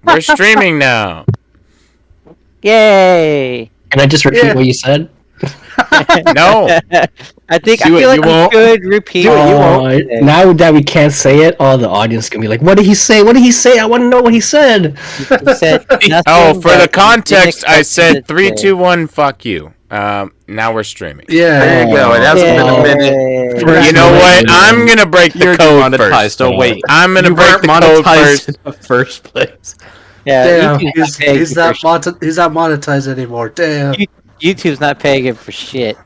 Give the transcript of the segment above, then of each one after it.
We're streaming now. Yay! Can I just repeat what you said? No. I Do feel it, like you we won't. should repeat Do it, you what won't. you said. Now that we can't say it, all the audience can be like, "What did he say? What did he say? I want to know what he said." You said nothing Oh, for that the you context, didn't I expect said to 3, say. 2, 1. Fuck you. Now we're streaming. Yeah, There you go. It hasn't been a minute. Yay. You know what? I'm gonna break the You're code demonetized. first. Oh wait, I'm gonna you break weren't the code monetized first. in the first place. Yeah, Damn, YouTube's he's not monetized anymore. Damn. YouTube's not paying him for shit.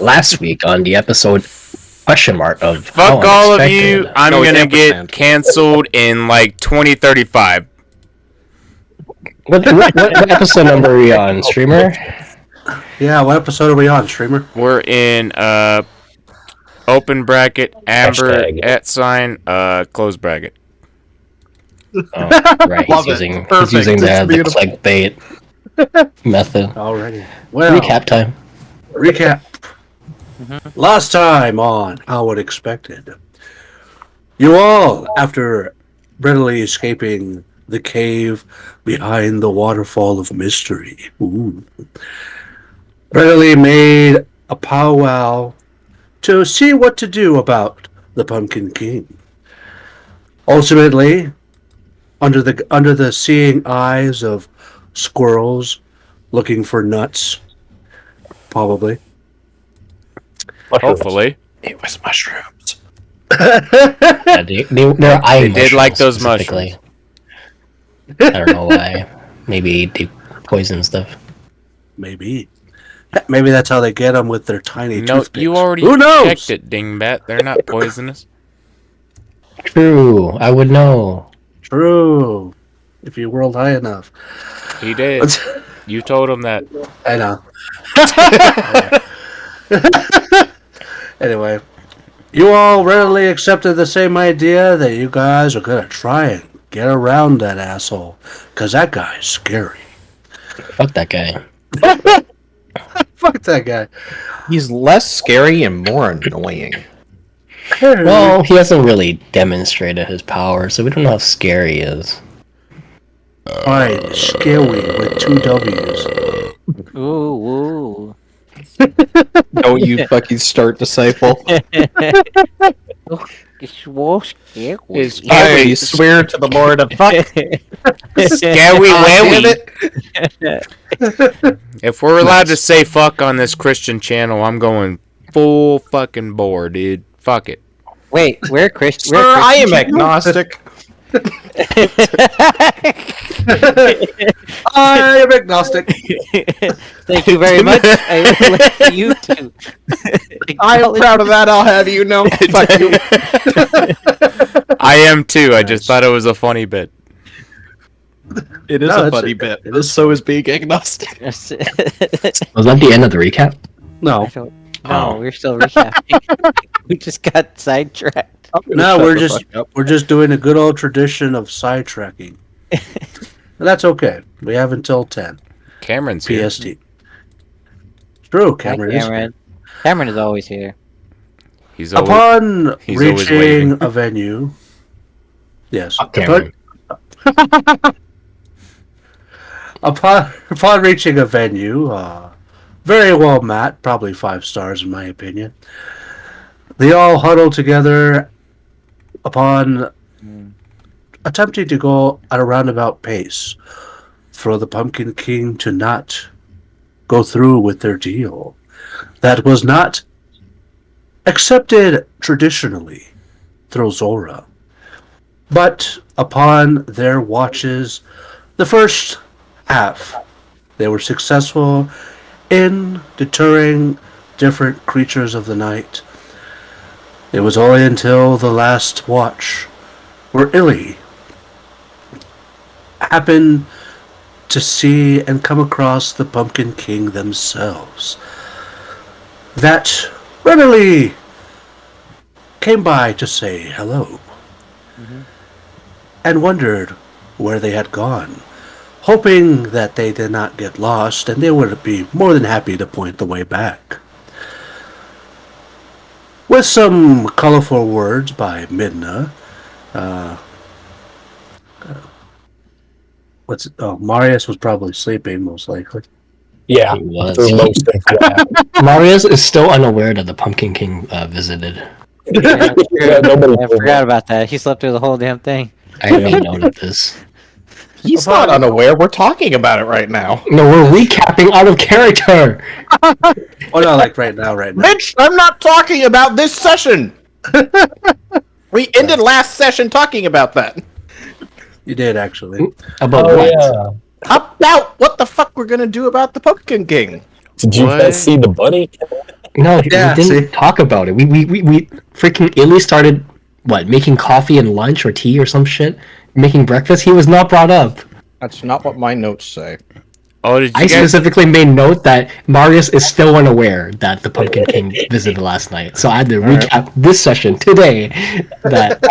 Last week on the episode question mark of Fuck how all of unexpected. you. I'm No, it's gonna get ampersand. canceled in like 2035. What episode number are we on, streamer? Yeah, what episode are we on, streamer? We're in open bracket amber Hashtag. @ close bracket. Oh, right, Love he's it. using Perfect. the It's beautiful. clickbait method. Already. Well, Recap time. Recap. Last time on How Unexpected. You all, after readily escaping the cave behind the waterfall of mystery, readily made a powwow to see what to do about the Pumpkin King. Ultimately, under the seeing eyes of squirrels looking for nuts, probably. Hopefully, It was mushrooms. Yeah, they're eyeing They did like those specifically. I don't know why. Maybe they poison stuff. Maybe that's how they get them with their tiny no, toothpicks. you already Who knows? checked it, dingbat. They're not poisonous. True, I would know. True. If you whirled high enough. He did. You told him that. I know. Anyway, you all readily accepted the same idea that you guys are gonna try and get around that asshole, cause that guy's scary. Fuck that guy. Fuck that guy. He's less scary and more annoying. Well, he hasn't really demonstrated his power, so we don't know how scary he is. Alright, scary with 2 W's. Ooh, Don't you fucking start disciple. it's so scary. It's I swear to the Lord of fuck. Scary Damn wowie. If we're allowed to say fuck on this Christian channel, I'm going full fucking bore, dude. Fuck it. Wait, we're Christian. Sir, I am agnostic. I am agnostic. Thank you very much. I let you too. I am proud of that, I'll have you know. Fuck you. I am too. I just thought it was a funny bit. It is No, a it's funny a- bit. it is- So is being agnostic. Was that the end of the recap? No. No, Oh. we're still recapping. We just got sidetracked. No, Shut we're the just fuck up. we're just doing a good old tradition of sidetracking. That's okay. We have until 10 Cameron's here. PST. True, Hi, Cameron. is Cameron. Cameron is always here. He's always, Upon he's always reaching waving. a venue, yes. Fuck Cameron. Upon reaching a venue, very well mat, probably 5 stars in my opinion. They all huddle together upon attempting to go at a roundabout pace for the Pumpkin King to not go through with their deal. That was not accepted traditionally through Zora. But upon their watches, the first half, they were successful in deterring different creatures of the night. It was only until the last watch where Illy happened to see and come across the Pumpkin King themselves that readily came by to say hello and wondered where they had gone, hoping that they did not get lost and they would be more than happy to point the way back. With some colorful words by Midna, Marius was probably sleeping, most likely. Yeah, He was. for most of that. Marius is still unaware that the Pumpkin King visited. Yeah, nobody I forgot about that. He slept through the whole damn thing. I made note of this. He's not unaware. We're talking about it right now. No, we're recapping out of character. Oh no, like right now. Mitch, I'm not talking about this session. We ended last session talking about that. You did actually. About Oh what? yeah. About what the fuck we're gonna do about the Pumpkin King. Did you What? guys see the bunny? No, Yeah, we didn't see? talk about it. We freaking Illy started making coffee and lunch or tea or some shit, making breakfast. He was not brought up. That's not what my notes say. Oh, did you I guys? specifically made note that Marius is still unaware that the Pumpkin King visited last night. So I had to recap this session today. That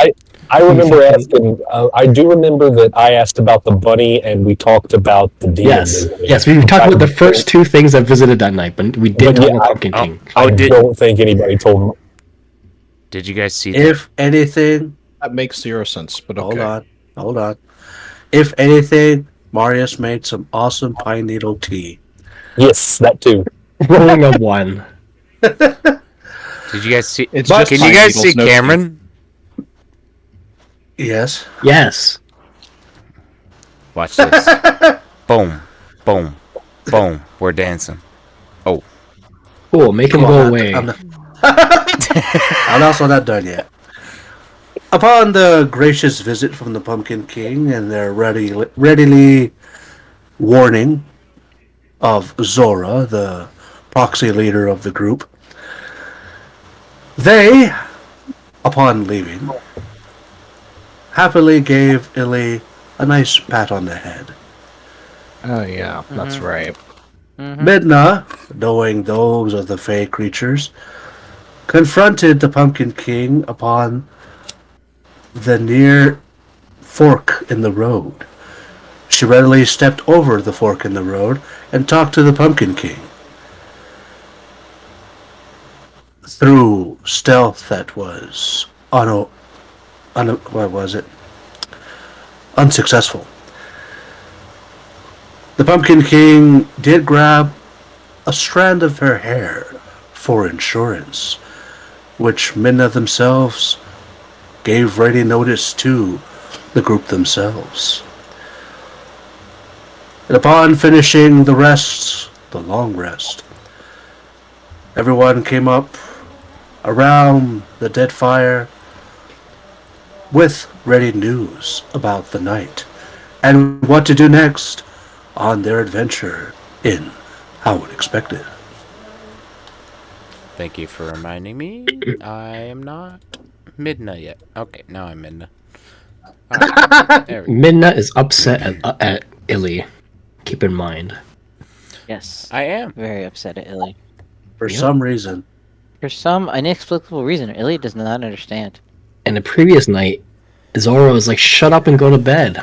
I remember asking. I do remember that I asked about the bunny, and we talked about the demon. yes, we talked about the first two things that visited that night, but we did But talk yeah, about Pumpkin King. I did don't think anybody told me. Did you guys see that? If anything, That makes zero sense, but okay. hold on. If anything, Marius made some awesome pine needle tea. Yes, that too. Rolling a 1. Did you guys see? It's Can just you pine guys needles, see no Cameron? Yes. Yes. Watch this. Boom, boom, boom. We're dancing. Cool, make him Come go on, away. I'm also not done yet. Upon the gracious visit from the Pumpkin King and their readily warning of Zora, the proxy leader of the group, they, upon leaving, happily gave Illy a nice pat on the head. Oh yeah, that's right. Midna, knowing those are the Fey creatures, confronted the Pumpkin King upon the near fork in the road. She readily stepped over the fork in the road and talked to the Pumpkin King. Through stealth that was unsuccessful. The Pumpkin King did grab a strand of her hair for insurance, which Minna themselves gave ready notice to the group themselves. And upon finishing the rest, the long rest, everyone came up around the dead fire with ready news about the night and what to do next on their adventure in How Unexpected. Thank you for reminding me. I am not Midna yet. Okay, now I'm Midna. Alright, there we go. Midna is upset at Illy. Keep in mind. Yes. I am. Very upset at Illy. For some reason, For some inexplicable reason, Illy does not understand. And the previous night, Zora was like, "Shut up and go to bed.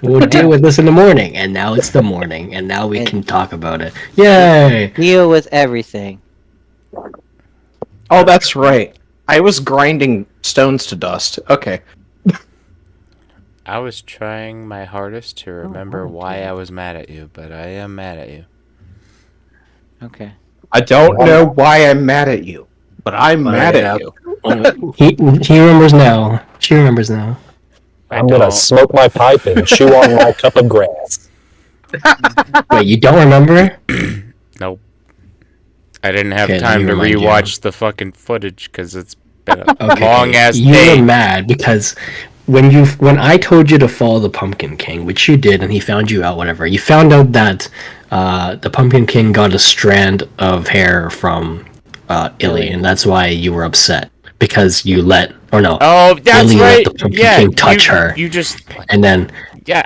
We'll deal with this in the morning." And now it's the morning, and now we can talk about it. Yay! Deal with everything. Oh, that's right. I was grinding stones to dust. Okay. I was trying my hardest to remember why I was mad at you, but I am mad at you. Okay. I don't know why I'm mad at you, but I'm mad yeah. at you. He remembers now. She remembers now. I'm gonna smoke my pipe and chew on my cup of grass. Wait, you don't remember? Nope. I didn't have Okay, let time me to remind you. rewatch the fucking footage because it's been a Okay, long ass you day. were mad because when I told you to follow the Pumpkin King, which you did, and he found you out, whatever, you found out that the Pumpkin King got a strand of hair from Illy, and that's why you were upset because you let Oh, that's Illy right. let the Pumpkin Yeah, King touch you, her, You just and then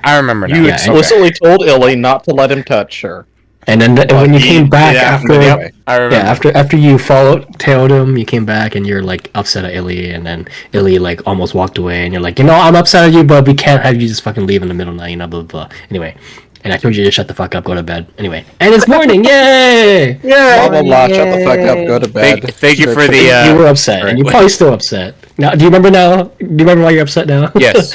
I remember now. You Yeah, explicitly told Illy not to let him touch her. and then when you came back after. anyway. I remember. Yeah, after you tailed him, you came back and you're like upset at Illy, and then Illy like almost walked away, and you're like, I'm upset at you, but we can't have you just fucking leave in the middle of the night, blah blah blah. Anyway, and I told you to shut the fuck up, go to bed. Anyway, and it's morning, yay! Blah blah blah. Shut the fuck up. Go to bed. Thank you for the. You were upset, and you're probably still upset. Now, do you remember now? Do you remember why you're upset now? Yes,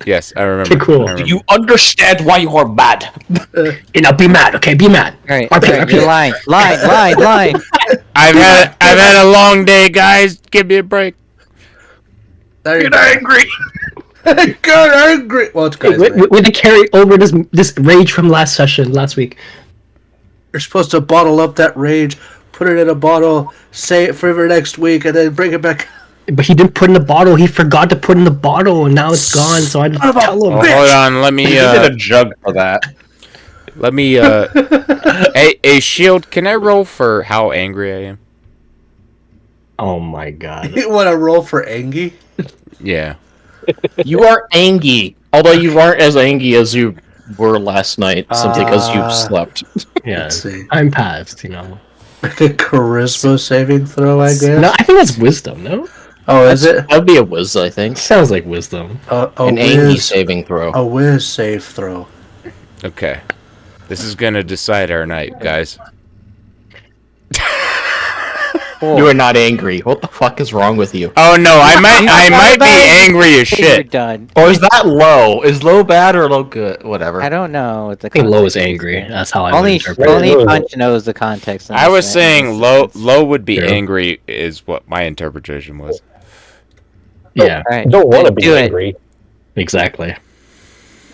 yes. I remember. Okay, cool. I remember. Do you understand why you are mad? Be mad. Okay, be mad. All right, RP. you're lying. I've had a long day, guys. Give me a break. There you Get go. angry. Get angry. Well, it's guys. We to carry over this rage from last week. You're supposed to bottle up that rage, put it in a bottle, say it for next week, and then bring it back. But he didn't put in the bottle. He forgot to put in the bottle, and now it's gone. So I didn't tell him. Oh, hold on. Let me. You did a jug for that. Let me. Hey, Shield. Can I roll for how angry I am? Oh my god. You want to roll for Angie? Yeah. You are angry, although you aren't as angry as you were last night, simply because you slept. Yeah, Let's see. I'm past. You know. Like a charisma saving throw, I guess. No, I think that's wisdom. No, Oh, is it? That'd be a whiz, I think. sounds like wisdom. An angry saving throw. A whiz save throw. Okay. This is gonna decide our night, guys. You are not angry. What the fuck is wrong with you? Oh no, I might be angry as You're shit. done. Or is that low? Is low bad or low good? Whatever. I don't know what the I think Lo is context angry. That's how I would Only interpret Only- it. only Punch knows the context. in I this was man. saying low would be Yeah. angry is what my interpretation was. Yeah, All right, You don't want to be do angry. exactly.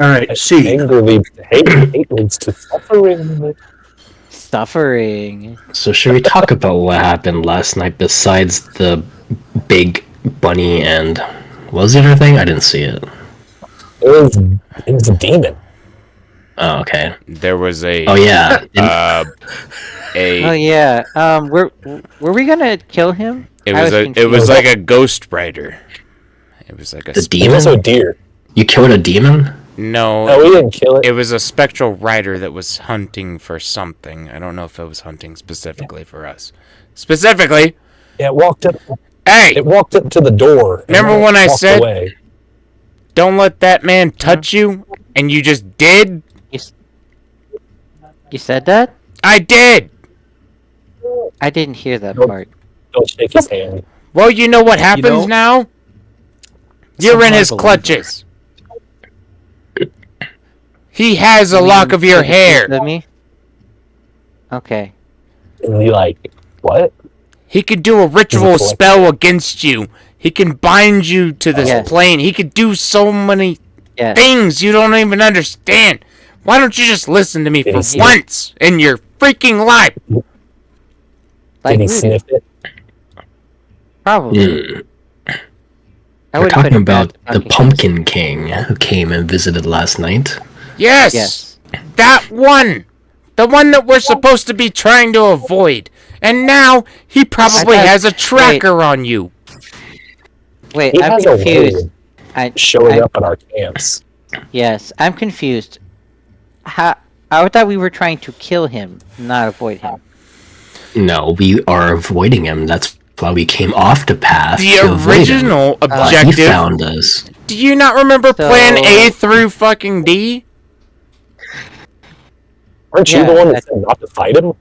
All right, C. Anger leads to hate. Hate leads to suffering. Suffering. So should we talk about what happened last night besides the big bunny and what was the other thing? I didn't see it. It was a demon. Oh, okay. There was a Oh yeah. Oh yeah. Were we gonna kill him? it I was a it confused. was like a ghost rider. It was like a The There's demon? also a deer. You killed a demon? no. No, we didn't kill it. It was a spectral rider that was hunting for something. I don't know if it was hunting specifically for us. Specifically, Yeah, it walked up. hey, It walked up to the door. and Remember then when I walked said- away. don't let that man touch you, and you just did. You said that? I did. I didn't hear that Nope. part. Don't shake his hand. Well, you know what happens know- now. You're in Somehow his believe clutches. He has a lock of your hair. With me? Okay. And you like, what? He could do a ritual collector. spell against you. He can bind you to this Yes. plane. He could do so many Yeah. things you don't even understand. Why don't you just listen to me for Yes. once in your freaking life? Like Did he Rudy, sniff it? probably. Hmm. I We're would put talking it about past the Pumpkin Pumpkin King who came and visited last night. Yes, Yes. that one. The one that we're supposed to be trying to avoid. And now he probably thought- has a tracker on you. Wait, He I'm has a way confused. of showing up at our camps. Yes, I'm confused. I thought we were trying to kill him, not avoid him. No, we are avoiding him. That's why we came off the path. The to avoid him. original But he objective. found us. Do you not remember So- Plan A through fucking D? Aren't you Yeah, the one that that's- said not to fight him?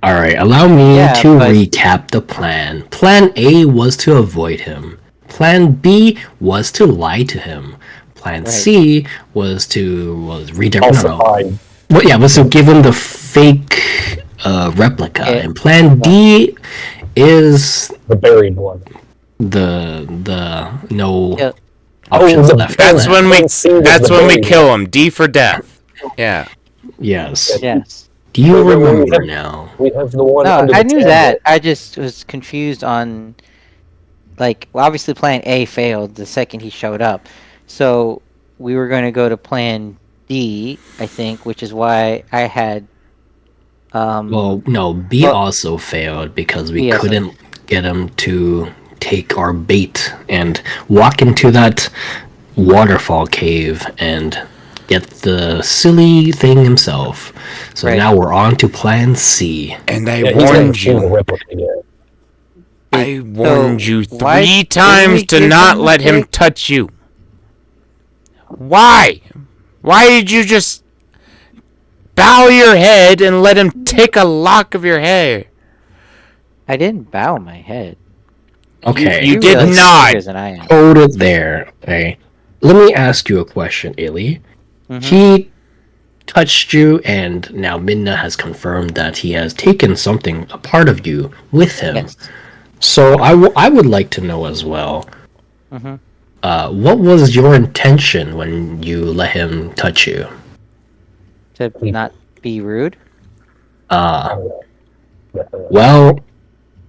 All right, allow me Yeah, to but- recap the plan. Plan A was to avoid him. Plan B was to lie to him. Plan C was to redirect. Also fine. Well, yeah, was to give him the fake replica. Okay. And Plan D is The buried one. the no Yeah. options the left. That's plan. when we. Plan C was That's the when we buried kill him. D for death. Yeah. Yes. Yes. Do you Wait, wait, wait, remember wait. now? We have the one. No, under I the knew table. that. I just was confused on, like, well, obviously Plan A failed the second he showed up, so we were going to go to Plan D, I think, which is why I had. Well, no, B Well- also failed because we B also- couldn't get him to take our bait and walk into that waterfall cave and get the silly thing himself. So Right. now we're on to Plan C. And I Yeah, he's never warned seen the you. replica yet. I warned you why 3 didn't times we to give not him the let him fake- touch you. Why? Why did you just bow your head and let him take a lock of your hair? I didn't bow my head. Okay. You did realize not. figures than I am. Hold it there. Okay. Let me ask you a question, Illy. Mhm. He touched you, and now Minna has confirmed that he has taken something, a part of you, with him. Yes. So I would like to know as well. Mhm. What was your intention when you let him touch you? To not be rude. Well,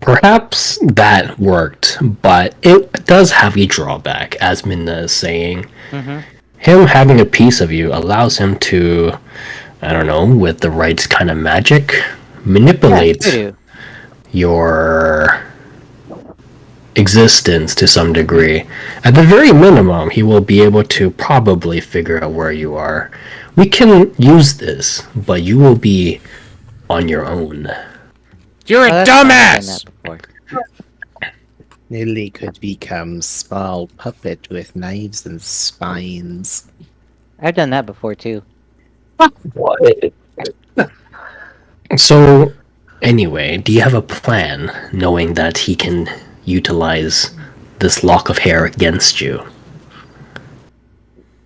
perhaps that worked, but it does have a drawback, as Minna is saying. Mm-hmm. Him having a piece of you allows him to, I don't know, with the right kind of magic, manipulate Yeah, I do. your existence to some degree. At the very minimum, he will be able to probably figure out where you are. We can use this, but you will be on your own. You're a Oh, that's fine, I've done dumbass. that before. Lily could become small puppet with knives and spines. I've done that before too. What? So, anyway, do you have a plan, knowing that he can utilize this lock of hair against you?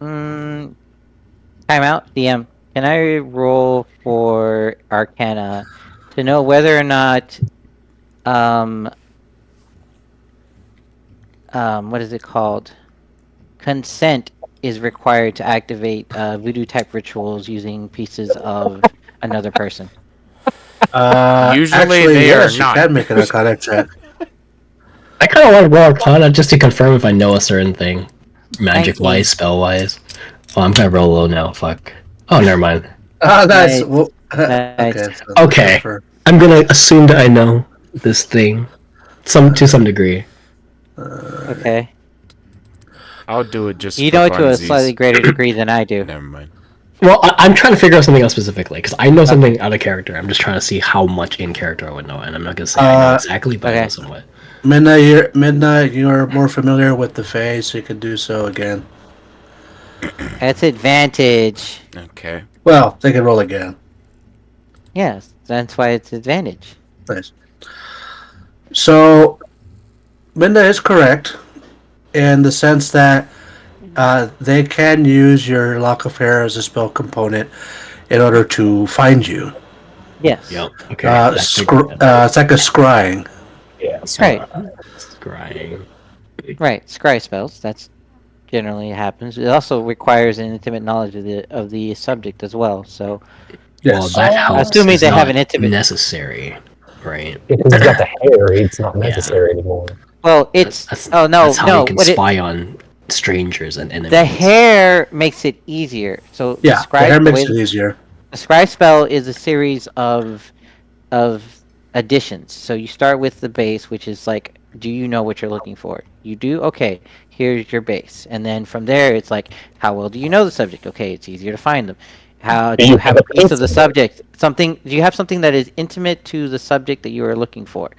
Time out, DM. Can I roll for Arcana to know whether or not, what is it called? Consent is required to activate voodoo type rituals using pieces of another person. Usually Actually, they yes, are you not. can make an Arcana check. I kind of want to roll Arcana just to confirm if I know a certain thing, magic-wise, spell-wise. Oh, I'm gonna roll low now. Fuck. Oh, never mind. Ah, nice. Nice. Well, Nice. okay. So Okay. I'm gonna assume that I know this thing, to some degree. Okay. I'll do it just You for know it to a funsies. slightly greater degree than I do. Never mind. Well, I'm trying to figure out something else specifically because I know something out of character. I'm just trying to see how much in character I would know, and I'm not gonna say I know exactly, but I know Okay. somewhat. Midnight, you're more familiar with the Fae, so you can do so again. That's advantage. Okay. Well, they can roll again. Yes, that's why it's advantage. Nice. So, Minda is correct in the sense that they can use your Lock of Hair as a spell component in order to find you. Yes. Yep. Okay. It's like a scrying. Yeah. Right. Scrying. Right. Scry spells. That's generally happens. It also requires an intimate knowledge of the subject as well. So Well, that helps. Assuming It's they have not an intimate- necessary, right? Because he's got the hair, it's not necessary anymore. well, it's That's no. how you can what it- spy on strangers and enemies. the hair makes it easier. So Yeah, the hair makes it easier. A scry spell is a series of additions. So you start with the base, which is like, do you know what you're looking for? You do? Okay, here's your base. And then from there, it's like, how well do you know the subject? Okay, it's easier to find them. How do you have a piece of the subject? Do you have something that is intimate to the subject that you are looking for?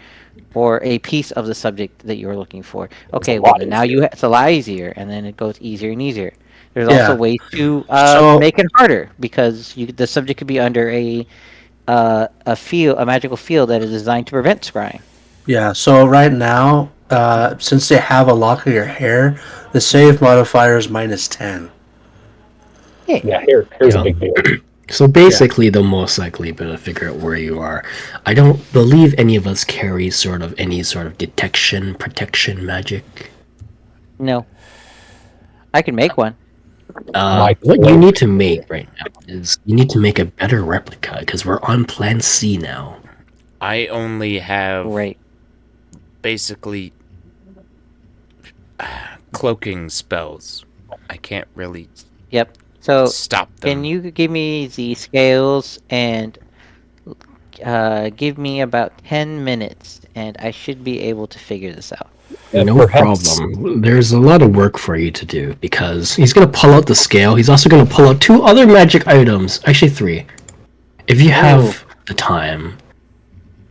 Or a piece of the subject that you are looking for? Okay, well, then now it's a lot easier, and then it goes easier and easier. There's Yeah. also ways to So- make it harder, because the subject could be under a magical field that is designed to prevent scrying. Yeah, so right now, since they have a lock of your hair, the save modifier is -10. Yeah, here's Yeah. a big deal. So basically, they'll most likely be able to figure out where you are. I don't believe any of us carry any sort of detection, protection magic. No. I can make one. What you need to make right now is you need to make a better replica because we're on Plan C now. I only have Great. basically cloaking spells. I can't really Yep. So stop them. can you give me the scales and give me about 10 minutes, and I should be able to figure this out. No Perhaps- problem. There's a lot of work for you to do because he's going to pull out the scale. He's also going to pull out 2 other magic items. Actually, 3. If you have the time,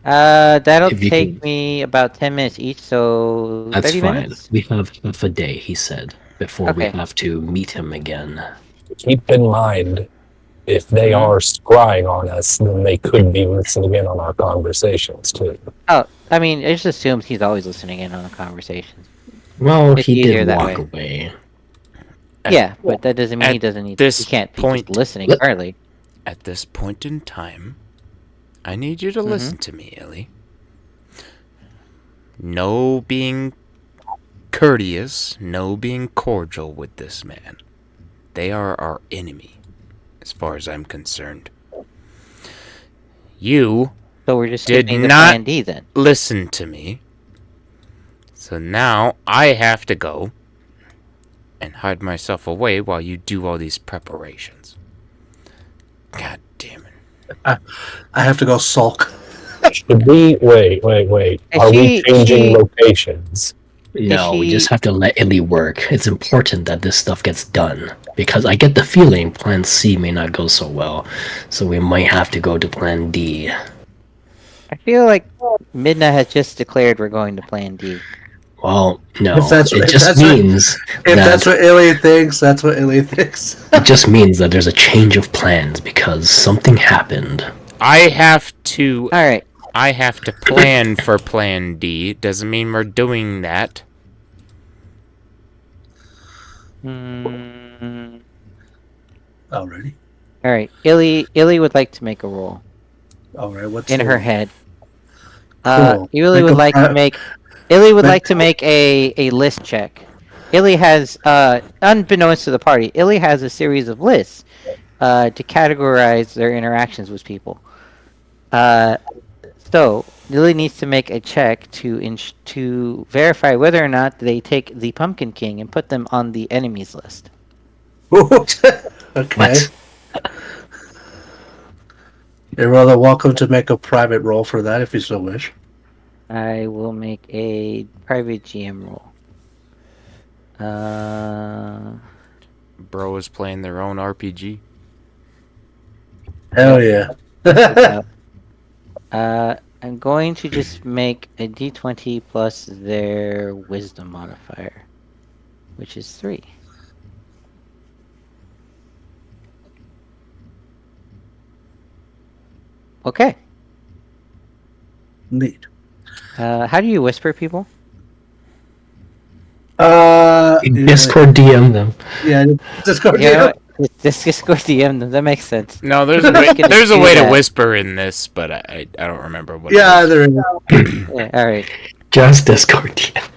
That'll If you take can- me about 10 minutes each, so that's 30 fine. minutes? We have half a day, he said, before we Okay. have to meet him again. Keep in mind if they are scrying on us, then they could be listening in on our conversations too. Oh, I mean, it just assumes he's always listening in on the conversations. Well, It's he easier did that walk way. away. Yeah, but that doesn't mean he at doesn't need. this He can't be point- just listening Let- currently. At this point in time, I need you to listen to me, Illy. No being courteous, no being cordial with this man. They are our enemy, as far as I'm concerned. You So we're just Did skipping the not- plan D then. listen to me. So now I have to go and hide myself away while you do all these preparations. God damn it. I have to go sulk. Should we wait? Is Are we she- changing she- locations? No, we she- just have to let Illy work. It's important that this stuff gets done because I get the feeling Plan C may not go so well, so we might have to go to Plan D. I feel like Midna has just declared we're going to Plan D. Well, no, If that's- it if just that's what- means If that that's what Illy thinks, that's what Illy thinks. it just means that there's a change of plans because something happened. I have to All right. plan for Plan D. Doesn't mean we're doing that. Mm, Already. all right. Illy would like to make a roll All right. What's in the- her head. Cool. Illy Make would a like to pri- make. Illy would make- like to make a list check. Illy has, unbeknownst to the party, Illy has a series of lists to categorize their interactions with people. So Illy needs to make a check to verify whether or not they take the Pumpkin King and put them on the enemies list. okay. What? You're rather welcome to make a private roll for that if you so wish. I will make a private GM roll. Bro is playing their own RPG. Hell yeah. I'm going to just make a D20 plus their wisdom modifier, which is 3. Okay. Neat. How do you whisper people? Discord DM them. Yeah, Discord. Yeah, just go DM them. That makes sense. No, there's a way, Gonna there's a do way to that. whisper in this, but I don't remember what. Yeah, it is. there is. Yeah, all right. Just Discord DM.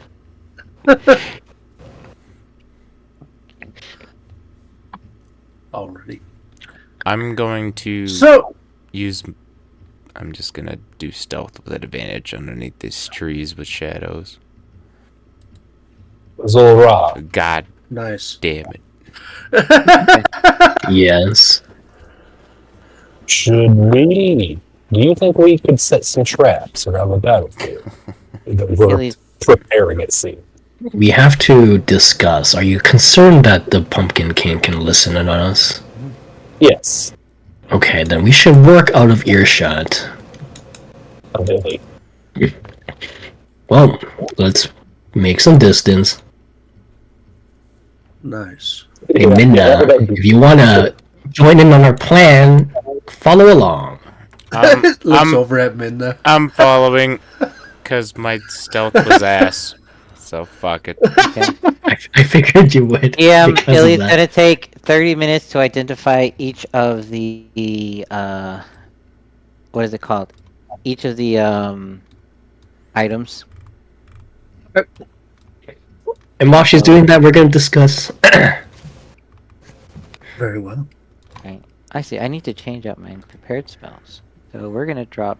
Already. I'm going to So, use. I'm just gonna do stealth with advantage underneath these trees with shadows. Zulra. God nice. damn it! Yes. Should we? Do you think we could set some traps around the battlefield that we're Illy's- preparing it seems? We have to discuss. Are you concerned that the Pumpkin King can listen in on us? Yes. Okay, then we should work out of earshot. Really. Well, let's make some distance. Nice. Hey, Minda, if you want to join in on our plan, follow along. Looks I'm over at Minda. I'm following, cause my stealth was ass. So fuck it. I figured you would. because of Illy's that. gonna take 30 minutes to identify each of the what is it called? Each of the items. And while she's doing that, we're going to discuss. Very well. I see. I need to change up my prepared spells. So we're gonna drop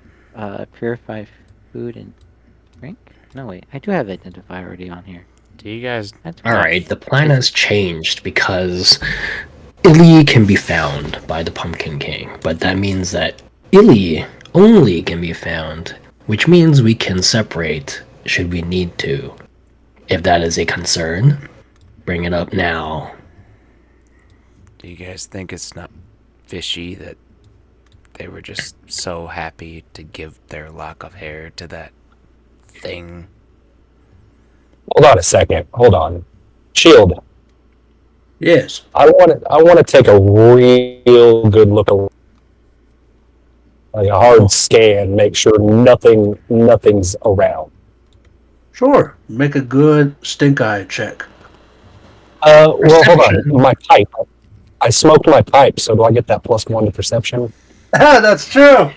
purify food and drink. No wait, I do have identify already on here. Do you guys? That's All right, the plan has changed because Illy can be found by the Pumpkin King, but that means that Illy only can be found, which means we can separate should we need to. If that is a concern, bring it up now. Do you guys think it's not fishy that they were just so happy to give their lock of hair to that thing? Hold on a second. Hold on. Shield. Yes. I want to take a real good look, like a hard scan, make sure nothing's around. Sure. Make a good stink eye check. Well, hold on. My pipe. I smoked my pipe, so do I get that +1 to perception? That's true.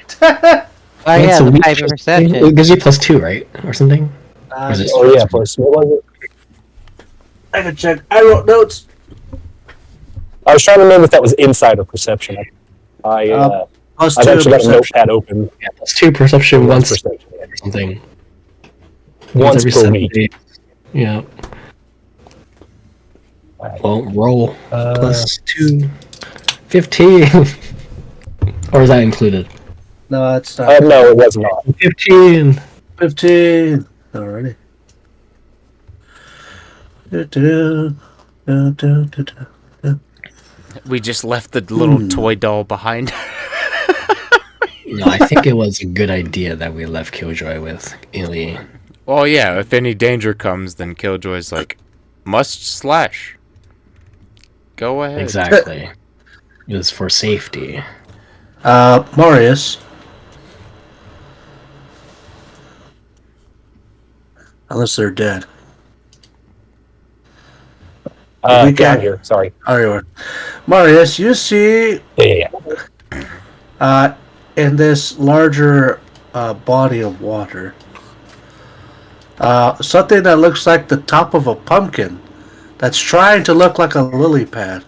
Oh yeah, So the we pipe just- perception. It gives you +2, right, or something? Or is it Oh yeah, plus what was it? I can check. I wrote notes. I was trying to remember if that was insight or perception. I've Plus actually 2 got a perception. notepad open. Yeah, +2 perception once Perception. or something. Once every per 7 week. days. Yeah. Well, roll +2. 15. Or is that included? No, it's not. No, it was not. 15. 15. Alrighty. Du-du-du, du-du-du-du. We just left the little toy doll behind. No, I think it was a good idea that we left Killjoy with Illy. Well, yeah, if any danger comes, then Killjoy's like, must slash. Go ahead. Exactly. It was for safety. Marius. Unless they're dead. We Down got- here. Sorry. Are you? Marius, you see Yeah. in this larger body of water something that looks like the top of a pumpkin that's trying to look like a lily pad.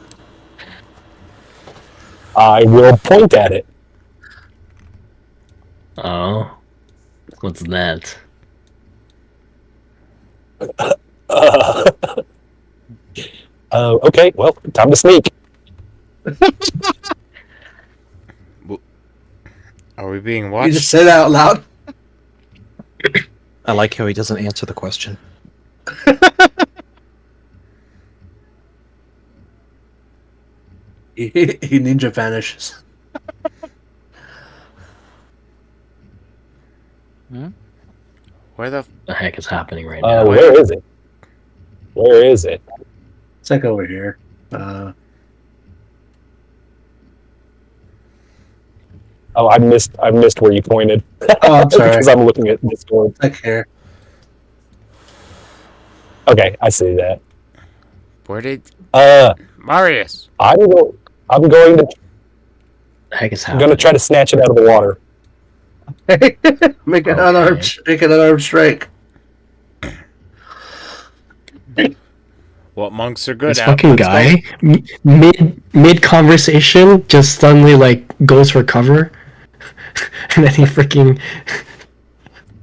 I will point at it. Oh. What's that? Okay. Well, time to sneak. Are we being You watched? just say that out loud. I like how he doesn't answer the question. He ninja vanishes. Where the... The heck is happening right now? Where is it? Where is it? It's like over here. Oh, I missed where you pointed. Oh, I'm sorry. Because I'm looking at Discord. It's like here. Okay, I see that. Where did... I'm Marius! going to The heck is I'm happening? gonna try to snatch it out of the water. Make an unarmed strike. What monks are good This at? fucking Let's guy, mid conversation, just suddenly like goes for cover, and then he freaking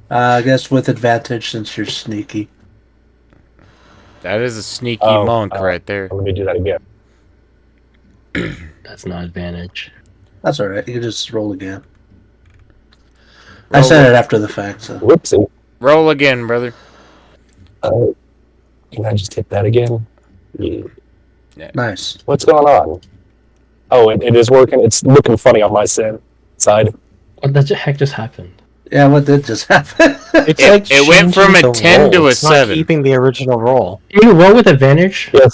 I guess with advantage since you're sneaky. go. That is a sneaky Oh, monk right there. Let me do that again. that's not advantage. That's alright. You can just roll again. I said it after the fact, so. Whoopsie. Roll again, brother. Can I just hit that again? Yeah. Nice. What's going on? Oh, it is working. It's looking funny on my side. What the heck just happened? Yeah, what did just happen? It's It went from a changing the 10 to roll. a It's not 7. keeping the original roll. Can you roll with advantage? Yeah,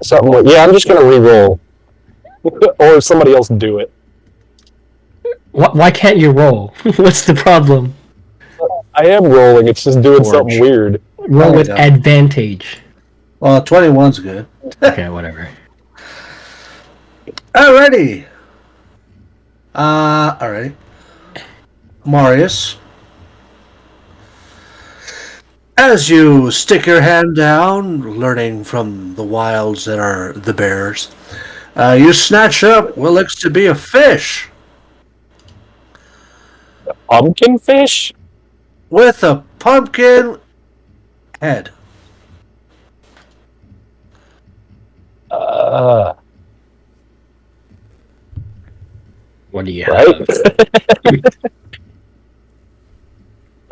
something like, yeah, I'm just gonna re-roll. Or somebody else do it. Why can't you roll? What's the problem? I am rolling, it's just doing Forge. something weird. Roll with go. advantage. Well, 21's good. Okay, whatever. Alrighty. Alright. Marius. As you stick your hand down, learning from the wilds that are the bears, you snatch up what looks to be a fish Pumpkin fish? with a pumpkin head. What do you have? Right?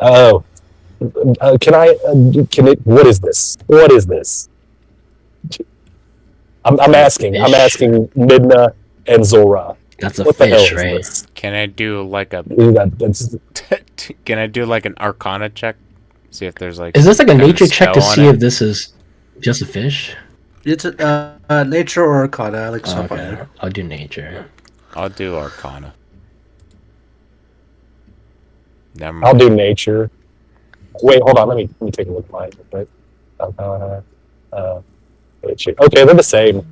Oh. Can it, what is this? What is this? I'm asking Midna and Zora. That's a What the hell fish, is right? this? Can I do like a... That's, Can I do like an arcana check? See if there's like... Is this like a kind of nature check to spell on see it? if this is just a fish? It's nature or arcana. I like stuff Okay, I'll do nature. I'll do Arcana. Never I'll mind. do nature. Wait, hold on. Let me take a look at mine. Right? Nature. Okay, they're the same.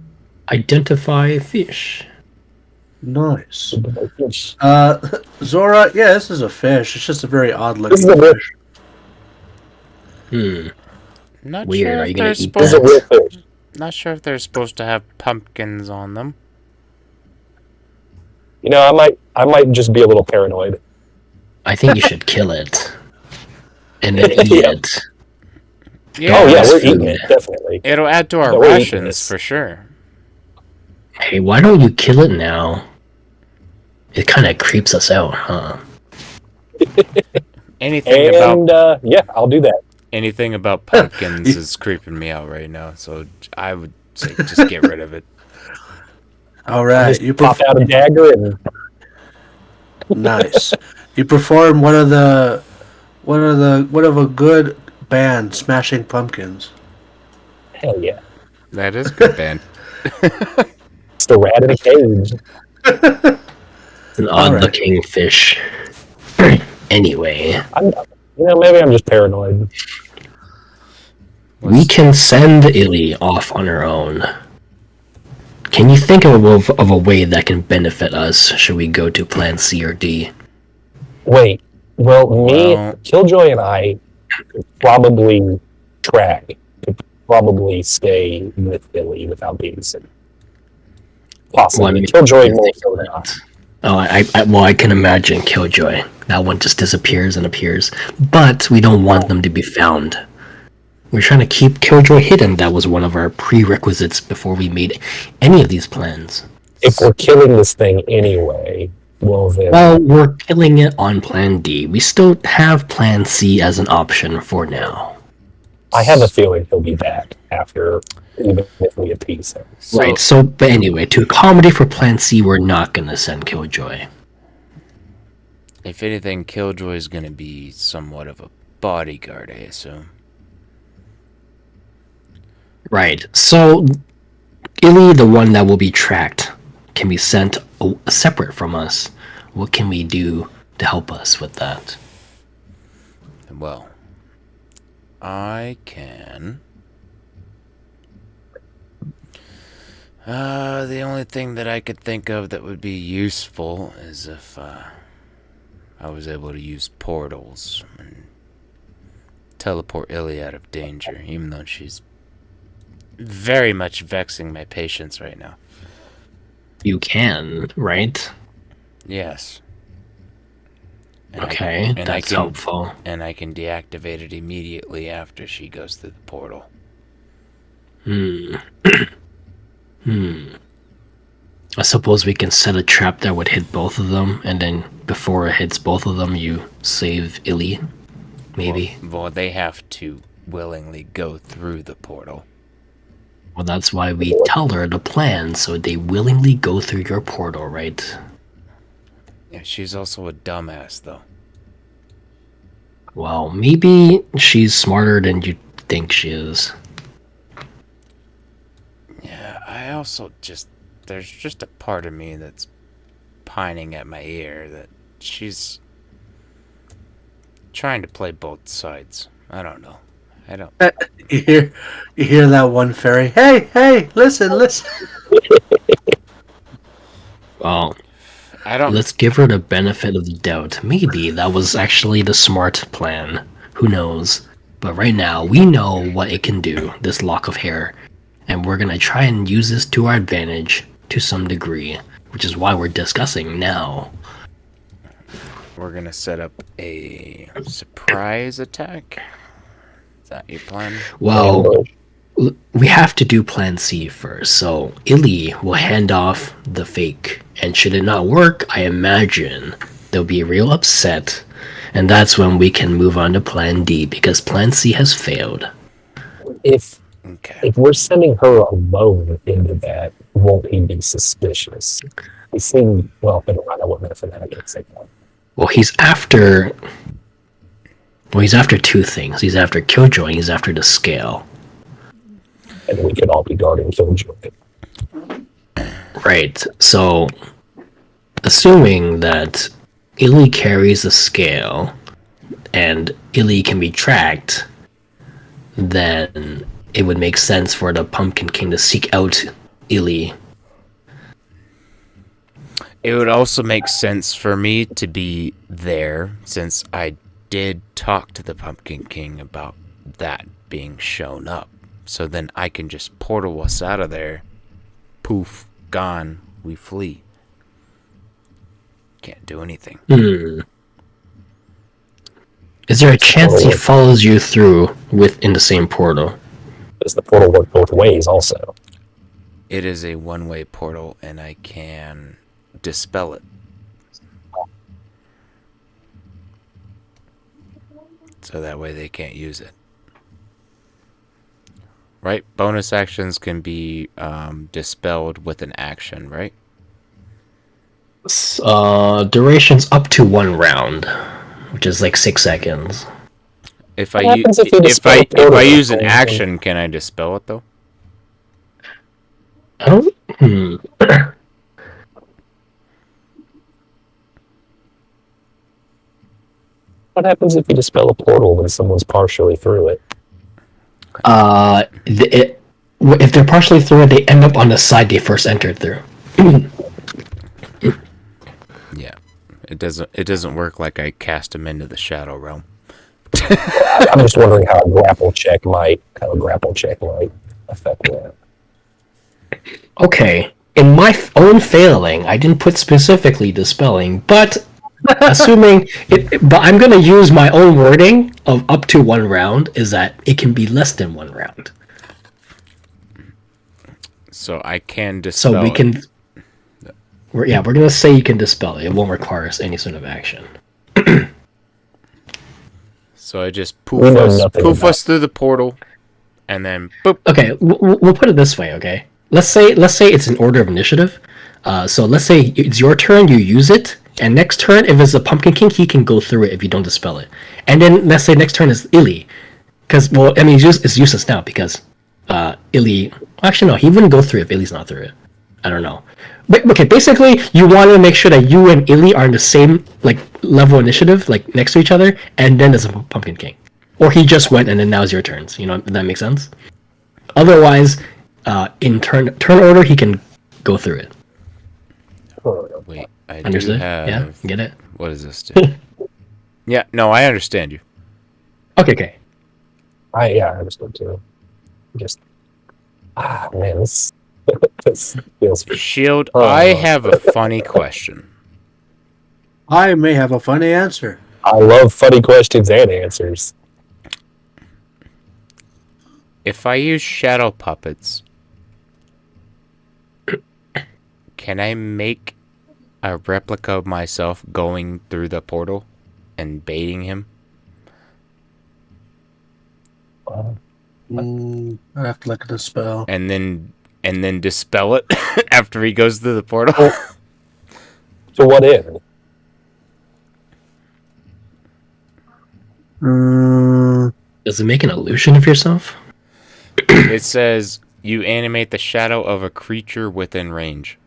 Identify fish. Nice. This Zora, yeah, this is a fish. It's just a very odd looking is a real, fish. Not Weird. sure Are if you gonna they're eat this is a supposed. real fish. Not sure if they're supposed to have pumpkins on them. You know, I might just be a little paranoid. I think you should kill it. And then eat Yeah. it. Yeah, Oh yeah, that's we're food. eating it definitely. it'll add to our Yeah, we're eating rations this. for sure. Hey, why don't you kill it now? It kind of creeps us out, huh? Anything about And yeah, I'll do that. anything about pumpkins is creeping me out right now. So I would say just get rid of it. All right, Just you pop out a dagger and nice. You perform one of a good band, Smashing Pumpkins. hell yeah. That is a good band. It's the rat in a cage. An All right. odd-looking fish. Anyway, Maybe I'm just paranoid. we can send Illy off on her own. Can you think of a way that can benefit us? Should we go to Plan C or D? Wait, well, Well- Killjoy and I could probably could probably stay with Billy without being seen. Possibly. Killjoy more so than us. Oh, I can imagine Killjoy. That one just disappears and appears. But we don't want them to be found. We're trying to keep Killjoy hidden. That was one of our prerequisites before we made any of these plans. If we're killing this thing anyway, well then. Well, we're killing it on Plan D. We still have Plan C as an option for now. I have a feeling he'll be back after, even if we appease him. So, Right, so, but anyway, to accommodate for Plan C, we're not going to send Killjoy. if anything, Killjoy is going to be somewhat of a bodyguard, I assume. Right, so Illy, the one that will be tracked, can be sent separate from us. What can we do to help us with that? Well, I can. The only thing that I could think of that would be useful is if I was able to use portals and teleport Illy out of danger, even though she's very much vexing my patience right now. You can, right? Yes. And Okay, and that's can, helpful. And I can deactivate it immediately after she goes through the portal. I suppose we can set a trap that would hit both of them, and then before it hits both of them, you save Illy. Maybe. Well, they have to willingly go through the portal. Well, that's why we tell her the plan, so they willingly go through your portal, right? Yeah, she's also a dumbass, though. Well, maybe she's smarter than you think she is. Yeah, I also there's just a part of me that's pining at my ear that she's trying to play both sides. I don't know. I don't. You hear that one fairy? Hey, listen. Well, I don't. let's give her the benefit of the doubt. Maybe that was actually the smart plan. Who knows? But right now, we know what it can do, this lock of hair. And we're gonna try and use this to our advantage to some degree, which is why we're discussing now. We're gonna set up a surprise attack. Is that your plan? Well, we have to do Plan C first. So Illy will hand off the fake, and should it not work, I imagine they'll be real upset, and that's when we can move on to Plan D because Plan C has failed. If Okay. we're sending her alone into that, won't he be suspicious? He seemed, well, never mind, I wasn't for that. I can't say that. Well, he's after two things. He's after Killjoy, and he's after the scale. and we could all be guarding Killjoy. Right. So, assuming that Illy carries the scale and Illy can be tracked, then it would make sense for the Pumpkin King to seek out Illy. It would also make sense for me to be there, since I did talk to the Pumpkin King about that being shown up. So then I can just portal us out of there. Poof, gone, we flee. Can't do anything. Is there a chance he follows you through within the same portal? Does the portal work both ways also? It is a one-way portal, and I can dispel it. So that way they can't use it. Right? Bonus actions can be dispelled with an action, right? Duration's up to 1 round, which is like 6 seconds. If What I happens if you dispel if I portal? use an action, can I dispel it though? I don't. What happens if you dispel a portal when someone's partially through it? If they're partially through it, they end up on the side they first entered through. Yeah. It doesn't work like I cast them into the Shadow Realm. I'm just wondering how a grapple check might affect that. Okay. In my own failing, I didn't put specifically dispelling, but assuming but I'm going to use my own wording of up to 1 round is that it can be less than 1 round. So I can dispel So we it. can we're going to say you can dispel it. It won't require us any sort of action. So I just We know nothing poof about- us through the portal, and then boop. Okay, we'll put it this way, okay? Let's say it's an order of initiative. So let's say it's your turn, you use it, and next turn, if it's a Pumpkin King, he can go through it if you don't dispel it. And then let's say next turn is Illy, because it's useless now because Illy. Actually, no, he wouldn't go through it if Illy's not through it. I don't know. But okay, basically, you want to make sure that you and Illy are in the same level initiative, next to each other, and then there's a Pumpkin King, or he just went and then now it's your turns. You know, if that makes sense. Otherwise, in turn order, he can go through it. Wait, I Understood? do have. Yeah, get it? What does this do? Yeah, no, I understand you. Okay. I understood too. Just man, this feels. Shield, I have a funny question. I may have a funny answer. I love funny questions and answers. If I use shadow puppets, can I make a replica of myself going through the portal and baiting him? I'd have to look at the spell. And then dispel it after he goes through the portal? To what end? Does it make an illusion of yourself? It says you animate the shadow of a creature within range.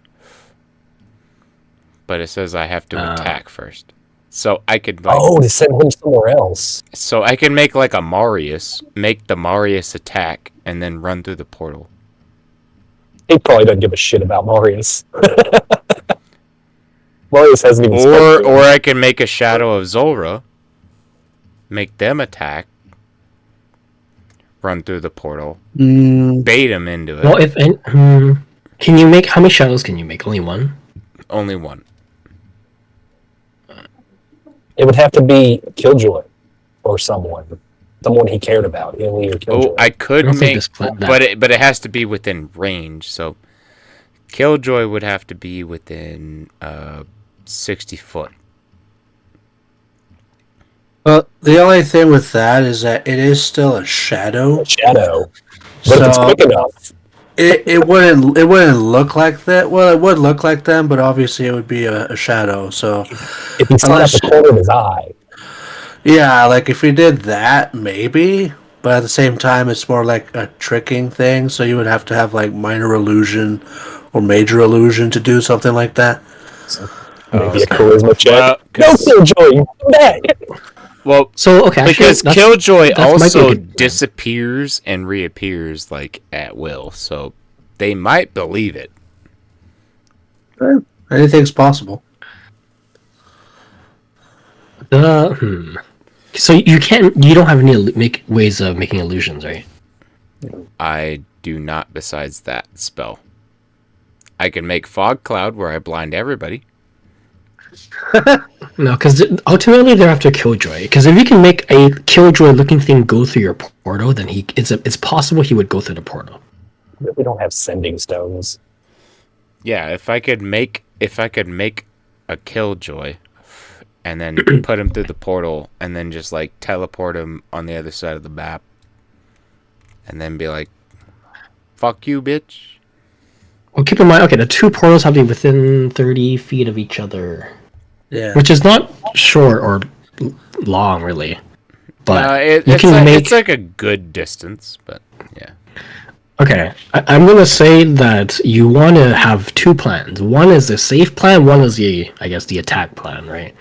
But it says I have to attack first. So I could To send him somewhere else. So I can make a Marius, make the Marius attack, and then run through the portal. He probably doesn't give a shit about Marius. Marius hasn't even. Or I can make a shadow of Zulrah, make them attack, run through the portal, bait him into it. Well, can you make how many shadows can you make? Only one? Only one. It would have to be Killjoy or someone he cared about. Illy or Killjoy. Oh, I could I don't think make, this but it has to be within range. So Killjoy would have to be within 60 foot. Well, the only thing with that is that it is still a shadow. Shadow. But if it's So- quick enough, It wouldn't look like that. Well, it would look like them, but obviously it would be a shadow. So if he slaps the corner of his eye, yeah, if we did that, maybe. but at the same time, it's more like a tricking thing. So you would have to have like minor illusion or major illusion to do something like that. Maybe a charisma check. Well, No, 'cause- Killjoy, back. Well, So okay, actually, because that's- Killjoy that might be a also good plan. disappears and reappears like at will, so they might believe it. Anything's possible. So you don't have any ways of making illusions, right? I do not. Besides that spell, I can make fog cloud where I blind everybody. No, because ultimately they're after Killjoy. Because if you can make a Killjoy-looking thing go through your portal, then it's possible he would go through the portal. We don't have sending stones. Yeah, if I could make a Killjoy and then put him through the portal and then just like teleport him on the other side of the map and then be like, fuck you, bitch. Well, keep in mind, okay, the two portals have to be within 30 feet of each other, Yeah. which is not short or long, really. But It's like a good distance, but yeah. Okay, I'm gonna say that you want to have two plans. One is the safe plan. One is the attack plan, right?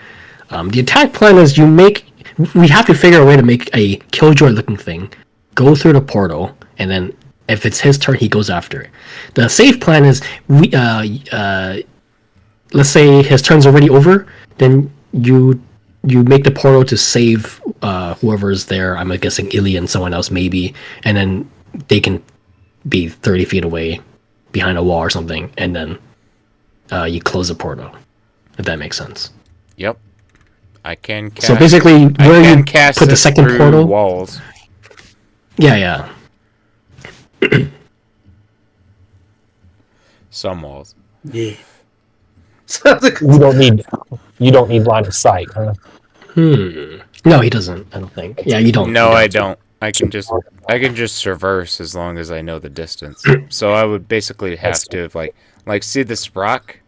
The attack plan is we have to figure a way to make a Killjoy-looking thing go through the portal, and then if it's his turn, he goes after it. The safe plan is let's say his turn's already over, then you make the portal to save whoever's there. I'm guessing Ilya and someone else maybe, and then they can be 30 feet away behind a wall or something, and then you close the portal, if that makes sense. Yep. I can cast. So basically, where you cast put the it second through portal, walls. yeah. Some walls. Yeah. You don't need line of sight, huh? No, he doesn't. I don't think. Yeah, you don't. No, you I don't. I can just traverse as long as I know the distance. So I would basically have to like see this rock.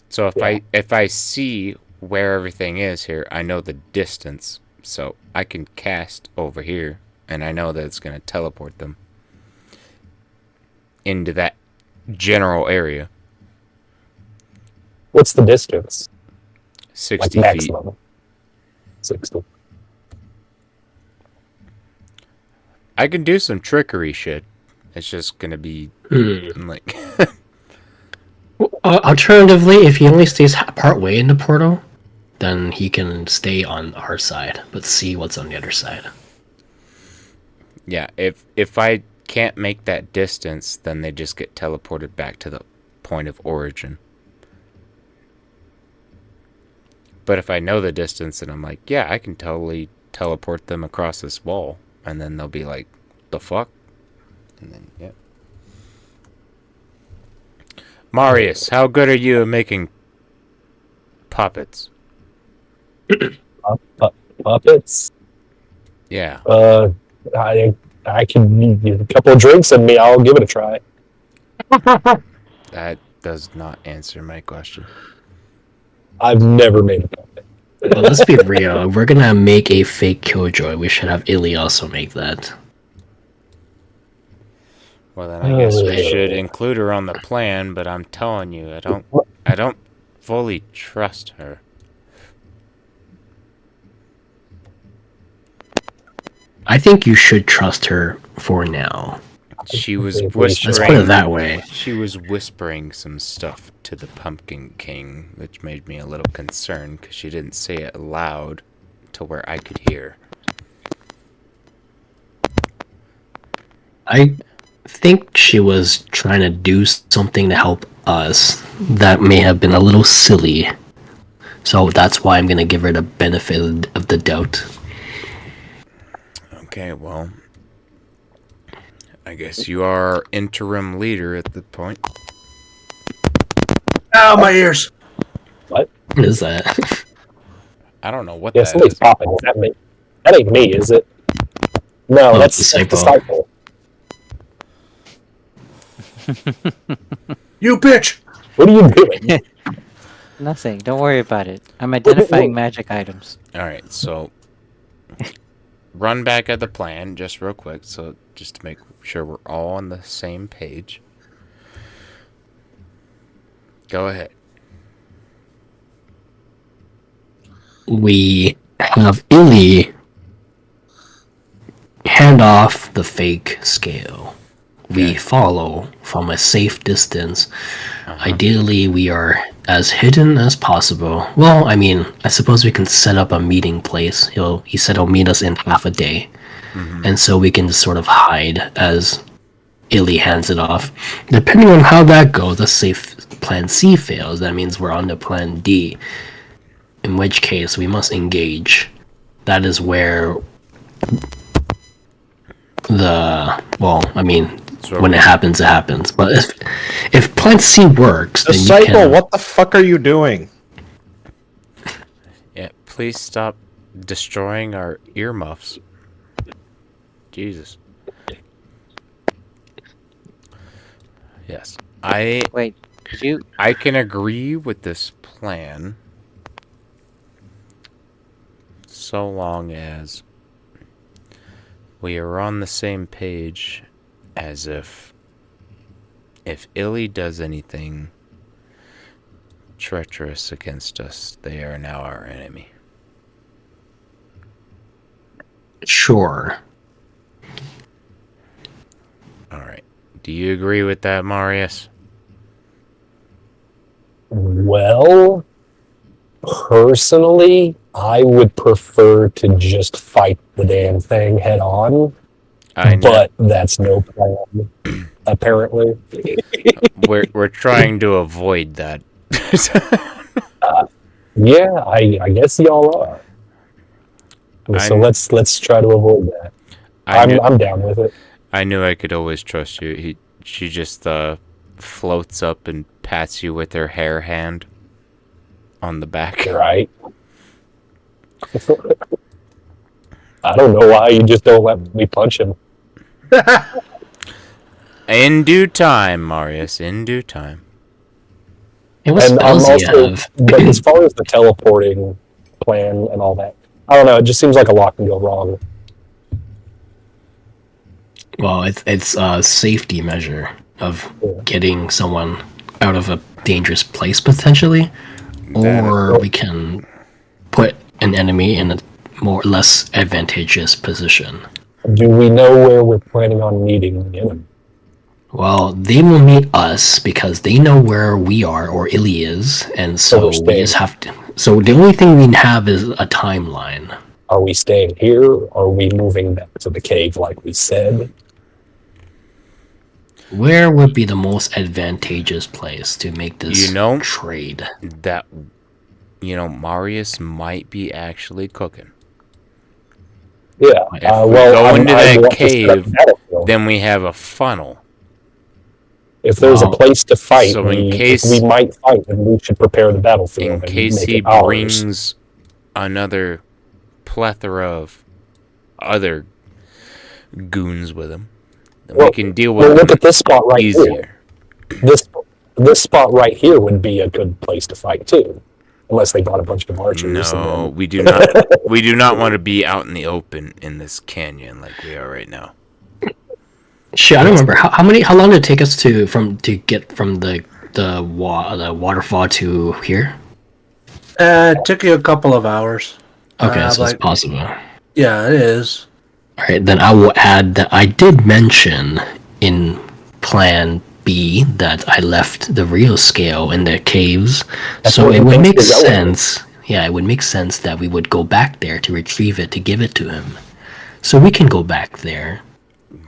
So if I see where everything is here, I know the distance. So I can cast over here, and I know that it's gonna teleport them into that general area. What's the distance? 60 Like feet. maximum. 60. I can do some trickery shit. It's just gonna be like. Alternatively, if he only stays part way in the portal, then he can stay on our side, but see what's on the other side. Yeah, if I can't make that distance, then they just get teleported back to the point of origin. But if I know the distance, and I'm like, yeah, I can totally teleport them across this wall, and then they'll be like, the fuck? And then, yeah. Marius, how good are you at making puppets? Puppets? Yeah. I can need a couple of drinks in me. I'll give it a try. That does not answer my question. I've never made a puppet. But let's be real. We're gonna make a fake Killjoy. We should have Illy also make that. Well, then I guess we should include her on the plan, but I'm telling you, I don't fully trust her. I think you should trust her for now. She was Let's whispering. put it that way. She was whispering some stuff to the Pumpkin King, which made me a little concerned because she didn't say it loud to where I could hear. I think she was trying to do something to help us that may have been a little silly. So that's why I'm going to give her the benefit of the doubt. Okay, well, I guess you are interim leader at the point. Ow, my ears! What is that? I don't know what Yeah, that somebody's is. popping. Is that me? That ain't me, is it? No, No, that's Disciple. Disciple. You bitch! What are you doing? Nothing. Don't worry about it. I'm identifying magic items. Alright, so run back at the plan just real quick, so just to make sure we're all on the same page. Go ahead. We have Illy hand off the fake scale. We Okay. follow from a safe distance. Ideally, we are as hidden as possible. Well, I mean, I suppose we can set up a meeting place. He said he'll meet us in half a day. And so we can just sort of hide as Illy hands it off. Depending on how that goes, let's say plan C fails, that means we're on to plan D. In which case, we must engage. That is where So when it happens, it happens. But if plan C works, then you Disciple, can... what the fuck are you doing? Yeah, please stop destroying our earmuffs. Jesus. Yes. Wait, did you? I can agree with this plan so long as we are on the same page as if Illy does anything treacherous against us, they are now our enemy. Sure. Alright. Do you agree with that, Marius? Well, personally, I would prefer to just fight the damn thing head on, I know. but that's no plan, apparently. We're trying to avoid that. Yeah, I guess y'all are. So I'm- let's try to avoid that. I'm down with it. I knew I could always trust you. She just floats up and pats you with her hair hand on the back. Right? I don't know why you just don't let me punch him. In due time, Marius. In due time. Hey, what And I'm spells do you also, have? but as far as the teleporting plan and all that, I don't know. It just seems like a lot can go wrong. Well, it's a safety measure of getting someone out of a dangerous place, potentially. Or we can put an enemy in a more or less advantageous position. Do we know where we're planning on meeting the enemy? Well, they will meet us because they know where we are or Illy is, and so So we're we just have to. So the only thing we have is a timeline. Are we staying here? Or are we moving back to the cave like we said? Where would be the most advantageous place to make this You know- trade? That, Marius might be actually cooking. Yeah. If we go into I that want to set up cave, a battlefield. Then we have a funnel. If there's a Well, place to fight, so in if case- we might fight, then we should prepare the battlefield. In and case make he it ours. brings another plethora of other goons with him, then Well- we can deal with Well, look them at this spot right easier. here. This spot right here would be a good place to fight too, unless they brought a bunch of archers. No, and we do not. We do not want to be out in the open in this canyon like we are right now. Shit, I don't remember how long did it take us to get from the waterfall to here? It took you a couple of hours. Okay, so like- it's possible. Yeah, it is. All right, then I will add that I did mention in Plan B that I left the real scale in the caves, That's so where it he would thinks make you're going. sense. Yeah, it would make sense that we would go back there to retrieve it to give it to him. So we can go back there.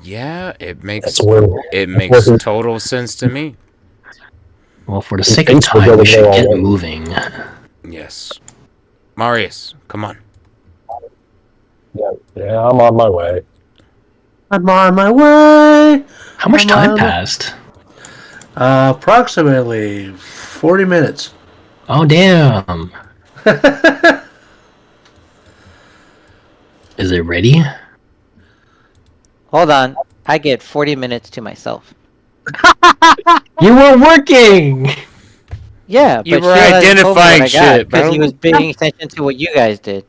Yeah, it makes That's where he- total sense to me. Well, for the He sake of thinks we're time, going we should there get already. moving. Yes, Marius, come on. Yeah, I'm on my way. I'm on my way. How much Come time on. passed? Approximately 40 minutes. Oh damn! Is it ready? Hold on. I get 40 minutes to myself. You were working. Yeah, You but were Sheila hasn't told me what I identifying got, shit, because bro. he was paying attention to what you guys did.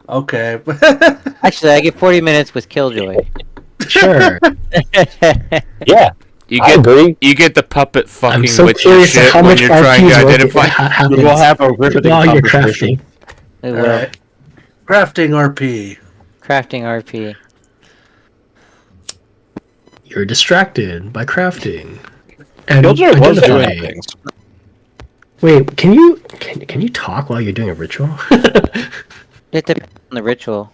Okay. Actually, I get 40 minutes with Killjoy. Sure. Yeah, You I get agree. you get the puppet fucking I'm so with your curious shit how when much you're trying to RP's work identify. happens We will have a riveting while you're conversation. crafting. We All will. right. Crafting RP. Crafting RP. You're distracted by crafting. And Killjoy was doing identifying. things. Wait, can you talk while you're doing a ritual? It depends on the ritual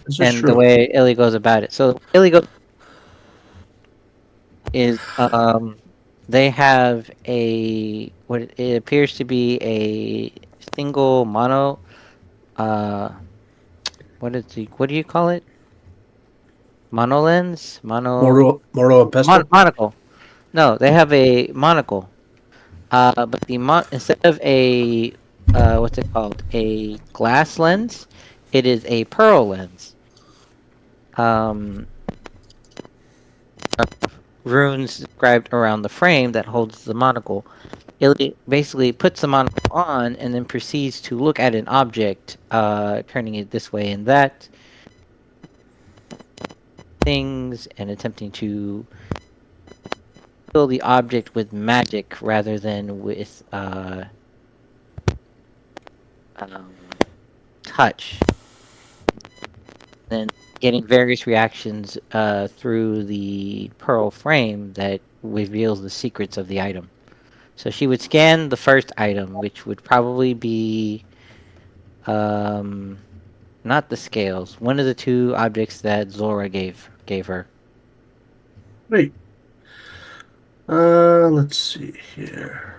This is and true. the way Illy goes about it. So Illy goes is they have what it appears to be a single mono what do you call it? Monolens? Moro and Pestle. Monocle. No, they have a monocle. But instead of a what's it called? A glass lens, it is a pearl lens. Runes inscribed around the frame that holds the monocle. It basically puts the monocle on and then proceeds to look at an object, turning it this way and that, things, and attempting to fill the object with magic rather than with touch. Then getting various reactions through the pearl frame that reveals the secrets of the item. So she would scan the first item, which would probably be not the scales, one of the two objects that Zora gave her. Wait. Let's see here.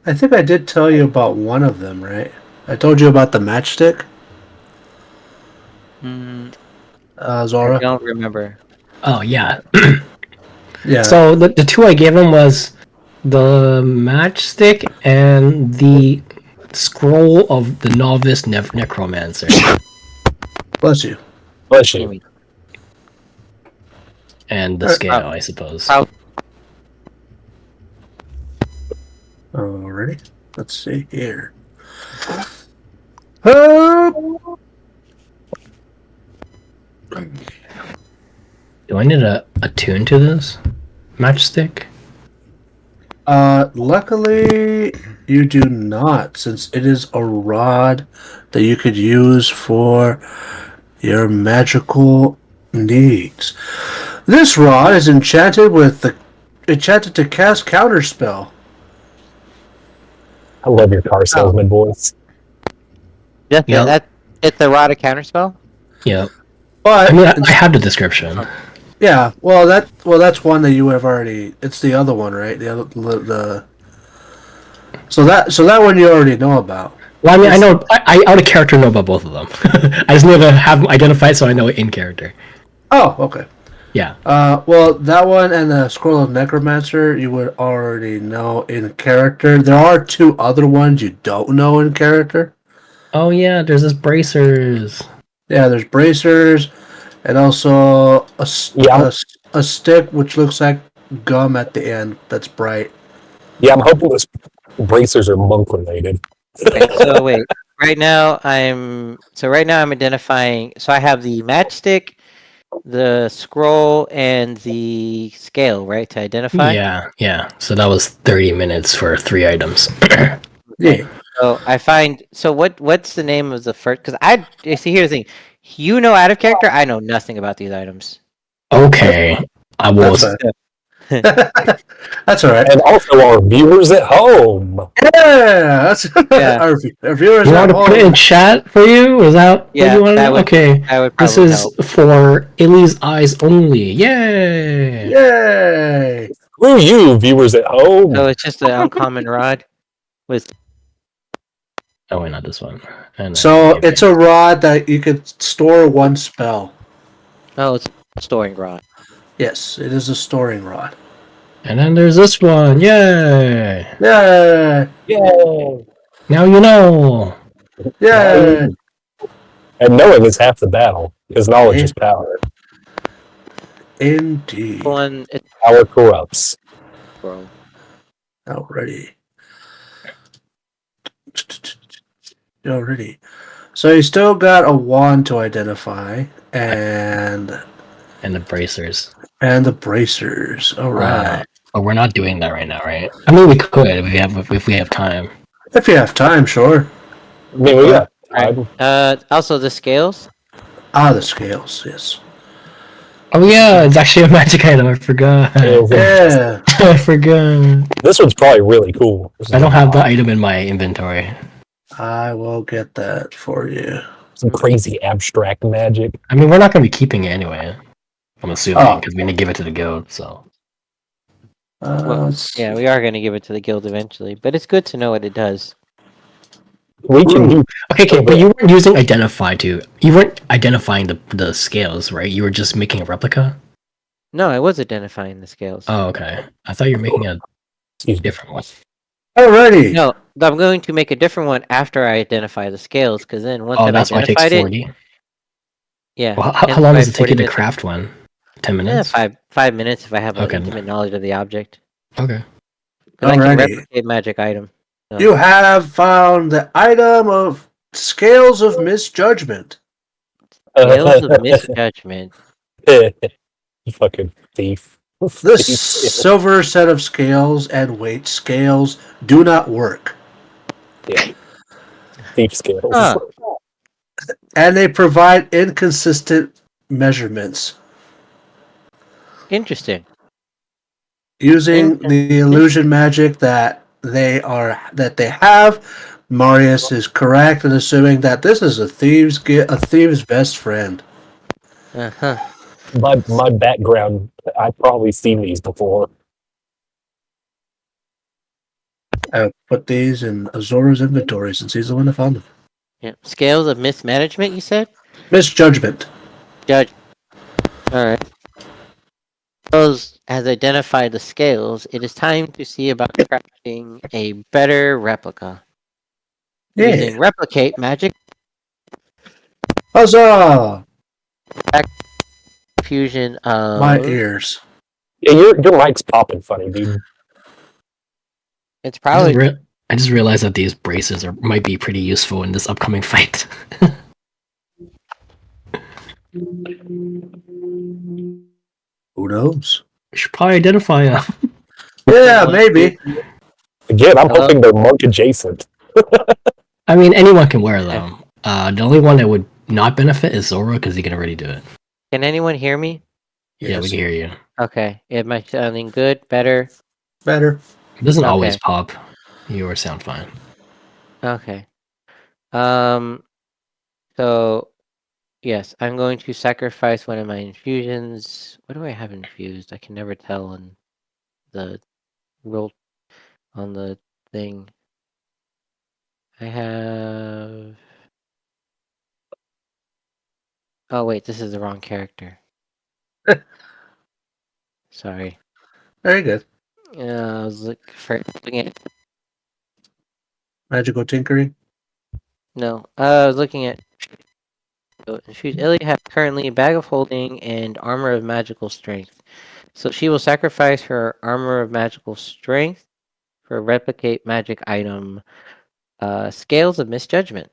I think I did tell you about one of them, right? I told you about the matchstick, I Zora. don't remember. Oh yeah. Yeah. So the two I gave him was the matchstick and the scroll of the novice necromancer. Bless you. Bless you. And the scale, I suppose. Alrighty. Let's see here. Do I need a tune to this matchstick? Luckily, you do not, since it is a rod that you could use for your magical needs. This rod is enchanted to cast counterspell. I love your car salesman voice. Yeah, Yeah. It's a rod of counterspell. Yeah. But I mean, I had the description. yeah, that's one that you have already. It's the other one, right? So that one you already know about. Well, I mean, I know I out of character know about both of them. I just need to have them identified so I know it in character. Oh, okay. Yeah. Well, that one and the Scroll of Necromancer you would already know in character. There are two other ones you don't know in character. Oh yeah, there's this bracers. Yeah, there's bracers, and also a stick which looks like gum at the end that's bright. Yeah, I'm hoping those bracers are monk related. Okay, so wait. Right now I'm identifying. So I have the matchstick, the scroll, and the scale, right, to identify. Yeah. So that was 30 minutes for 3 items. Yeah. So I find. So what's the name of the first? Because see, here's the thing. You know, out of character, I know nothing about these items. Okay. I will. That's all right. And also our viewers at home. Yeah, that's Yeah. our viewers. You at want to put it home. in chat for you? Is that Yeah, what you want to that do? would- Okay. I would This probably is help. for Illy's eyes only. Yay! Yay! Screw you, viewers at home. So it's just an uncommon rod with. Oh wait, not this one. And So it's a rod that you could store one spell. Oh, it's a storing rod. Yes, it is a storing rod. And then there's this one. Yay! Yay! Yay. Now you know. Yay! And knowing is half the battle, because knowledge is power. Indeed. One, it's Power corrupts. bro. Alrighty. Already. So you still got a wand to identify, and And the bracers. the bracers. All right. But we're not doing that right now, right? I mean, we could if we have time. If you have time, sure. I mean, we got Right. time. Also the scales. The scales. Yes. Oh yeah, it's actually a magic item. I forgot. Yeah. I forgot. This one's probably really cool. I don't have the item in my inventory. I will get that for you. Some crazy abstract magic. I mean, we're not going to be keeping it anyway. I'm assuming Oh. because we need to give it to the guild. So Well, Let's yeah, see. we are going to give it to the guild eventually, but it's good to know what it does. We can do. okay, but you weren't using identify to. You weren't identifying the scales, right? You were just making a replica. No, I was identifying the scales. Oh, okay. I thought you were making a Excuse me. different one. Alrighty. No, I'm going to make a different one after I identify the scales, because then once Oh, I've that's why it takes identified 40. yeah. Well, hence how long why does it take 40 you to minutes- craft one? 10 Yeah, minutes. 5 minutes if I have Okay. an intimate knowledge of the object. Okay. 'Cause I can Alrighty. replicate magic item. So- You have found the item of Scales of Misjudgment. Scales of misjudgment. You fucking thief. This silver set of scales and weight scales do not work, Thief scales. Huh. and they provide inconsistent measurements. Interesting. Using the illusion magic that they have, Marius is correct in assuming that this is a thief's best friend. Uh-huh. My background, I've probably seen these before. I put these in Azora's inventory since he's the one that found them. Yeah. Scales of mismanagement, you said? Misjudgment. Judge. Alright. Scales has identified the scales. It is time to see about crafting a better replica. Yeah. Using replicate magic Huzzah! fusion of My ears. Yeah, your mic's popping funny, dude. it's probably I just realized that these braces might be pretty useful in this upcoming fight. Who knows? We should probably identify them. Yeah, maybe. Again, I'm Hello? hoping they're monk adjacent. I mean, anyone can wear them. The only one that would not benefit is Zora because he can already do it. Can anyone hear me? Yeah, we Yes. can hear you. Okay. Am I sounding good? Better? Better. It doesn't Okay. always pop. Yours sound fine. Okay. So yes, I'm going to sacrifice one of my infusions. What do I have infused? I can never tell on the roll on the thing. I have Oh wait, this is the wrong character. Sorry. Very good. I was looking at Magical tinkering. no. I was looking at infused. Ilya has currently a bag of holding and armor of magical strength. So she will sacrifice her armor of magical strength for replicate magic item Scales of Misjudgment.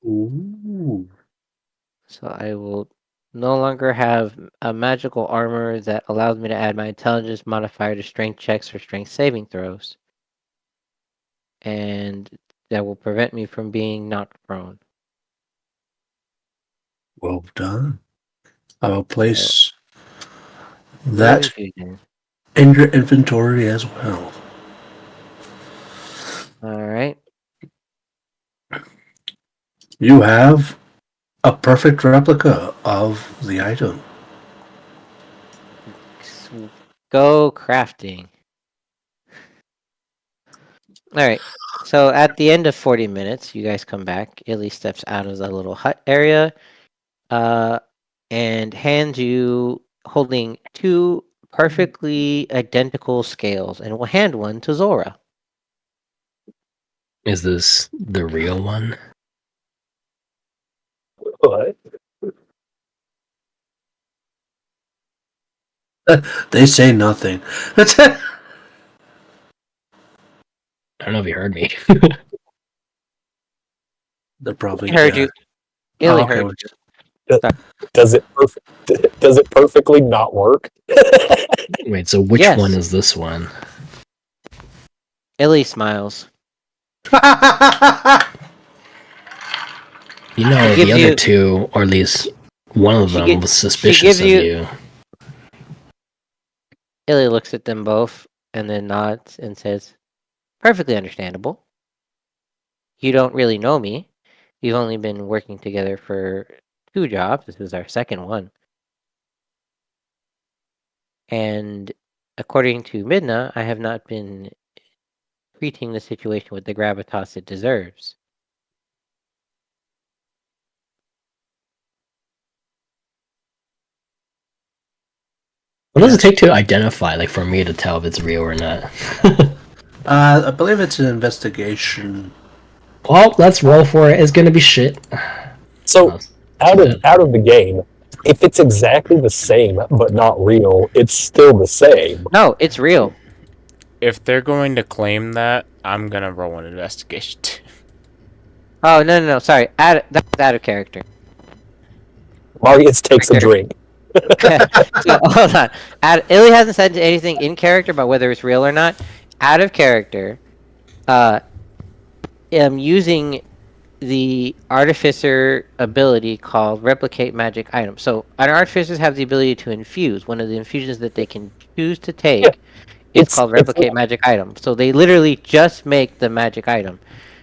Ooh. So I will no longer have a magical armor that allows me to add my intelligence modifier to strength checks for strength saving throws. And that will prevent me from being knocked prone. Well done. I will place that Infusion. in your inventory as well. Alright. You have a perfect replica of the item. Go crafting. Alright. So at the end of 40 minutes, you guys come back. Illy steps out of the little hut area and hands you holding two perfectly identical scales and will hand one to Zora. Is this the real one? What? They say nothing. I don't know if you heard me. They're probably I heard you. Illy Oh, okay, heard you. Does it perfectly not work? Wait, so which Yes. one is this one? Illy smiles. You know, She the gives other you- two, or at least one of She them, gi- was she suspicious gives of you- you. Illy looks at them both and then nods and says, "Perfectly understandable. You don't really know me. We've only been working together for 2 jobs. This is our second one. And according to Midna, I have not been treating the situation with the gravitas it deserves. What does it take to identify, like, for me to tell if it's real or not? I believe it's an investigation. Well, let's roll for it. It's gonna be shit. So Oh, out of the game, if it's exactly the same but not real, it's still the same. No, it's real. If they're going to claim that, I'm gonna roll an investigation. too. Oh, no. Sorry. That's out of character. Marius takes a drink. So, hold on. Illy hasn't said anything in character about whether it's real or not. Out of character, am using the artificer ability called replicate magic item. So, artificers have the ability to infuse. One of the infusions that they can choose to take is It's- called it's replicate magic item. So they literally just make the magic item.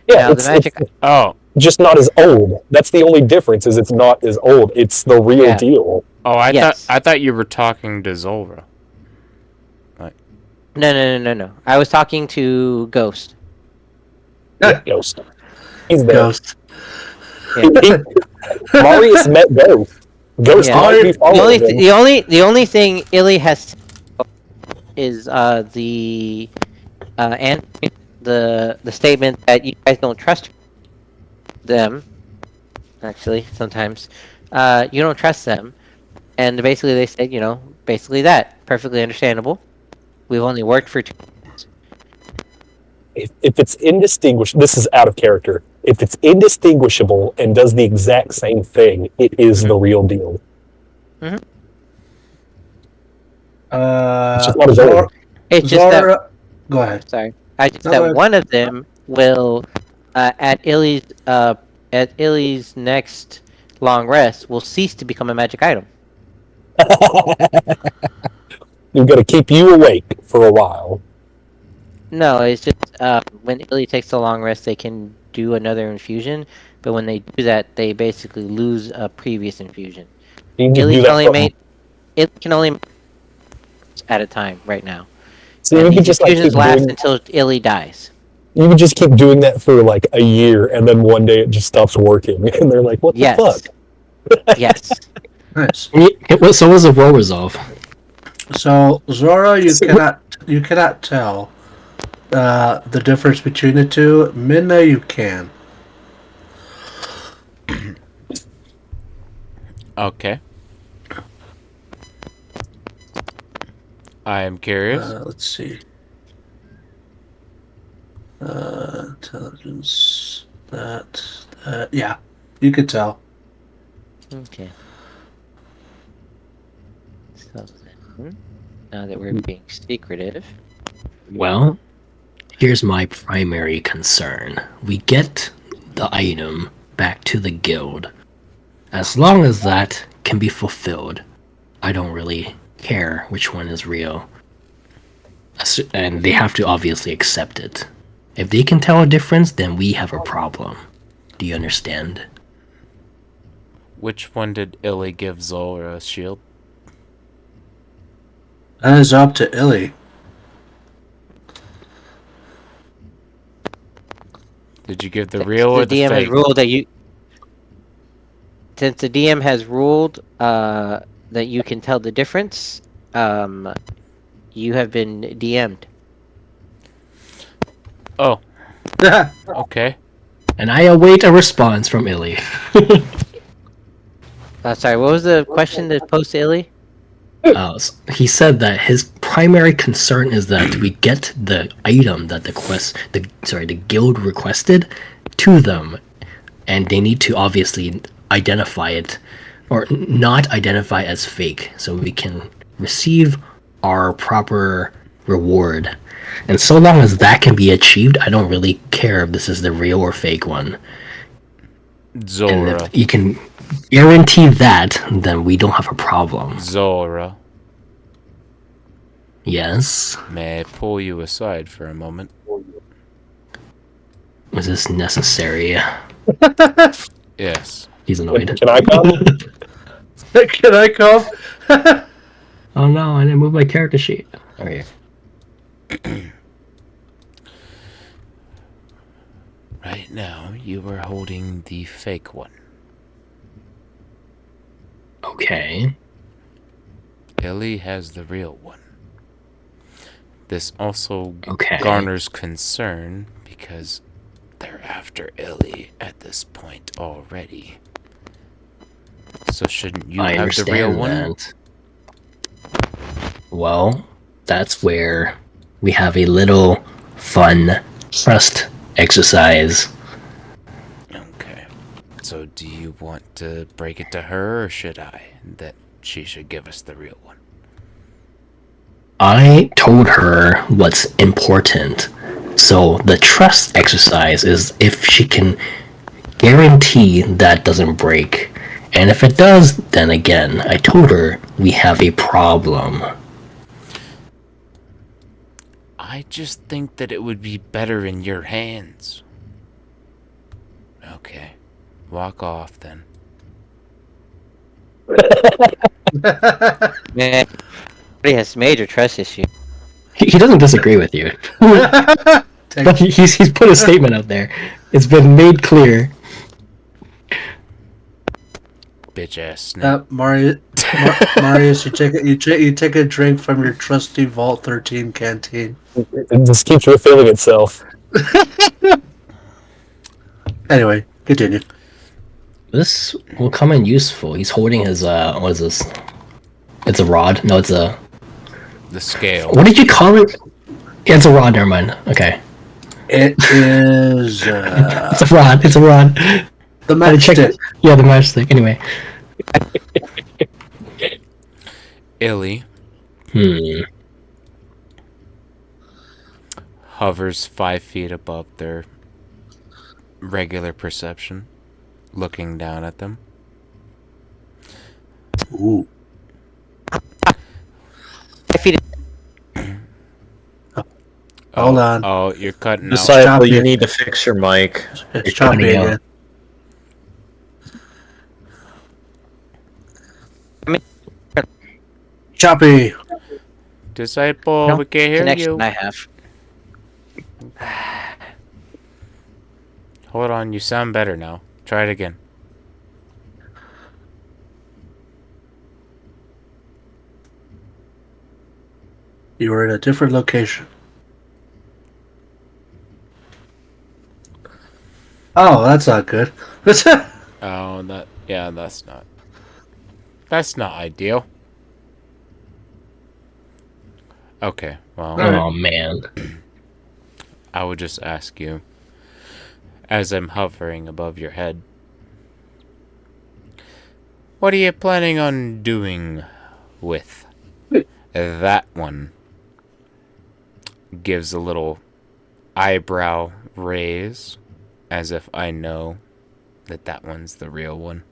Yeah, Now, the it's magic. Oh, just not as old. That's the only difference. Is it's not as old. It's the real Yeah. deal. Yes. I thought you were talking to Zolra. No. I was talking to Ghost. Ghost. He's there. Ghost. Marius met Ghost. Ghost Yeah. might be The following him. the only thing Illy has is the and the statement that you guys don't trust them. Actually, sometimes you don't trust them, and basically they said, basically that perfectly understandable. We've only worked for 2. If it's indistinguishable, this is out of character. If it's indistinguishable and does the exact same thing, it is the real deal. It's just not as old. It's just that Zora, go ahead. sorry, I just No, that go ahead. one of them will at Illy's next long rest will cease to become a magic item. We've got to keep you awake for a while. No, it's just when Illy takes a long rest, they can do another infusion, but when they do that, they basically lose a previous infusion. You can just Illy do can that only from- make it can only make at a time right now. So And you can these just like infusions keep last doing, until Illy dies. you can just keep doing that for like a year, and then one day it just stops working, and they're like, "What the Yes. fuck?" Yes. Nice. So was the roll resolve? So Zora, you cannot tell the difference between the two. Minna, you can. Okay. I am curious. Let's see. Intelligence. That. Yeah, you could tell. Okay. So then, now that we're being secretive, Well, here's my primary concern. We get the item back to the guild. As long as that can be fulfilled, I don't really care which one is real. And they have to obviously accept it. If they can tell a difference, then we have a problem. Do you understand? Which one did Illy give Zolra a shield? That is up to Illy. Did you give the real or the the DM has fake? ruled that you. Since the DM has ruled that you can tell the difference, you have been DM'd. Oh, okay. And I await a response from Illy. Sorry, what was the question that posed to Illy? He said that his primary concern is that we get the item that the guild requested to them, and they need to obviously identify it or not identify as fake, so we can receive our proper reward. And so long as that can be achieved, I don't really care if this is the real or fake one. And Zora. if you can guarantee that, then we don't have a problem. Zora. Yes. May I pull you aside for a moment? Was this necessary? Yes. He's annoyed. Can I come? Can I come? Oh no, I didn't move my character sheet. Okay. Right now, you are holding the fake one. Okay. Illy has the real one. This also Okay. garners concern because they're after Illy at this point already. So shouldn't you I have the real understand one? that. Well, that's where we have a little fun trust exercise. Okay. So do you want to break it to her, or should I? That she should give us the real one. I told her what's important. So the trust exercise is if she can guarantee that doesn't break. And if it does, then again, I told her we have a problem. I just think that it would be better in your hands. Okay. Walk off then. Man, he has major trust issues. He doesn't disagree with you. But he's put a statement out there. It's been made clear. Bitch ass snake. Marius, you take a drink from your trusty Vault 13 canteen. It just keeps refilling itself. Anyway, continue. This will come in useful. He's holding his what is this? It's a rod. No, it's a. The scale. What did you call it? Yeah, it's a rod. Never mind. Okay, It is it's a rod. It's a rod. the I had to check matchstick. it. Yeah, the matchstick. Anyway. Illy hovers 5 feet above their regular perception, looking down at them. Ooh. Hold on. Oh, you're cutting out. Disciple, Choppy. you need to fix your mic. It's cutting choppy out. again. Choppy. Disciple, No we can't hear connection you. I have. Hold on, you sound better now. Try it again. You were in a different location. Oh, that's not good. Oh, that's not ideal. Okay, well, Oh man. I would just ask you, as I'm hovering above your head, what are you planning on doing with that one? Gives a little eyebrow raise, as if I know that one's the real one.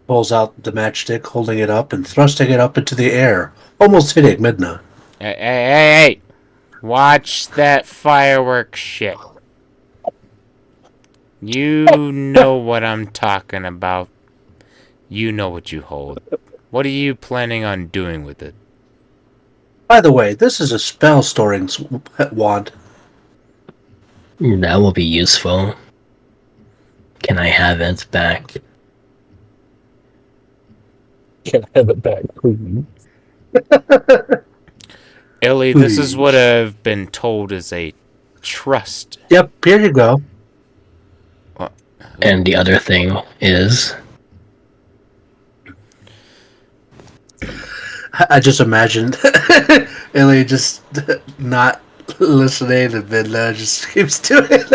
Pulls out the matchstick, holding it up and thrusting it up into the air, almost hitting Midna. Hey! Watch that fireworks shit. You know what I'm talking about. You know what you hold. What are you planning on doing with it? By the way, this is a spell storing wand. That will be useful. Can I have it back? Can I have it back, please? Illy, this is what I've been told is a trust Yep, here you go. And the other thing is, I just imagined Illy just not listening and Midna just keeps doing it.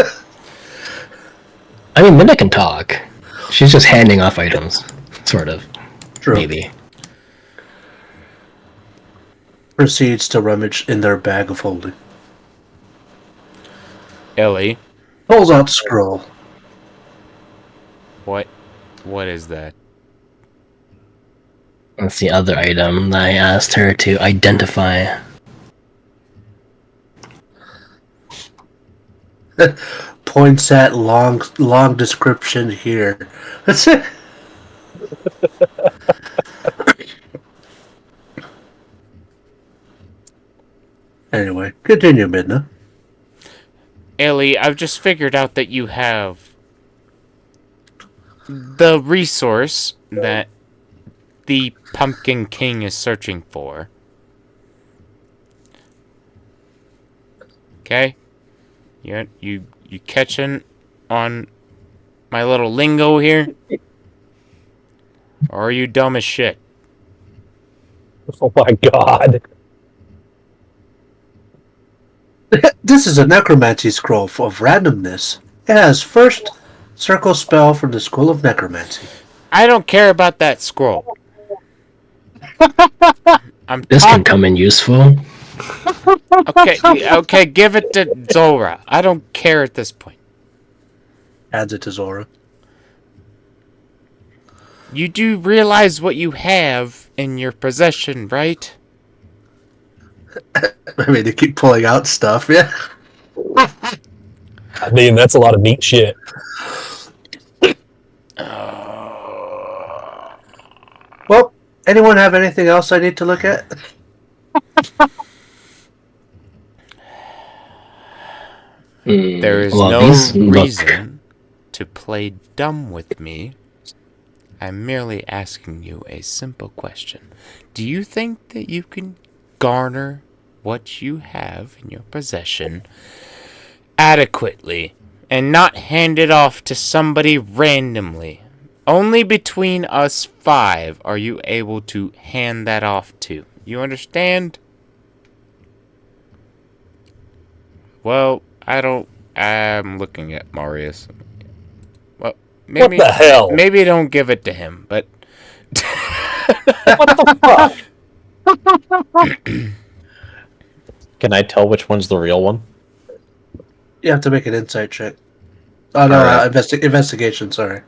I mean, Minna can talk. She's just handing off items, sort of. True. Maybe. Proceeds to rummage in their bag of holding. Ellie, Pulls out scroll. what is that? That's the other item that I asked her to identify. Points at long description here. That's it. Anyway, continue, Midna. Ellie, I've just figured out that you have the resource that the Pumpkin King is searching for. Okay? You catching on my little lingo here? Or are you dumb as shit? Oh my god. This is a necromancy scroll of randomness. It has first circle spell from the School of Necromancy. I don't care about that scroll. This can come in useful. Okay, give it to Zora. I don't care at this point. Adds it to Zora. You do realize what you have in your possession, right? I mean, they keep pulling out stuff, yeah. I mean, that's a lot of neat shit. Well, anyone have anything else I need to look at? There is Well, no these look- reason to play dumb with me. I'm merely asking you a simple question. Do you think that you can garner what you have in your possession adequately and not hand it off to somebody randomly? Only between us 5 are you able to hand that off to. You understand? Well, I'm looking at Marius. Well, maybe What the hell? maybe don't give it to him, but What the fuck? Can I tell which one's the real one? You have to make an insight check. Oh, no, Alright. investigation, sorry.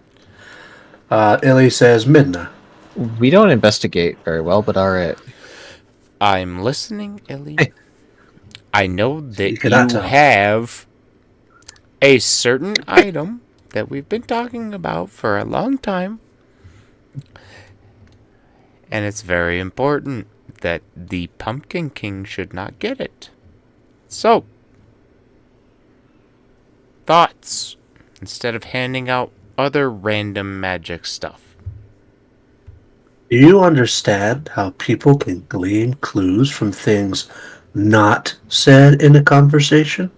Illy says Midna. We don't investigate very well, but alright. I'm listening, Ellie. I know that You cannot you tell. have a certain item that we've been talking about for a long time. And it's very important that the Pumpkin King should not get it. So, thoughts instead of handing out other random magic stuff. Do you understand how people can glean clues from things not said in a conversation?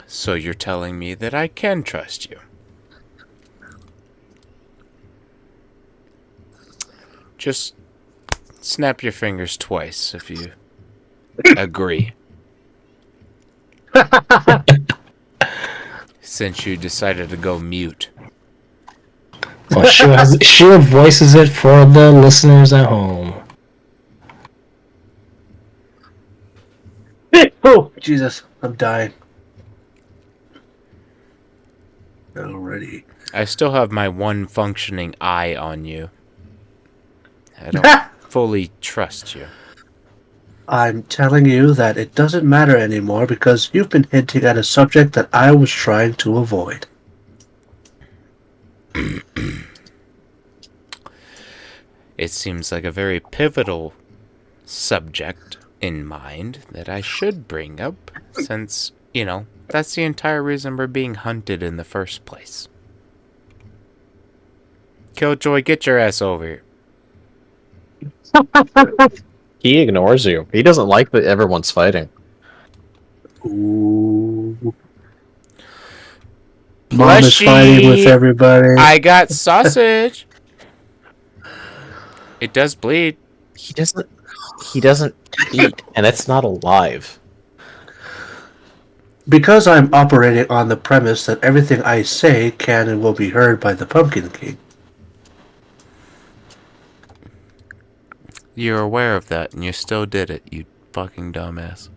So you're telling me that I can trust you. Just snap your fingers twice if you agree. Since you decided to go mute. Well, Sheila voices it for the listeners at home. Oh, Jesus, I'm dying. Already. I still have my one functioning eye on you. I don't fully trust you. I'm telling you that it doesn't matter anymore because you've been hinting at a subject that I was trying to avoid. It seems like a very pivotal subject in mind that I should bring up since, that's the entire reason we're being hunted in the first place. Killjoy, get your ass over here. He ignores you. He doesn't like that everyone's fighting. Ooh. Mom is fighting with Fleshy. everybody. I got sausage. It does bleed. He doesn't eat, and it's not alive. Because I'm operating on the premise that everything I say can and will be heard by the Pumpkin King. You're aware of that, and you still did it, you fucking dumbass.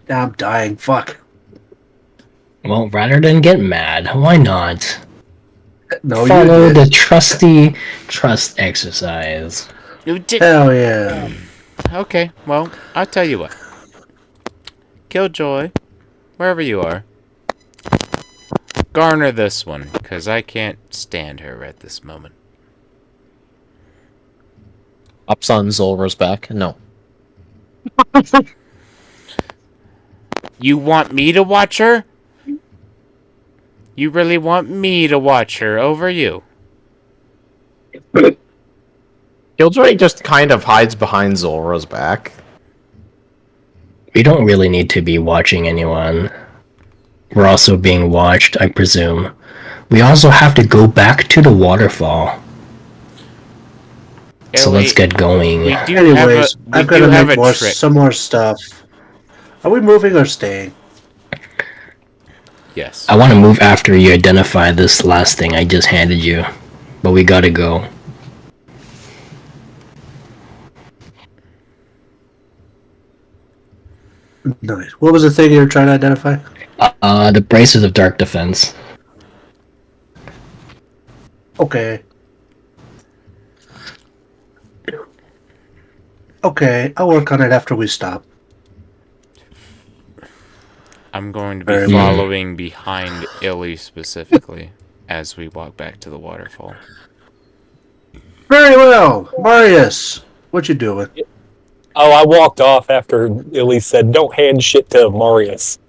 Now I'm dying. Fuck. Well, rather than get mad, why not No, follow you the did. trusty trust exercise? You did. Hell yeah. Okay, well, I'll tell you what. Killjoy, wherever you are, garner this one, because I can't stand her at this moment. Ups on Zulra's back. No. You want me to watch her? You really want me to watch her over you? Killjoy just kind of hides behind Zulra's back. We don't really need to be watching anyone. We're also being watched, I presume. We also have to go back to the waterfall. So let's get going. We do Anyways, have I've got to have make a trick. some more stuff. Are we moving or staying? Yes. I want to move after you identify this last thing I just handed you. But we gotta go. Nice. What was the thing you were trying to identify? The Braces of Dark Defense. Okay. Okay, I'll work on it after we stop. I'm going to be Very well. following behind Illy specifically as we walk back to the waterfall. Very well, Marius. What you doing? Oh, I walked off after Illy said, "Don't hand shit to Marius."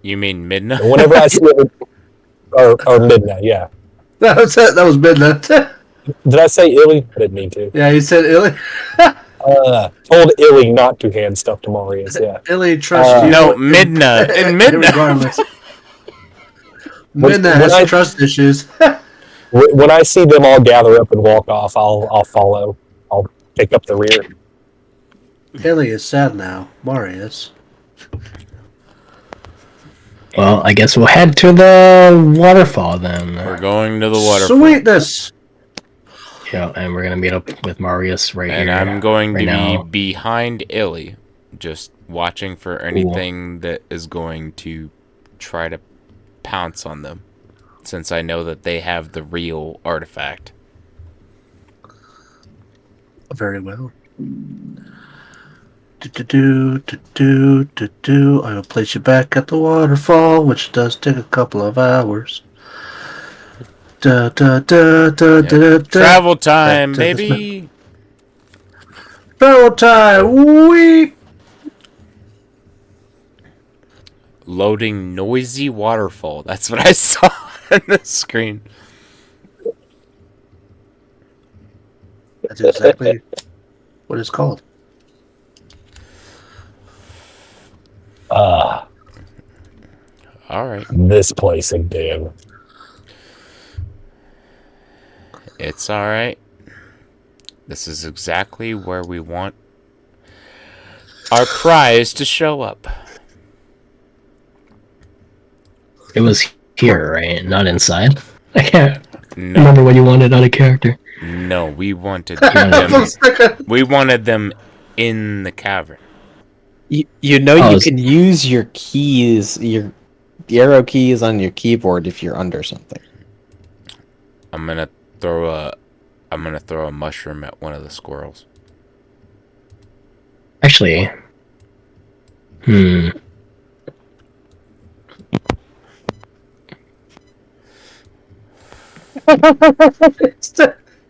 You mean Midna? And whenever I see it, or Midnight, yeah. That was it. That was midnight. Did I say Illy? I didn't mean to. Yeah, he said Illy. Told Illy not to hand stuff to Marius. Yeah. Illy trusts you. No, Midna. In Midna. Regardless. When Midna has I- trust issues. When I see them all gather up and walk off, I'll follow. I'll pick up the rear. Illy is sad now. Marius. Well, I guess we'll head to the waterfall then. We're going to the waterfall. Sweetness. Yeah, and we're gonna meet up with Marius right And here. I'm going to right now. be behind Illy, just watching for anything that is going to try to pounce on them, since I know that they have the real artifact. Very well. I will place you back at the waterfall, which does take a couple of hours. Travel time, baby! Travel time! Weep! Loading noisy waterfall. That's what I saw on the screen. That's exactly what it's called. Alright. This place again. It's alright. This is exactly where we want our prize to show up. It was here, right? Not inside. I can't No, remember what you wanted out of character. no, we wanted them. We wanted them in the cavern. You know Oh, you it's- can use your keys, the arrow keys on your keyboard if you're under something. I'm gonna throw a mushroom at one of the squirrels. Actually,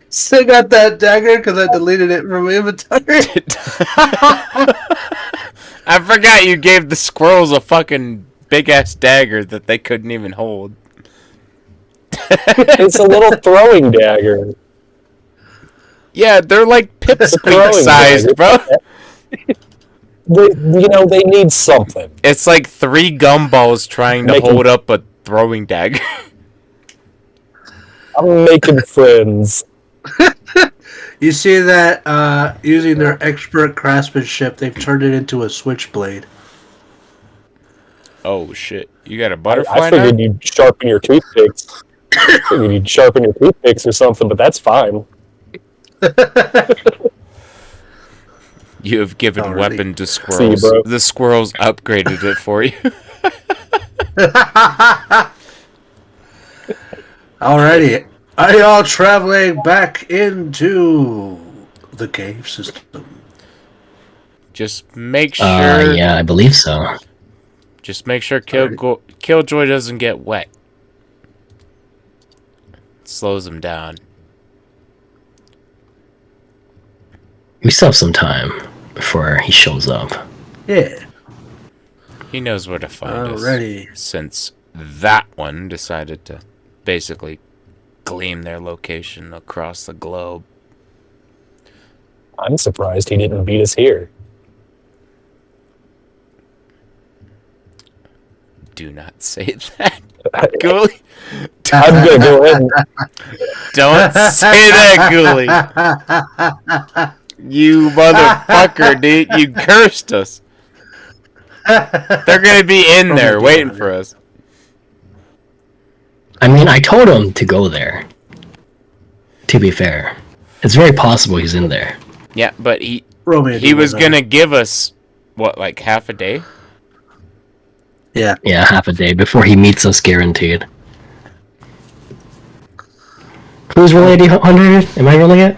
Still got that dagger because I deleted it from my inventory. I forgot you gave the squirrels a fucking big ass dagger that they couldn't even hold. It's a little throwing dagger. Yeah, they're like pipsqueak Throwing sized, bro. They need something. It's like 3 gumballs trying to Make 'em- hold up a throwing dagger. I'm making friends. You see that using their expert craftsmanship, they've turned it into a switchblade. Oh shit! You got a I butterfly figured now? you'd sharpen your toothpicks. I figured you'd sharpen your toothpicks or something, but that's fine. You have given Alrighty. weapon to See you, squirrels. bro. The squirrels upgraded it for you. Alrighty. Are y'all traveling back into the cave system? Just make sure. Yeah, I believe so. Just make sure Killjoy doesn't get wet. It slows him down. We still have some time before he shows up. Yeah. He knows where to find Alrighty. us. Since that one decided to basically gleam their location across the globe. I'm surprised he didn't beat us here. Do not say that, Ghoulie. I'm gonna go ahead and Don't say that, Ghoulie. You motherfucker, dude. You cursed us. They're gonna be in there waiting for us. I mean, I told him to go there. To be fair, it's very possible he's in there. Yeah, but he Romeo was did gonna give us what, like half a day? Yeah. Yeah, half a day before he meets us, guaranteed. Who's rolling 100? Am I rolling it?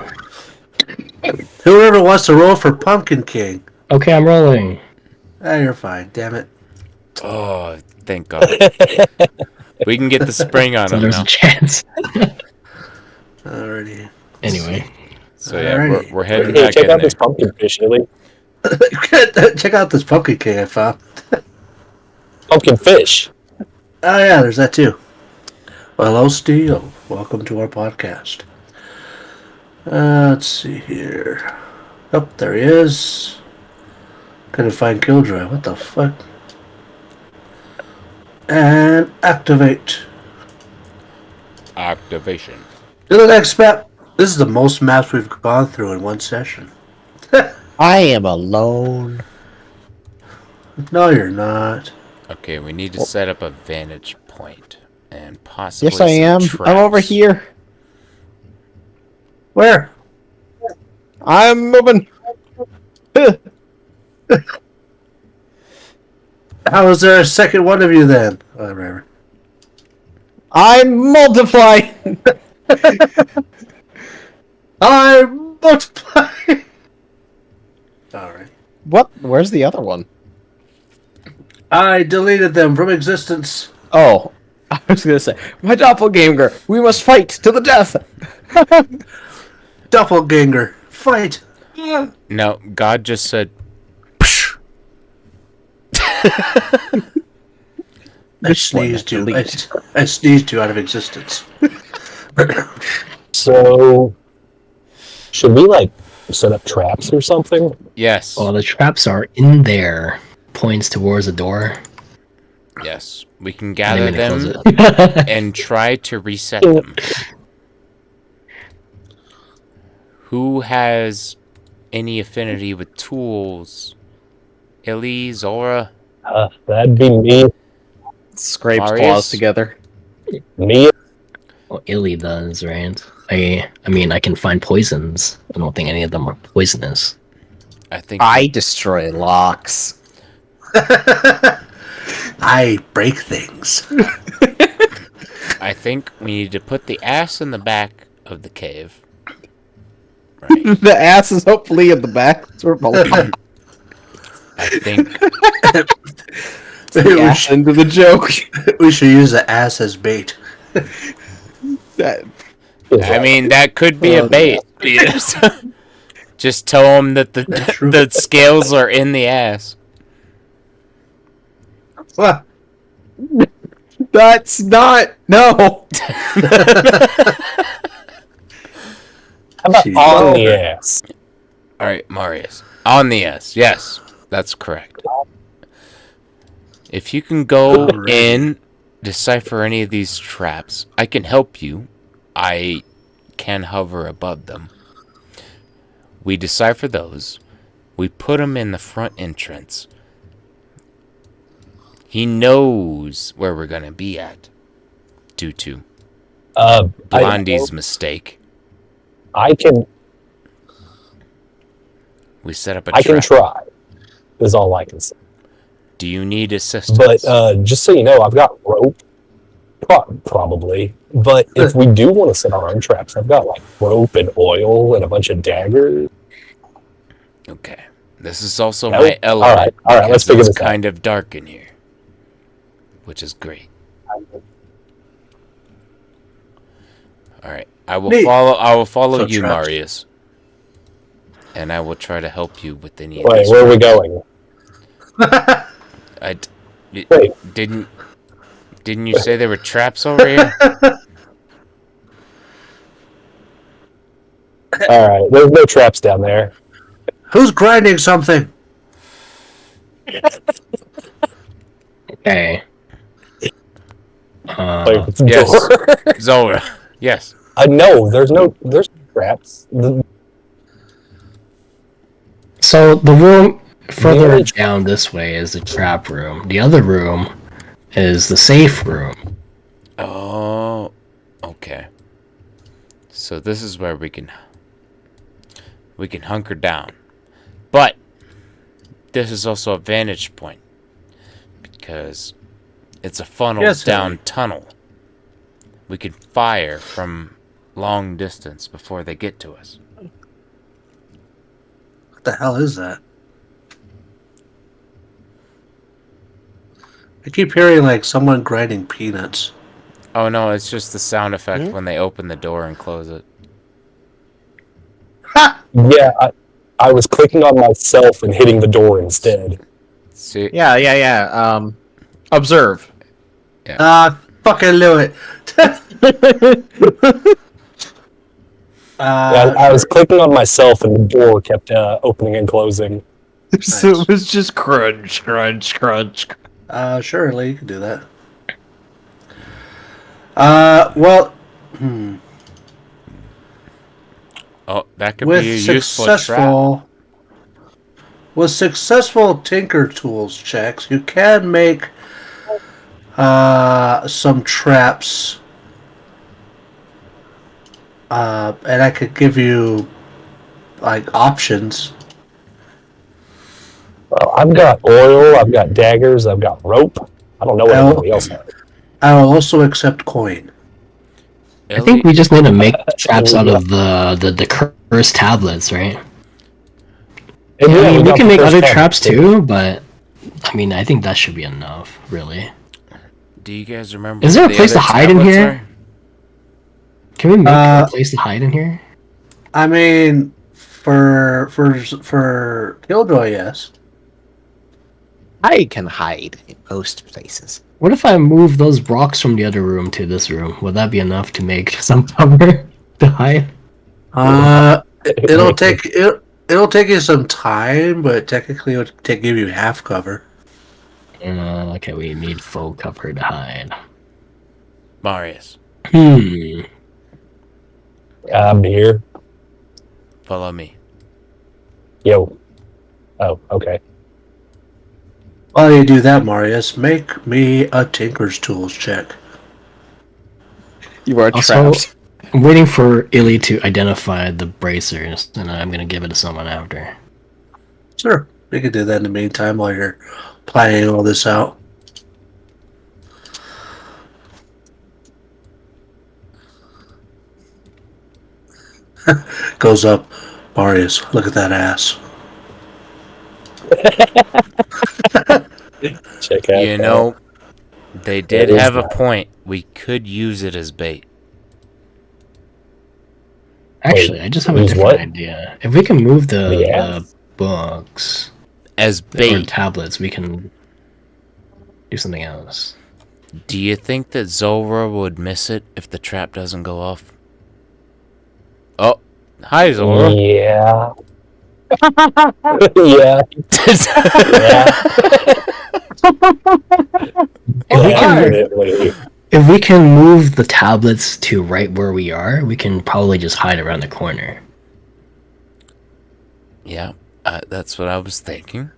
Whoever wants to roll for Pumpkin King. Okay, I'm rolling. You're fine. Damn it. Oh, thank God. We can get the spring on So him there's now. a chance. Alrighty. Anyway, So yeah, Alrighty. we're heading hey, back check in out there. this pumpkin fish, Illy. Check out this Pumpkin King I found. Pumpkin fish. Oh yeah, there's that too. Well, hello, Steel. Welcome to our podcast. Let's see here. Oh, there he is. Couldn't find Killjoy. What the fuck? And activate. Activation. To the next map. This is the most maps we've gone through in one session. I am alone. No, you're not. Okay, we need to set up a vantage point and possibly. Yes, I some am. I'm over traps. here. Where? I'm moving. How is there a second one of you then? Whatever. I'm multiplying. I'm multiplying. Alright. What? Where's the other one? I deleted them from existence. Oh, I was gonna say my doppelganger. We must fight to the death. Doppelganger. Fight. No, God just said. "Psh." I sneezed you. I sneezed you out of existence. So, should we set up traps or something? Yes. well, the traps are in there. Points towards the door. Yes. We can And gather I'm gonna them close it. and try to reset them. Who has any affinity with tools? Illy, Zora? That'd be me. Scrapes Marius? claws together. Me. Well, Illy does, right? I mean, I can find poisons. I don't think any of them are poisonous. I think I destroy locks. I break things. I think we need to put the ass in the back of the cave. Right. The ass is hopefully in the back. That's where the I think ass into the joke. We should use the ass as bait. That- I mean that could be a bait. Yes. Just tell them that true. the scales are in the ass. Well, That's not no. How about Jeez. on the ass? Alright, Marius. On the S. Yes, that's correct. If you can go Alrighty. in, decipher any of these traps, I can help you. I can hover above them. We decipher those. We put him in the front entrance. He knows where we're going to be at. Due to Blondie's mistake. I can We set up a I trap. can try. Is all I can say. Do you need assistance? But just so you know, I've got rope. Probably. But if we do want to set our own traps, I've got like rope and oil and a bunch of daggers. Okay. This is also No? my element. All right, let's figure it's this out. kind of dark in here. Which is great. Alright. I will Neat. follow So you, traps. Marius. And I will try to help you with any of Wait, these where are we traps. going? Wait. Didn't you say there were traps over here? All right, there's no traps down there. Who's grinding something? Okay. Like, it's a yes. door. Zora. Yes. No, there's traps. So the room further Really? down this way is the trap room. The other room is the safe room. Oh, okay. So this is where we can hunker down. But this is also a vantage point because it's a funneled Yes, down Harry. tunnel. We can fire from long distance before they get to us. What the hell is that? I keep hearing like someone grinding peanuts. Oh no, it's just the sound effect when they open the door and close it. Yeah, I was clicking on myself and hitting the door instead. See? Yeah. Observe. Fucking knew it. Yeah, I was clicking on myself and the door kept opening and closing. So it was just crunch. Surely you can do that. Well, Oh, that could with be a useful trap. successful Tinker Tools checks, you can make some traps. And I could give you like options. Well, I've got oil, I've got daggers, I've got rope. I don't know what anybody else has. I will also accept coin. I think we just need to make traps out of the cursed tablets, right? And I mean, we got can the make first other tab. traps too, but I mean, I think that should be enough, really. Do you guys remember? Is there what a the place to other hide in tablets here? are? Can we make a place to hide in here? I mean, for Killjoy, yes. I can hide in most places. What if I move those rocks from the other room to this room? Would that be enough to make some cover to hide? It'll take you some time, but technically it'll give you half cover. Okay, we need full cover to hide. Marius, I'm here. follow me. Yo. Oh, okay. While you do that, Marius, make me a Tinker's Tools check. You are Also, trapped. I'm waiting for Illy to identify the bracers, and I'm gonna give it to someone after. Sure, we can do that in the meantime while you're planning all this out. Goes up, Marius. Look at that ass. Check out. You know, they did is have a that? point. We could use it as bait. Actually, I just have a use different what? idea. If we can move the Yeah. books As or bait. tablets, we can do something else. Do you think that Zora would miss it if the trap doesn't go off? Oh, hi Zora. Yeah. Yeah. If we can, Definitely. if we can move the tablets to right where we are, we can probably just hide around the corner. Yeah, that's what I was thinking.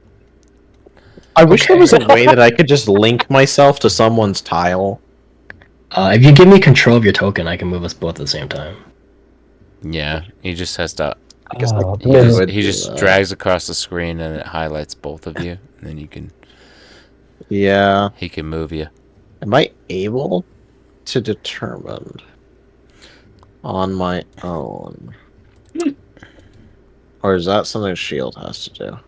I wish there was a way that I could just link myself to someone's tile. If you give me control of your token, I can move us both at the same time. Yeah, he just has to. I guess I Oh, He man. just, would he do just that. drags across the screen and it highlights both of you, and then Yeah. he can move you. Am I able to determine on my own? Or is that something Shield has to do?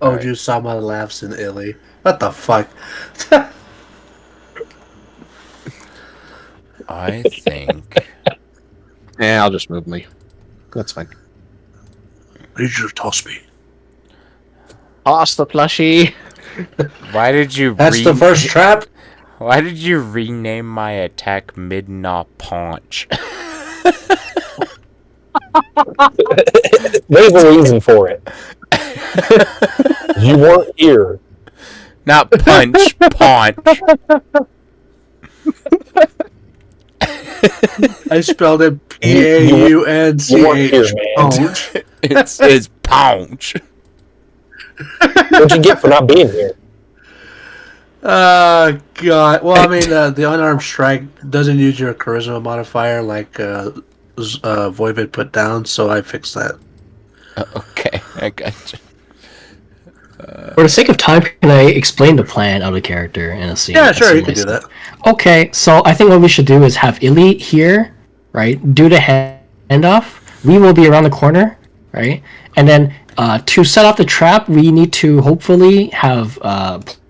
Oh, you saw my laughs in Illy. What the fuck? I think. Yeah, I'll just move me. That's fine. I need you to toss me. Toss the plushie. Why did you? That's the first trap. Why did you rename my attack Midna Paunch? There's a reason for it. You weren't here. Not punch, paunch. I spelled it You weren't here, Paunch. man. It's paunch. What'd you get for not being here? God. Well, I mean, the unarmed strike doesn't use your charisma modifier like Voivod put down, so I fixed that. Okay, I got you. For the sake of time, can I explain the plan out of character in a scene? Yeah, a sure, scene you can do myself? that. Okay, so I think what we should do is have Illy here, right? Do the handoff. We will be around the corner, right? And then to set off the trap, we need to hopefully have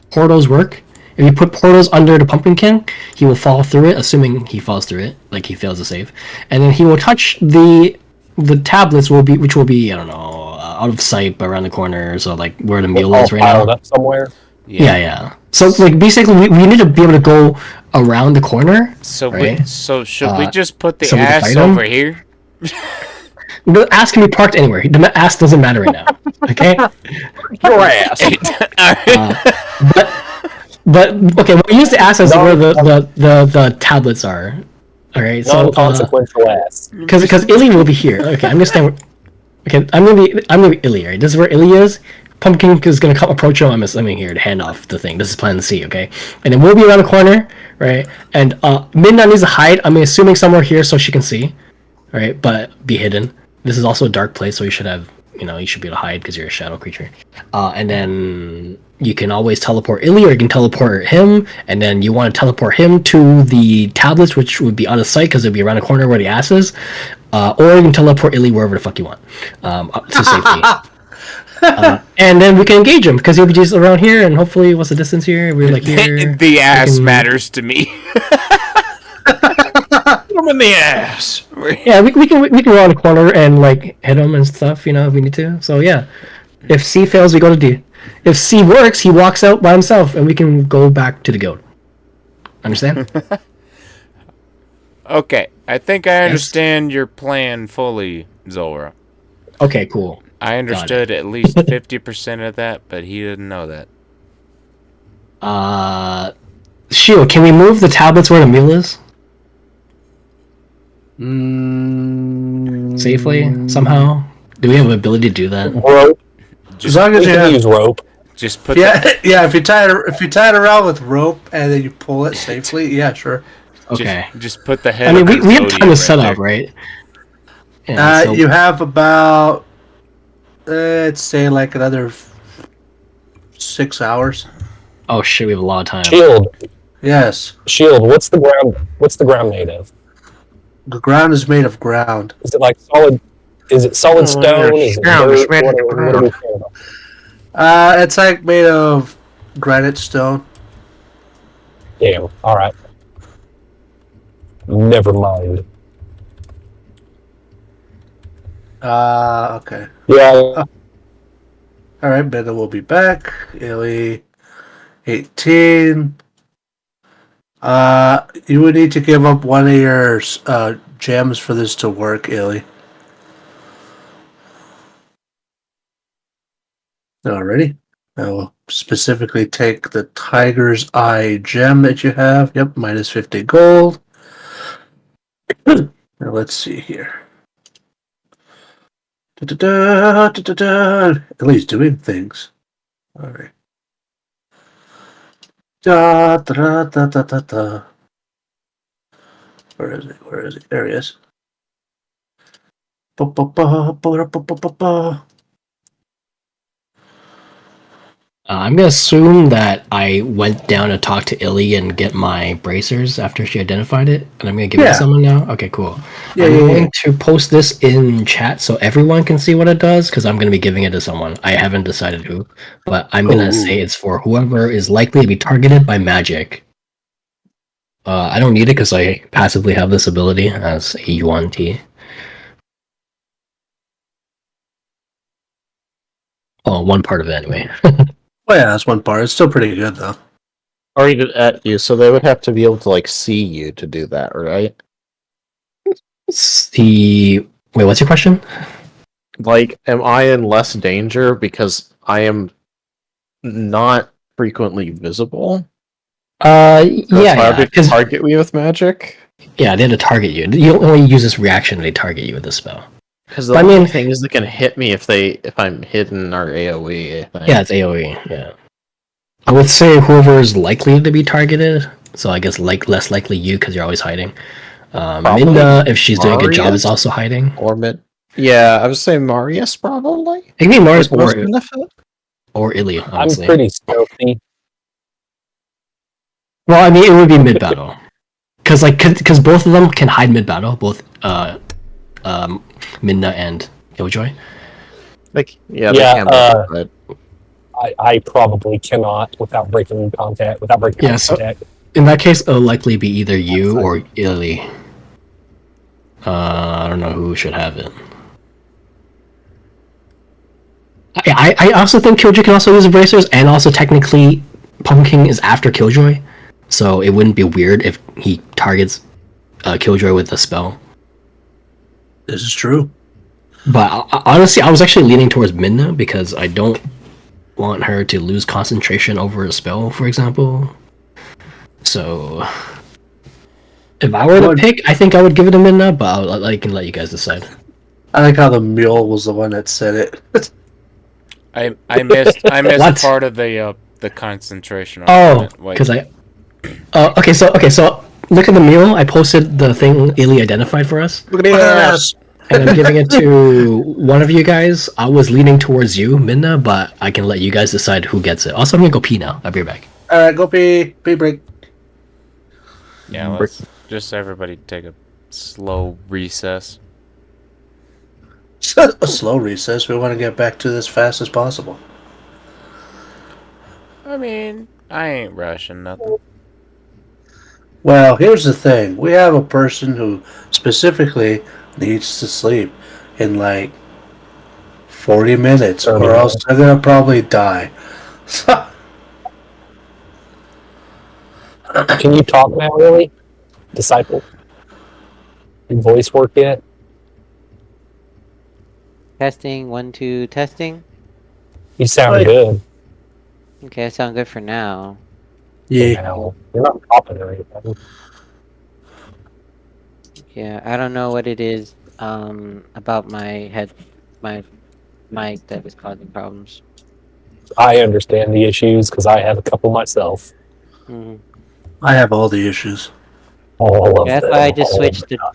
portals work. If you put portals under the Pumpkin King, he will fall through it, assuming he falls through it, like he fails to save. And then he will touch the tablets, which will be, I don't know, out of sight, but around the corner, so like where the mule All is right piled now. up somewhere. Yeah. So like basically, we need to be able to go around the corner. So Right. should we just put the so we can ass fight him? over here? The ass can be parked anywhere. The ass doesn't matter right now. Okay. Your ass. But okay, we'll use the ass as where the tablets are. All right. So Non-consequential ass. because Illy will be here. Okay, I'm gonna stand. Okay, I'm gonna be Illy. Right. This is where Illy is. Pumpkin is gonna come approach him. I'm assuming here to hand off the thing. This is plan C. Okay, and then we'll be around the corner, right? And Midnight needs to hide. I'm assuming somewhere here so she can see. All right, but be hidden. This is also a dark place, so you should have, you should be able to hide because you're a shadow creature. And then you can always teleport Illy, or you can teleport him, and then you want to teleport him to the tablets, which would be out of sight because it'd be around the corner where the ass is. Or you can teleport Illy wherever the fuck you want, up to safety. And then we can engage him because he'll be just around here, and hopefully, what's the distance here? We're like here. The ass can- matters to me. I'm in the ass. Yeah, we can go around the corner and like hit him and stuff, if we need to. So yeah, if C fails, we go to D. If C works, he walks out by himself, and we can go back to the guild. Understand? Okay, I think I understand your plan fully, Zora. Okay, cool. I understood at least 50% of that, but he didn't know that. Shield, can we move the tablets where the mule is safely somehow? Do we have the ability to do that? Rope. As long We as you can have, use rope. Just put yeah, yeah. If you tie it around with rope and then you pull it safely, yeah, sure. Okay. just put the head. I mean, of we have Zodiac time to right set there. up, right? Yeah, so- You have about, let's say, like another 6 hours. Oh shit, we have a lot of time. Shield. Yes, Shield. What's the ground made of? the ground is made of ground. Is it like solid? Is it solid stone? Is it ground is dirt? made of What are we talking about? It's like made of granite stone. Damn. All right. Never mind. Okay. Yeah. All right, Beta will be back. Illy, 18. You would need to give up one of your gems for this to work, Illy. Alrighty. I will specifically take the Tiger's Eye gem that you have. Yep, minus 50 gold. Now let's see here. Da-da-da, da-da-da. At least doing things. Alright. Da, da, da, da, da, da. Where is it? Where is it? There he is. Ba, ba, ba, ba, ba, ba, ba, ba. I'm gonna assume that I went down to talk to Illy and get my bracers after she identified it, and I'm gonna give it Yeah. to someone now. Okay, cool. Yeah, I'm yeah, going yeah. to post this in chat so everyone can see what it does, because I'm gonna be giving it to someone. I haven't decided who, but I'm gonna Ooh. say it's for whoever is likely to be targeted by magic. I don't need it because I passively have this ability as a Yuan-Ti. Oh, one part of it anyway. Oh yeah, that's one part. It's still pretty good though. Targeted at you, so they would have to be able to like see you to do that, right? Wait, what's your question? Like, am I in less danger because I am not frequently visible? So it's Yeah, hard to 'cause- target me with magic. yeah, they had to target you. You only use this reaction when they target you with the spell. Because the But I only mean- thing is they can hit me if I'm hidden or AOE. I think. Yeah, it's AoE. Yeah, I would say whoever is likely to be targeted. So I guess less likely you because you're always hiding. Probably Minda, if she's doing a good job, Marius? is also hiding. Or mid. Yeah, I would say Marius probably. It can be Marius With most benefit. or Illy, I'm honestly. pretty stealthy. Well, I mean, it would be mid battle, because both of them can hide mid battle. Both Minda and Killjoy. Like, yeah, Yeah, they can. But I probably cannot without breaking contact. Without breaking Yeah, so- contact. In that case, it'll likely be either you or Illy. I don't know who should have it. I also think Killjoy can also use the bracers, and also technically, Pumpkin is after Killjoy, so it wouldn't be weird if he targets Killjoy with the spell. This is true. But honestly, I was actually leaning towards Minna because I don't want her to lose concentration over a spell, for example. So, if I were to Well, pick, I think I would give it to Minna, but I can let you guys decide. I like how the mule was the one that said it. I missed What? part of the concentration. Oh, argument. Wait, because okay, so look at the meal. I posted the thing Illy identified for us, Look at this. and I'm giving it to one of you guys. I was leaning towards you, Minna, but I can let you guys decide who gets it. Also, I'm gonna go pee now. I'll be right back. Alright, go pee. Pee break. yeah, let's just everybody take a slow recess. A slow recess. We want to get back to this fast as possible. I mean, I ain't rushing nothing. Well, here's the thing. We have a person who specifically needs to sleep in like 40 minutes, or else they're gonna probably die. So, Can you talk now, really? Disciple? Your voice work yet? Testing, 1, 2, testing. You sound Right. good. Okay, I sound good for now. yeah. Now. You're not popping or anything. Yeah, I don't know what it is about my mic that is causing problems. I understand the issues because I have a couple myself. Mhm. I have all the issues. All of Yeah, that's them. why I just all of switched them. to.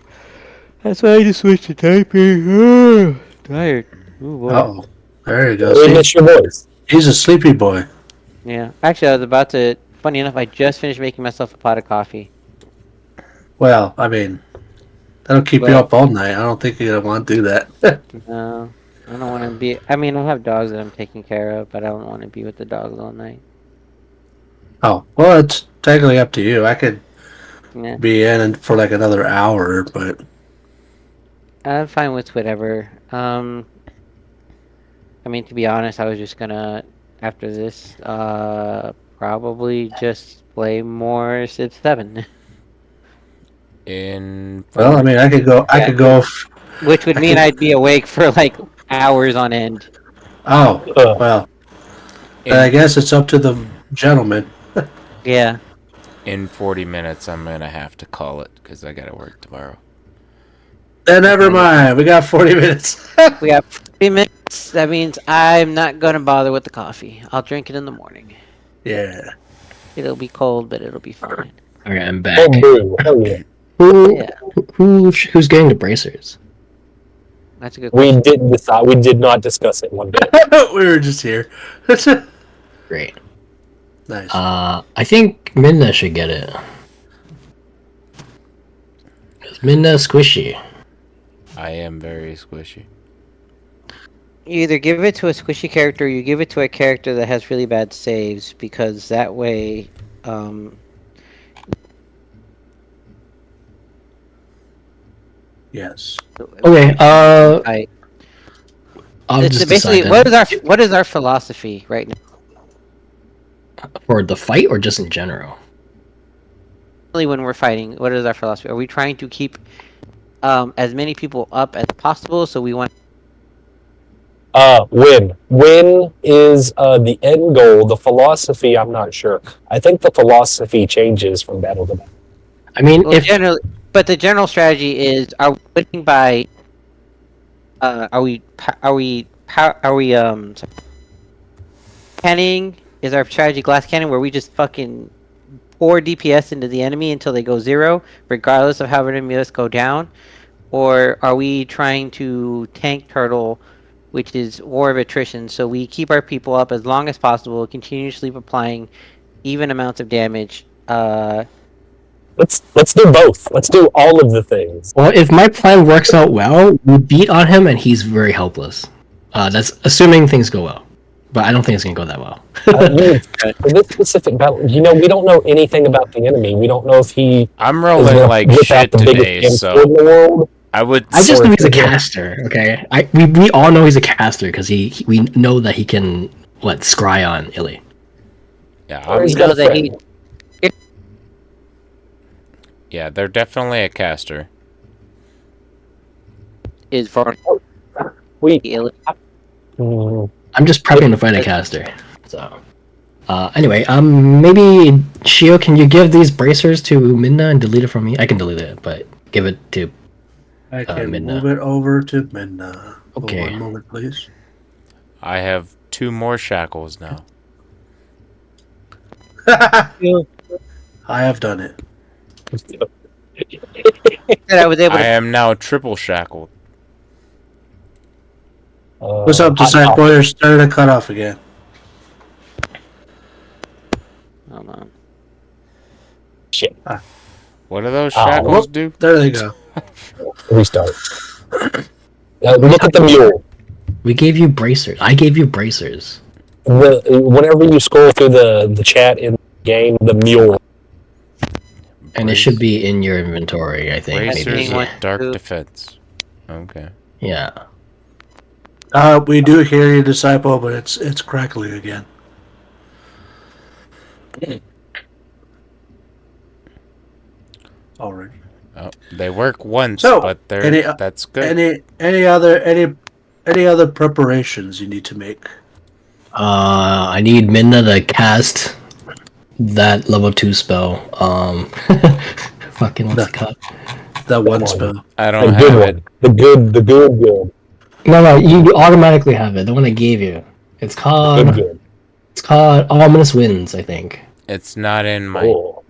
That's why I just switched to typing. Tired. Ooh, boy. Oh, there you go. We See, miss your voice. he's a sleepy boy. Yeah, actually, I was about to. Funny enough, I just finished making myself a pot of coffee. Well, I mean, that'll keep you Well- up all night. I don't think you're gonna want to do that. No, I don't want to be. I mean, I have dogs that I'm taking care of, but I don't want to be with the dogs all night. Oh, well, it's technically up to you. I could Yeah, be in for like another hour, but I'm fine with whatever. I mean, to be honest, I was just gonna after this, probably just play more Civ 7, In well, I mean, I could go. I Yeah. could go. which would mean I'd be awake for like hours on end. Oh, well, I guess it's up to the gentleman. Yeah. In 40 minutes, I'm going to have to call it because I got to work tomorrow. Then never mind. We got 40 minutes. We got 3 minutes. That means I'm not gonna bother with the coffee. I'll drink it in the morning. Yeah. It'll be cold, but it'll be fine. Okay, I'm back. Home brew. Hell yeah. Yeah. Who's getting the bracers? That's a good We question. didn't decide. We did not discuss it one bit. We were just here. Great. Nice. I think Midna should get it. 'Cause Midna's squishy. I am very squishy. You either give it to a squishy character or you give it to a character that has really bad saves, because that way, Yes. Okay, I, I'll it's just basically decide what is our philosophy right now? for the fight or just in general. When we're fighting, what is our philosophy? Are we trying to keep as many people up as possible? So we want Win. Win is the end goal. The philosophy, I'm not sure. I think the philosophy changes from battle to battle. I mean, well, if but the general strategy is: are we winning by? Canning is our strategy glass cannon, where we just fucking pour DPS into the enemy until they go zero, regardless of how many DPS go down, or are we trying to tank turtle, which is war of attrition? So we keep our people up as long as possible, continuously applying even amounts of damage. Let's do both. Let's do all of the things. well, if my plan works out well, we beat on him and he's very helpless. That's assuming things go well, but I don't think it's gonna go that well. For this specific battle, we don't know anything about the enemy. We don't know if he I'm is rolling gonna like whip out shit the today, biggest so sword in the world. I would. I just Or know if he's a he's a- caster. Okay, we all know he's a caster because we know that he can scry on Illy. Yeah, Or I'm, he's We got know a that friend. yeah, they're definitely a caster. is for We ill. I'm just prepping to fight a caster. So, anyway, maybe Shio, can you give these bracers to Midna and delete it from me? I can delete it, but give it to. I can Midna. move it over to Midna. Okay. One moment, please. I have 2 more shackles now. I have done it. That I was able I to. am now triple shackled. What's up, Disciple? You're starting to cut off again. Hold on. Shit. What do those Oh, shackles whoop. do? There they go. Restart. Look at the mule. We gave you bracers. I gave you bracers. Whenever you scroll through the chat in the game, the mule. And it should be in your inventory, I think. Bracers Maybe. One, of dark two. defense. Okay. Yeah. We do hear you, Disciple, but it's crackling again. All right. Oh, they work once, So, but they're any- that's good. Any other preparations you need to make? I need Midna to cast that level 2 spell. Fucking what's it called? That one Come on. spell. I The don't good have one. it. The good. No, you automatically have it. The one I gave you. It's called. Good. It's called Ominous Winds, I think. It's not in my. Oh.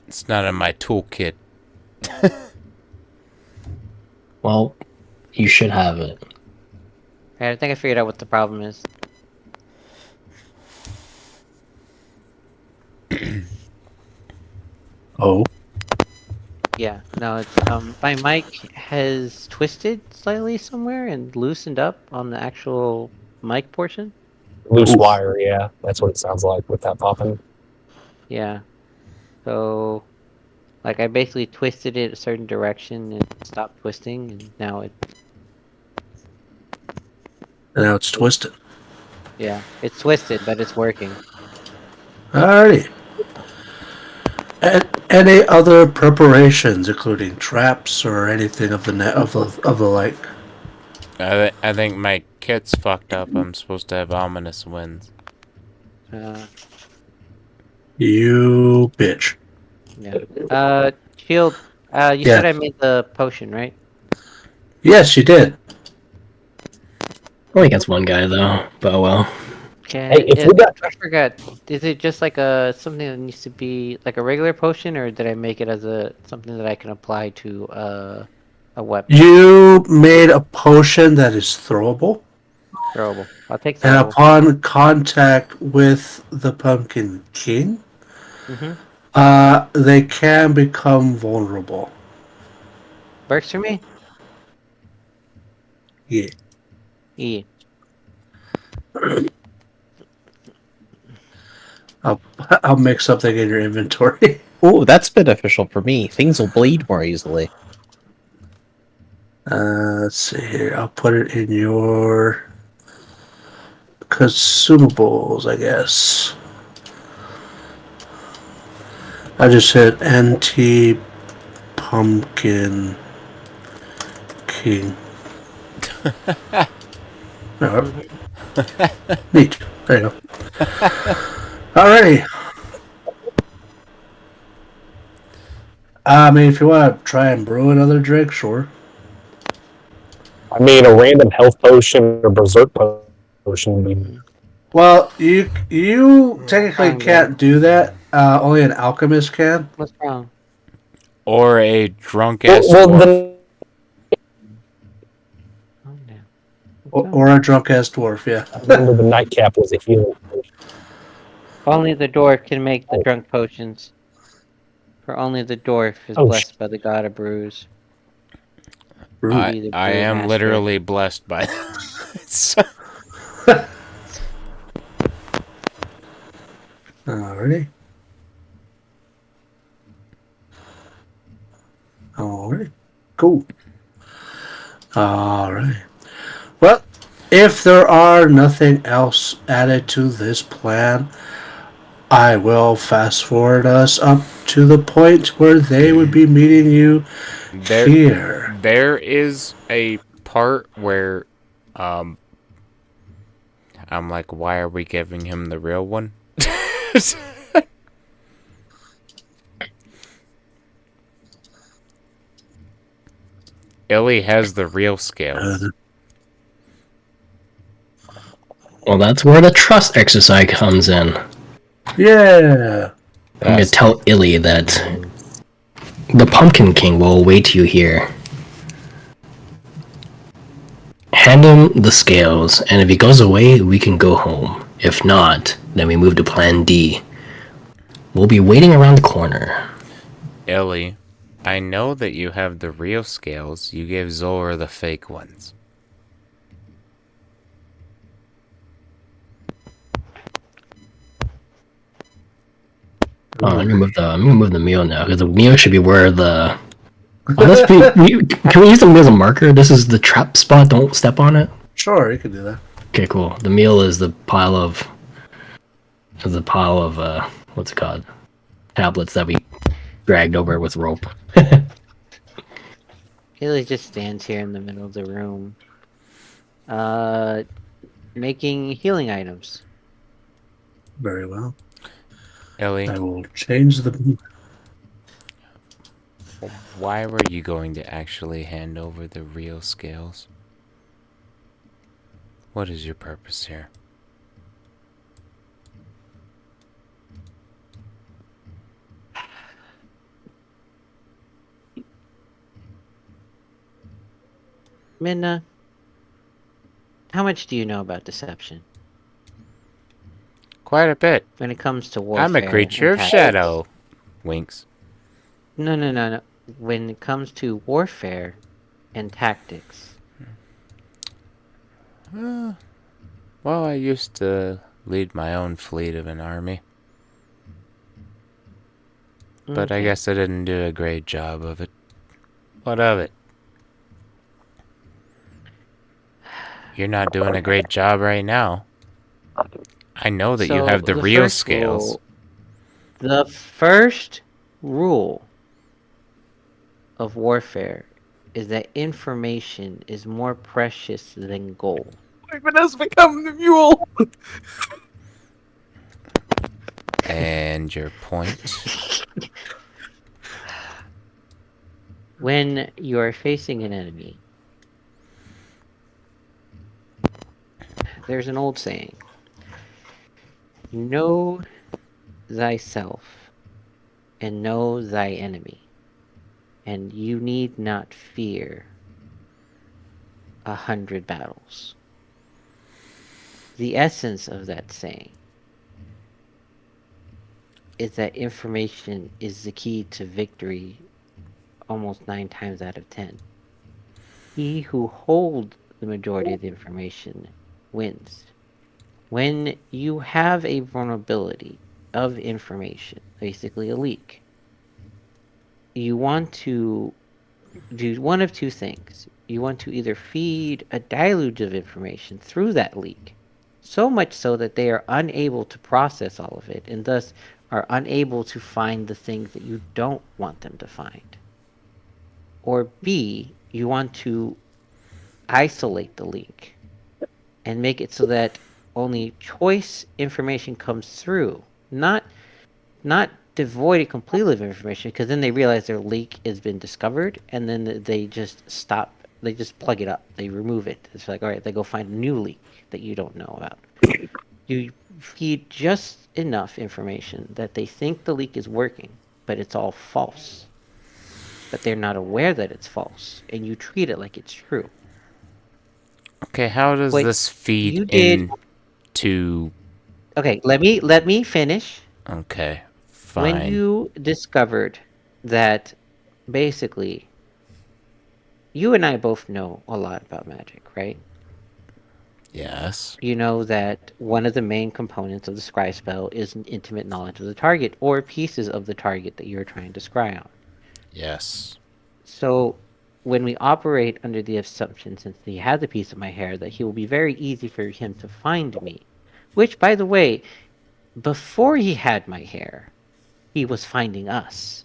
It's not in my toolkit. Well, you should have it. I think I figured out what the problem is. Oh. Yeah, no, it's my mic has twisted slightly somewhere and loosened up on the actual mic portion. Loose wire, yeah. That's what it sounds like with that popping. Yeah. So, like, I basically twisted it a certain direction and it stopped twisting, and now it. And now it's twisted. Yeah, it's twisted, but it's working. Alrighty. Any other preparations, including traps or anything of the like? I think my kit's fucked up. I'm supposed to have ominous winds. You bitch. Yeah. Shield. You Yeah. said I made the potion, right? Yes, you did. Only against one guy though, but oh well. Okay. Hey, if we got I forgot. Is it just like something that needs to be like a regular potion, or did I make it as something that I can apply to a weapon? You made a potion that is throwable, Throwable. I'll take and throwable. upon contact with the Pumpkin King, Mm-hmm. they can become vulnerable. Works for me. Yeah. Yeah. I'll make something in your inventory. Oh, that's beneficial for me. Things will bleed more easily. Let's see here. I'll put it in your consumables, I guess. I just hit anti-pumpkin king. Alright. Neat. There you go. Alrighty. I mean, if you want to try and brew another drink, sure. I mean, a random health potion or berserk potion would be. Well, you technically Fine, can't do that. Only an alchemist can. What's wrong? Or a drunk ass Well, dwarf. then Oh, no. Or a drunk ass dwarf, yeah. I remember the nightcap was a healing potion. Only the dwarf can make the drunk potions. For only the dwarf is Oh, blessed by the god of brews. Be the I am brewmaster. literally blessed by this. Alrighty. Alright. Cool. Alright. Well, if there are nothing else added to this plan, I will fast forward us up to the point where they would be meeting you here. There is a part where I'm like, why are we giving him the real one? Illy has the real scales. Well, that's where the trust exercise comes in. Yeah. I'm gonna tell Illy that the Pumpkin King will await you here. Hand him the scales, and if he goes away, we can go home. If not, then we move to Plan D. We'll be waiting around the corner. Illy, I know that you have the real scales. You gave Zora the fake ones. Oh, let me move the meal now, because the meal should be where the. Unless can we use the meal as a marker? This is the trap spot. Don't step on it. Sure, you can do that. Okay, cool. The meal is the pile of. What's it called? Tablets that we dragged over with rope. Haley just stands here in the middle of the room. Making healing items. Very well. Illy, I will change the. why were you going to actually hand over the real scales? What is your purpose here? Minna, how much do you know about deception Quite a bit. when it comes to warfare? I'm a creature and of tactics? shadow. Winks. No. When it comes to warfare and tactics. Well, I used to lead my own fleet of an army, but I Okay. guess I didn't do a great job of it. What of it? You're not doing a great job right now. I know that you So, have the real scales. The first rule of warfare is that information is more precious than gold. Raven has become the mule. And your point? When you are facing an enemy, there's an old saying: know thyself and know thy enemy, and you need not fear 100 battles. The essence of that saying is that information is the key to victory almost 9 times out of 10. He who holds the majority of the information wins. When you have a vulnerability of information, basically a leak, you want to do one of two things. You want to either feed a deluge of information through that leak, so much so that they are unable to process all of it, and thus are unable to find the things that you don't want them to find. Or B, you want to isolate the leak and make it so that only choice information comes through, not devoid it completely of information, because then they realize their leak has been discovered, and then they just stop. They just plug it up. They remove it. It's like, all right, they go find a new leak that you don't know about. You feed just enough information that they think the leak is working, but it's all false. But they're not aware that it's false, and you treat it like it's true. Okay, how does Wait, this feed you did- into... Okay, let me finish. Okay, fine. When you discovered that basically you and I both know a lot about magic, right? Yes. You know that one of the main components of the scry spell is an intimate knowledge of the target or pieces of the target that you're trying to scry on. Yes. So when we operate under the assumption, since he had the piece of my hair, that he will be very easy for him to find me, which, by the way, before he had my hair, he was finding us,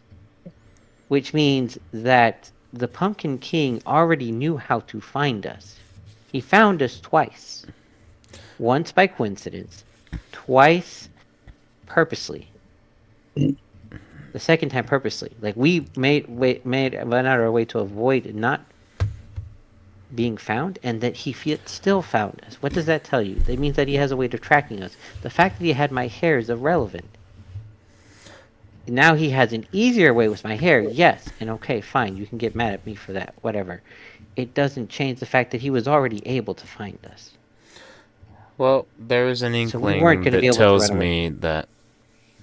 which means that the Pumpkin King already knew how to find us. He found us twice. Once by coincidence, twice purposely. The second time purposely. Like, we went out our way to avoid not being found, and that he still found us. What does that tell you? That means that he has a way of tracking us. The fact that he had my hair is irrelevant. Now he has an easier way with my hair, yes, and okay, fine, you can get mad at me for that, whatever. It doesn't change the fact that he was already able to find us. Well, there's an So we inkling weren't gonna be that able to tells run away. me that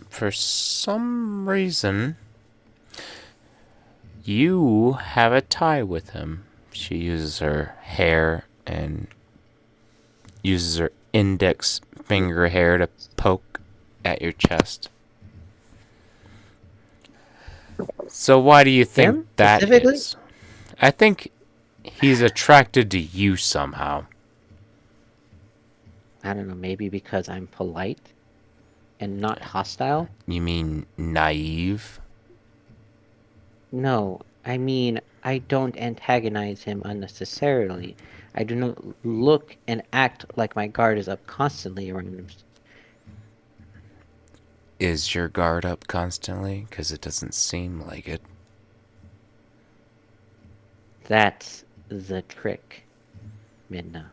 for some reason you have a tie with him. She uses her hair and uses her index finger hair to poke at your chest. So why do you think Him, that specifically? is? I think he's attracted to you somehow. I don't know, maybe because I'm polite and not hostile? You mean naive? No, I mean, I don't antagonize him unnecessarily. I do not look and act like my guard is up constantly around him. Is your guard up constantly? Because it doesn't seem like it. That's the trick, Midna.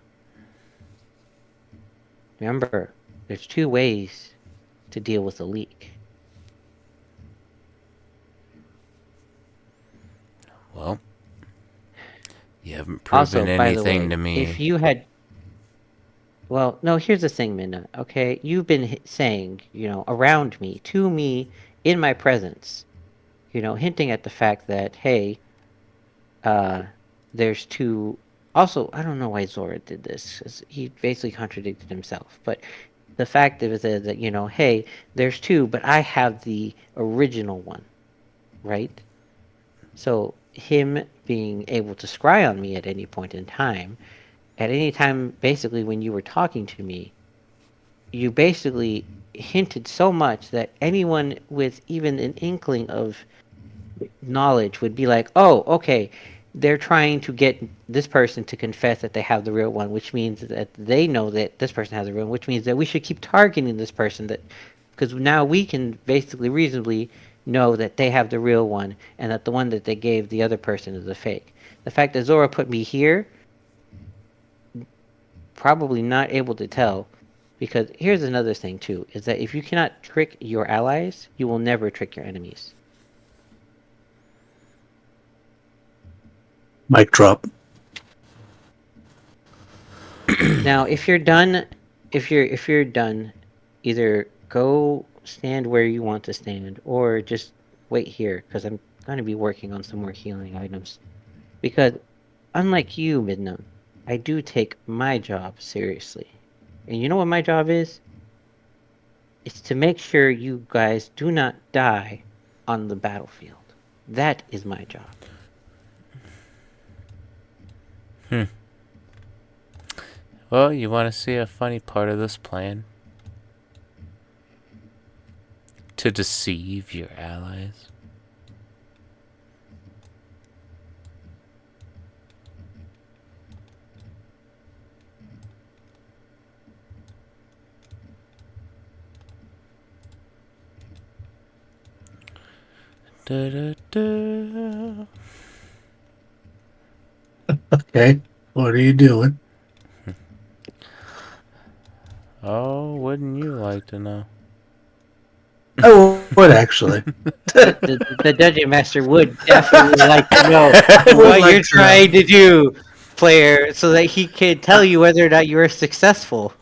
Remember, there's 2 ways to deal with a leak. Well, you haven't proven Also, by the anything way, to me. if you had... Well, no, here's the thing, Minna, okay? You've been saying, around me, to me, in my presence, hinting at the fact that, hey, there's 2... Also, I don't know why Zora did this, 'cause he basically contradicted himself, but the fact is that, hey, there's 2, but I have the original one, right? So, him being able to scry on me at any point in time, at any time, basically, when you were talking to me, you basically hinted so much that anyone with even an inkling of knowledge would be like, oh, okay, they're trying to get this person to confess that they have the real one, which means that they know that this person has the real one, which means that we should keep targeting this person, that because now we can basically reasonably know that they have the real one and that the one that they gave the other person is a fake. The fact that Zora put me here, probably not able to tell, because here's another thing too, is that if you cannot trick your allies, you will never trick your enemies. Mic drop. Now, if you're done, if you're done, either go stand where you want to stand, or just wait here, because I'm going to be working on some more healing items. Because, unlike you, Midnum, I do take my job seriously. And you know what my job is? It's to make sure you guys do not die on the battlefield. That is my job. Well, you want to see a funny part of this plan? To deceive your allies? Da, da, da. Okay. What are you doing? Oh, wouldn't you like to know? I would actually. The Dungeon Master would definitely like to know would what like you're to trying to do, player, so that he can tell you whether or not you are successful.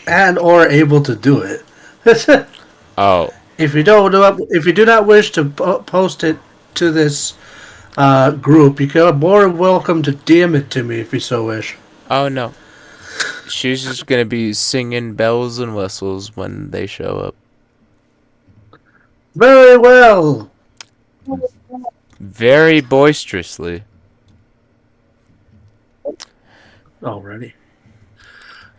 And or able to do it. Oh, If you do not wish to post it to this group, you are more than welcome to DM it to me if you so wish. oh no. She's just gonna be singing bells and whistles when they show up. Very well. Very boisterously. Already.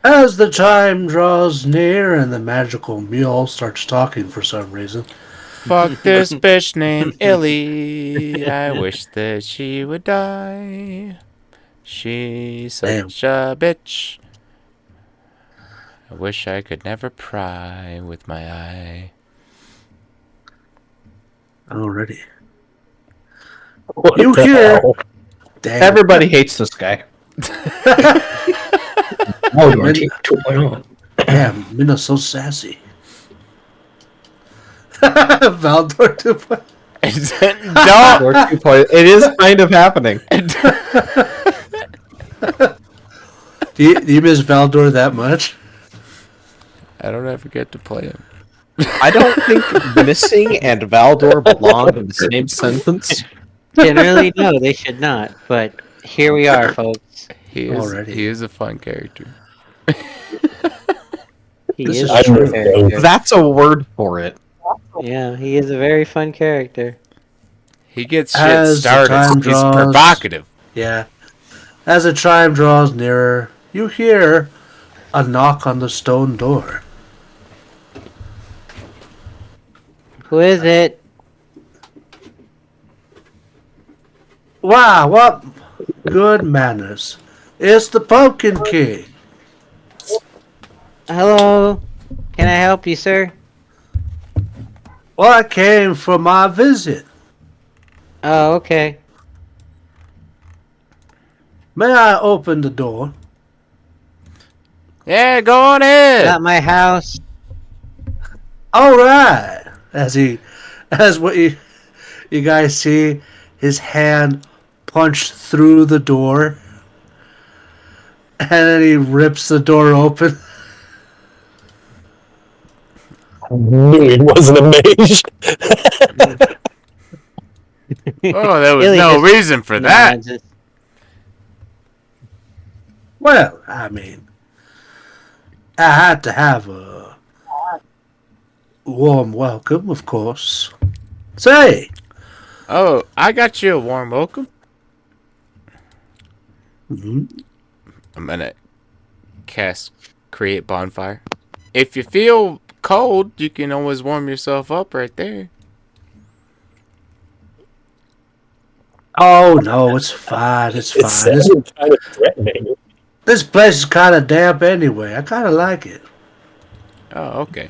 As the time draws near and the magical mule starts talking for some reason. Fuck this bitch named Illy. I wish that she would die. She's such a bitch. I wish I could never pry with my eye. Already. What You the hear? hell? Damn. Everybody hates this guy. Oh, you're 2.0. Damn, Mina's so sassy. Valdor 2.0. Don't. Or 2.0. It is kind of happening. Do you miss Valdor that much? I don't ever get to play him. I don't think missing and Valdor belong in the same sentence. Generally, no, they should not. But here we are, folks. He is a fun character. He This is is a true. fun character. That's a word for it. Yeah, he is a very fun character. He gets shit As the started. time He's draws- provocative. Yeah. As the time draws nearer, you hear a knock on the stone door. Who is it? Wow, what good manners. It's the Pumpkin King. Hello? Can I help you, sir? Well, I came for my visit. Oh, okay. May I open the door? Yeah, go on ahead. Not my house. All right. As what you guys see, his hand punched through the door, and then he rips the door open. I knew it wasn't a mage. Oh, there was Really no just- reason for No, that. just- Well, I mean, I had to have a warm welcome, of course. Say, Oh, I got you a warm welcome. mhm, I'm gonna cast create bonfire. If you feel cold, you can always warm yourself up right there. Oh no, it's fine. It's It fine. sounded kind of threatening. This place is kind of damp anyway. I kind of like it. Oh, okay.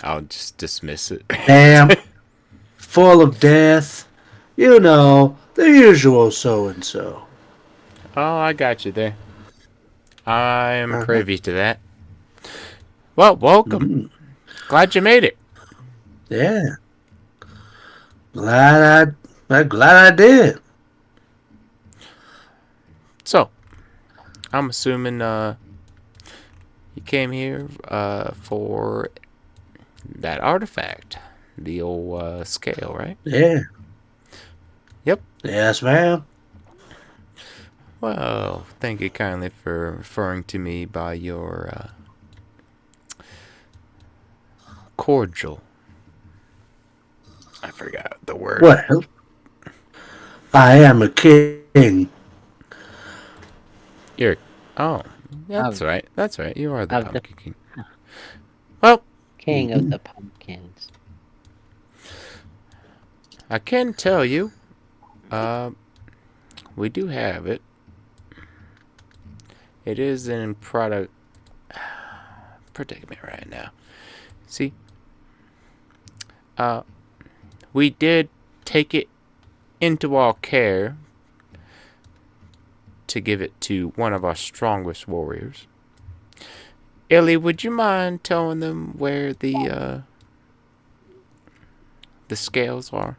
I'll just dismiss it. Damp, full of death. You know, the usual so and so. Oh, I got you there. I am Uh-huh. privy to that. Well, welcome. Mm, Glad you made it. yeah. I'm glad I did. So, I'm assuming you came here for that artifact, the old scale, right? Yeah. Yep. Yes, ma'am. Well, thank you kindly for referring to me by your cordial. I forgot the word. Well, I am a king. You're. Oh, that's Of- right. That's right. You are the of the- Pumpkin King. Well, King of the pumpkins. I can tell you, we do have it. It is in predicament right now. See, we did take it into our care to give it to one of our strongest warriors. Illy, would you mind telling them where the scales are?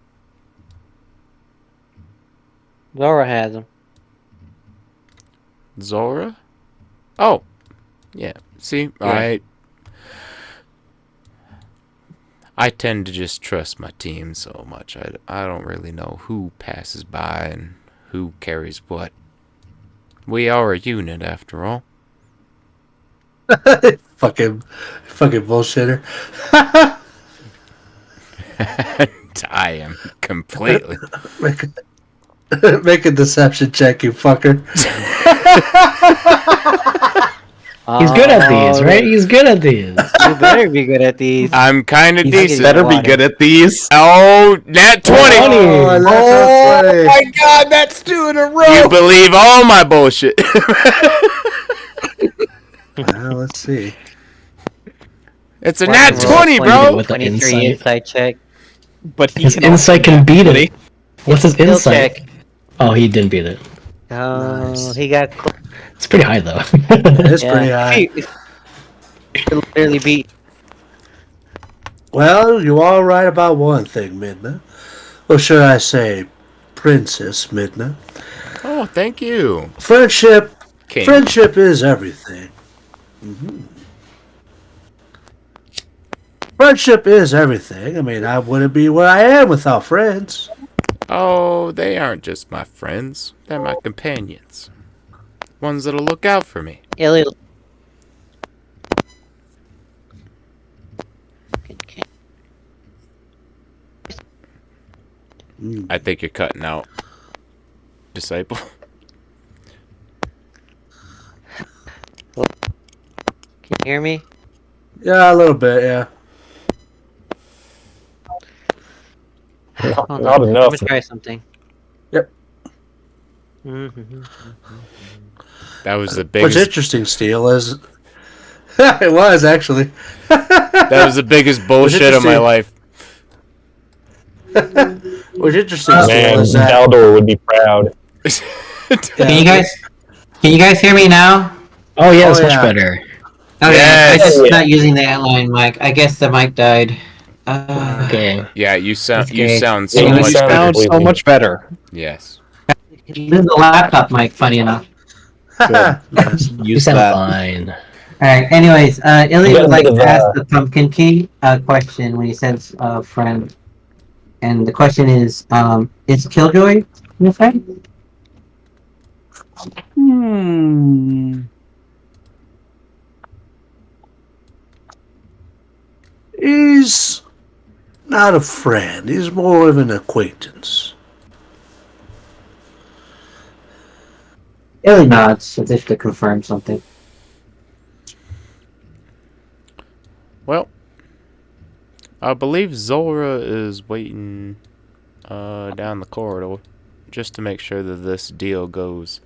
Zora has them. Zora? Oh, yeah. See, Yeah. I tend to just trust my team so much. I don't really know who passes by and who carries what. We are a unit, after all. fucking bullshitter. I am completely. Make a deception check, you fucker. He's good at these, right? He's good at these. You better be good at these. I'm kind of He's decent. getting Better be water. good at these. Oh, nat 20! Oh, that's funny. my god, that's 2 in a row! You believe all my bullshit. Well, let's see. It's a Why nat don't you roll 20, 20 bro! With the 23 insight. insight check. But he His can also insight can beat buddy. it. What's his Skill insight? check. Oh, he didn't beat it. Oh, Nice. he got close. It's pretty high though. It's pretty high. He literally beat. Well, you are right about one thing, Midna. Or should I say, Princess Midna. Oh, thank you. Friendship King. Friendship is everything. Friendship is everything. I mean, I wouldn't be where I am without friends. Oh, they aren't just my friends. They're my companions. Ones that'll look out for me. Illy. I think you're cutting out. Disciple. Can you hear me? Yeah, a little bit, yeah. Not, Hold not on. enough. Let me try something. Yep. Mm-hmm. That was the What's biggest. interesting, Steel, is it was actually. That was the biggest bullshit of my interesting. life. What's interesting, Steel, Man, is that Daldor would be proud. Can you guys hear me now? Oh yeah, Oh, it's much yeah. better. Okay, Yes. I'm just Yeah. not using the outline mic. I guess the mic died. Okay. Yeah, you sound Okay. sound so Yeah, you much sound- better. Sounds so much better. Yes. This is the laptop mic, funny enough. You Use sound that. fine. Alright, anyways, Illy Yeah, would like bit of, to ask the Pumpkin King a question when he says friend. And the question is Killjoy your friend? he's not a friend. He's more of an acquaintance. Illy nods as if to confirm something. Well, I believe Zora is waiting down the corridor. just to make sure that this deal goes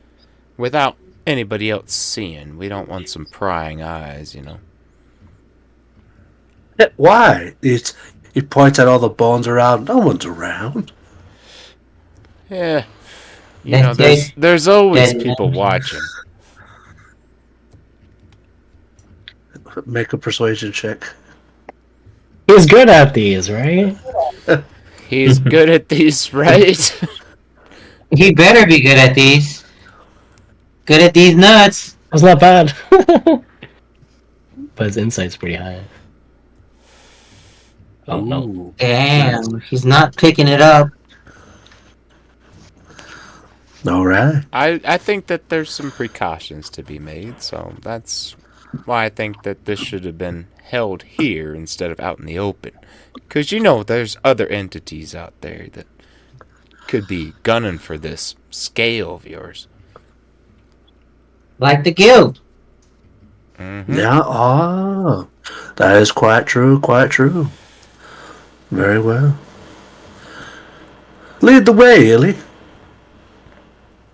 without anybody else seeing. We don't want some prying eyes, you know. Why? He points at all the bones around. No one's around. Yeah. You know, there's always people watching. Make a persuasion check. He's good at these, right? He's good at these, right? He better be good at these. Good at these nuts. That's not bad. But his insight's pretty high. Oh no. Ooh. Damn, he's not picking it up. All right. I think that there's some precautions to be made, so that's why I think that this should have been held here instead of out in the open. Because, you know, there's other entities out there that could be gunning for this scale of yours. Like the guild. Mm-hmm. Yeah. Oh, that is quite true. Quite true. Very well. Lead the way, Illy.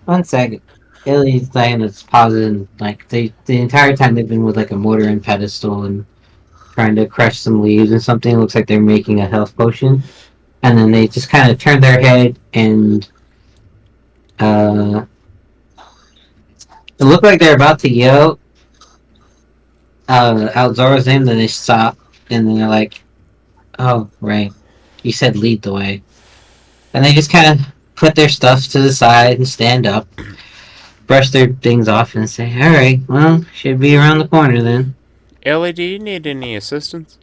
1 second. Illy's saying it's pausing. Like the entire time they've been with like a mortar and pedestal and trying to crush some leaves and something. It looks like they're making a health potion, and then they just kind of turn their head and it looked like they're about to yell out Zora's name. Then they stop, and then they're like, "Oh, right, you said lead the way," and they just kind of put their stuff to the side and stand up, brush their things off, and say, "All right, well, should be around the corner then." Ellie, do you need any assistance?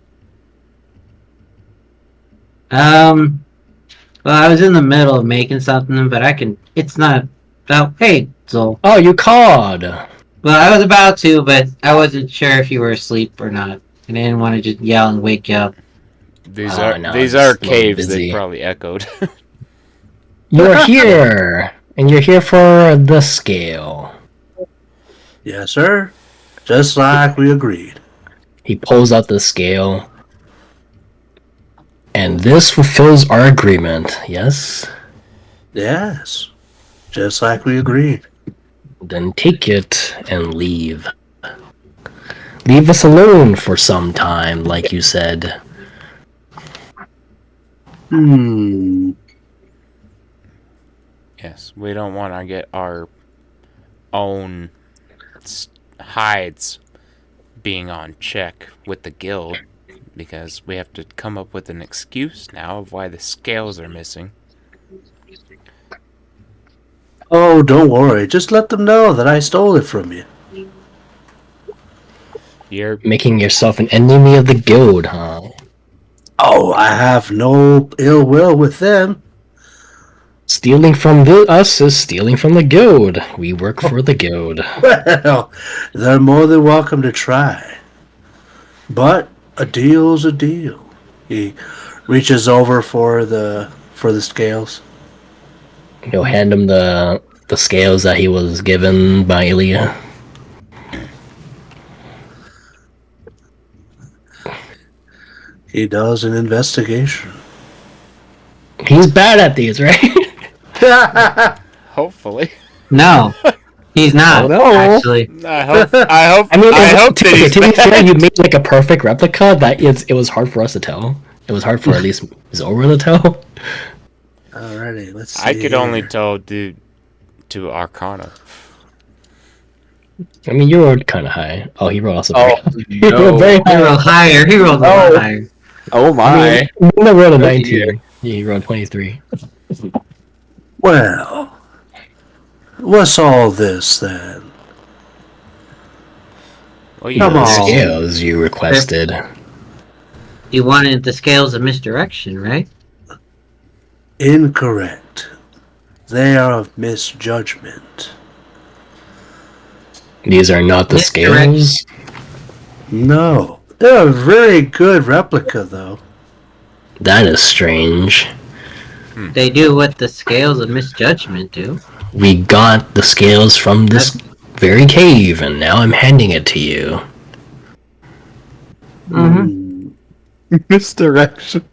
Well, I was in the middle of making something, but I can. It's not. Oh, hey, Zol. Oh, you called. Well, I was about to, but I wasn't sure if you were asleep or not, and I didn't want to just yell and wake you up. These Oh, are no, these I'm are just a little caves busy. they probably echoed. You're here, and you're here for the scale. Yes, sir. Just like we agreed. He pulls out the scale. And this fulfills our agreement, yes? Yes. Just like we agreed. Then take it and leave. Leave us alone for some time, like you said. Yes, we don't want to get our own hides being on check with the guild, because we have to come up with an excuse now of why the scales are missing. Oh, don't worry. Just let them know that I stole it from you. You're Making yourself an enemy of the guild, huh? Oh, I have no ill will with them. Stealing from us is stealing from the guild. We work for the guild. Well, they're more than welcome to try. But a deal's a deal. He reaches over for the scales. You'll hand him the scales that he was given by Ilya. He does an investigation. He's bad at these, right? hopefully. No, he's not. no. Actually, I hope. I I hope to, that he's to be bad. fair, you made like a perfect replica that it was hard for us to tell. It was hard for at least Zora to tell. Alrighty, let's see. I could only here. tell due to Arcana. I mean, you rolled kind of high. Oh, he rolled also. Oh, He rolled very he high. rolled higher. He rolled a lot higher. Oh my. Nina rolled a Oh, 19. dear. Yeah, he rolled 23. Well, what's all this then? Well, you Come know, on. Scales you requested. You wanted the scales of misdirection, right? Incorrect. They are of misjudgment. These are not the Misdirection. scales. No, they're a very good replica, though. That is strange. They do what the scales of misjudgment do. We got the scales from this very cave, and now I'm handing it to you. Mm-hmm. Misdirection.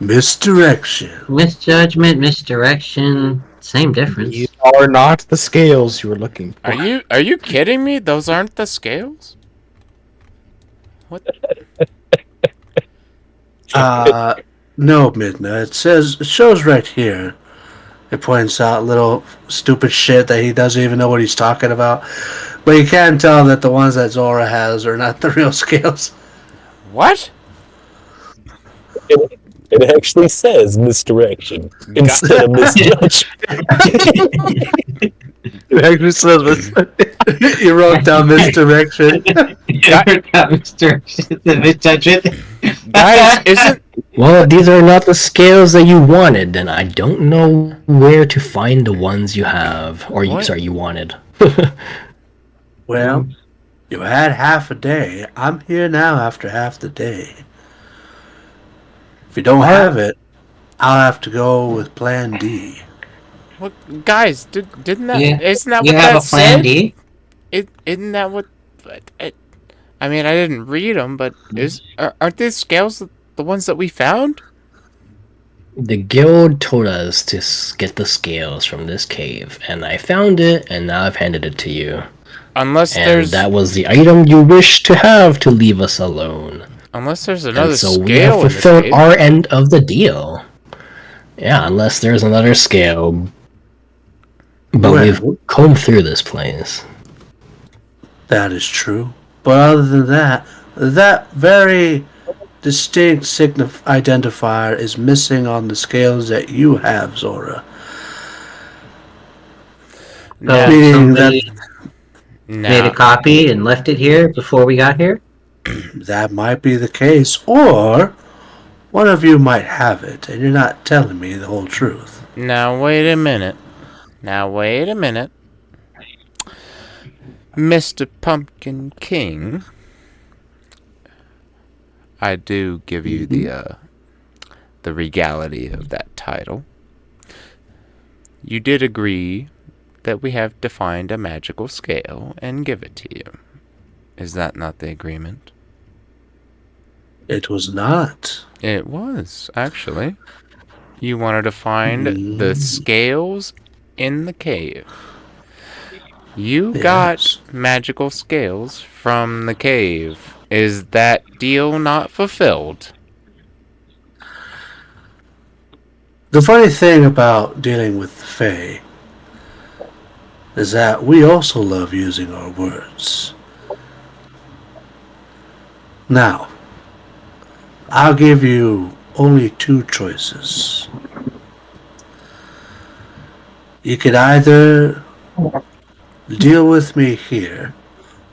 Misdirection. Misjudgment, misdirection, same difference. You are not the scales you were looking for. Are you kidding me? Those aren't the scales? What? No, Midna. It shows right here. It points out little stupid shit that he doesn't even know what he's talking about. But you can tell that the ones that Zora has are not the real scales. What? It actually says misdirection instead of misjudgment. It actually says this. You wrote down misdirection. Misdirection, the misjudgment. Guys, isn't Well, if these are not the scales that you wanted, then I don't know where to find the ones you have. Or, What? you wanted. Well, you had half a day. I'm here now after half the day. If you don't have it, I'll have to go with Plan D. what? Guys, didn't that? Yeah. Isn't that You what have that a plan said? D? Isn't that what? I mean, I didn't read them, but aren't these scales the ones that we found? The guild told us to get the scales from this cave, and I found it, and now I've handed it to you. Unless And there's that was the item you wished to have to leave us alone. another And so scale we have in this fulfilled cave. our end of the deal. Yeah, unless there's another scale. But Well. we've combed through this place. That is true. But other than that, that very distinct identifier is missing on the scales that you have, Zora. Now, Meaning Somebody made a now, copy and left it here before we got here? That might be the case, or one of you might have it, and you're not telling me the whole truth. now wait a minute. Mr. Pumpkin King, I do give you the regality of that title. You did agree that we have defined a magical scale and give it to you. Is that not the agreement? It was not. It was, actually. You wanted to find the scales in the cave. You got Yes. magical scales from the cave. Is that deal not fulfilled? The funny thing about dealing with the Fae is that we also love using our words. Now, I'll give you only two choices. You could either deal with me here,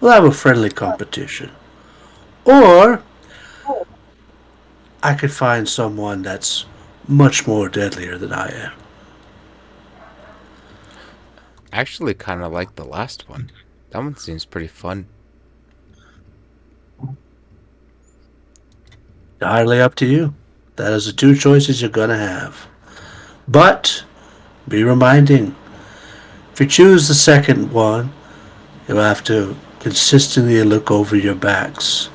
we'll have a friendly competition, or I could find someone that's much more deadlier than I am. Actually, kind of like the last one. That one seems pretty fun. Entirely up to you. That is the two choices you're gonna have. But be reminding, if you choose the second one, you'll have to consistently look over your backs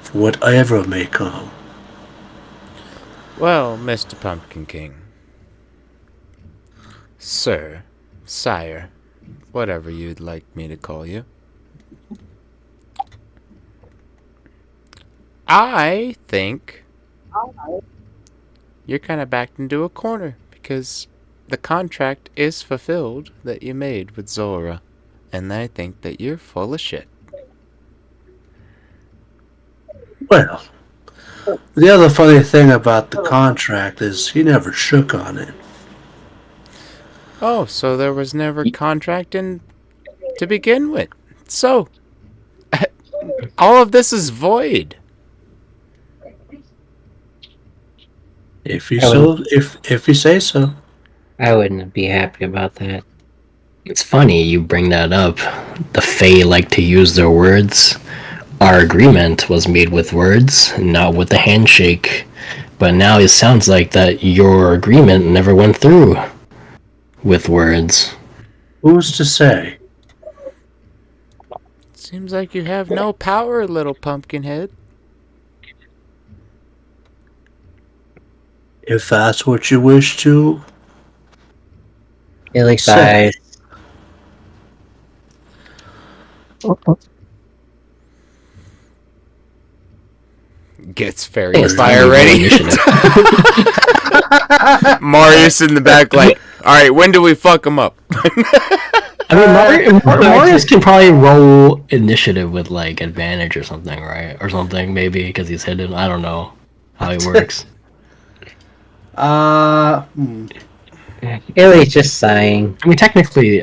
for whatever may come. Well, Mr. Pumpkin King. Sir, sire, whatever you'd like me to call you. I think you're kind of backed into a corner because the contract is fulfilled that you made with Zora, and I think that you're full of shit. Well, the other funny thing about the contract is he never shook on it. Oh, so there was never contract in to begin with. So, all of this is void. If you say so. I wouldn't be happy about that. It's funny you bring that up. The Fae like to use their words. Our agreement was made with words, not with a handshake. But now it sounds like that your agreement never went through with words. Who's to say? Seems like you have no power, little pumpkinhead. If that's what you wish to. Illy Say. sighs. Gets fairy It's fire time to roll ready. initiative. Marius in the back, like, all right, when do we fuck him up? I mean, Marius can probably roll initiative with like advantage or something, right? Or something, maybe because he's hidden. I don't know how it works. Illy's just sighing. I mean, technically,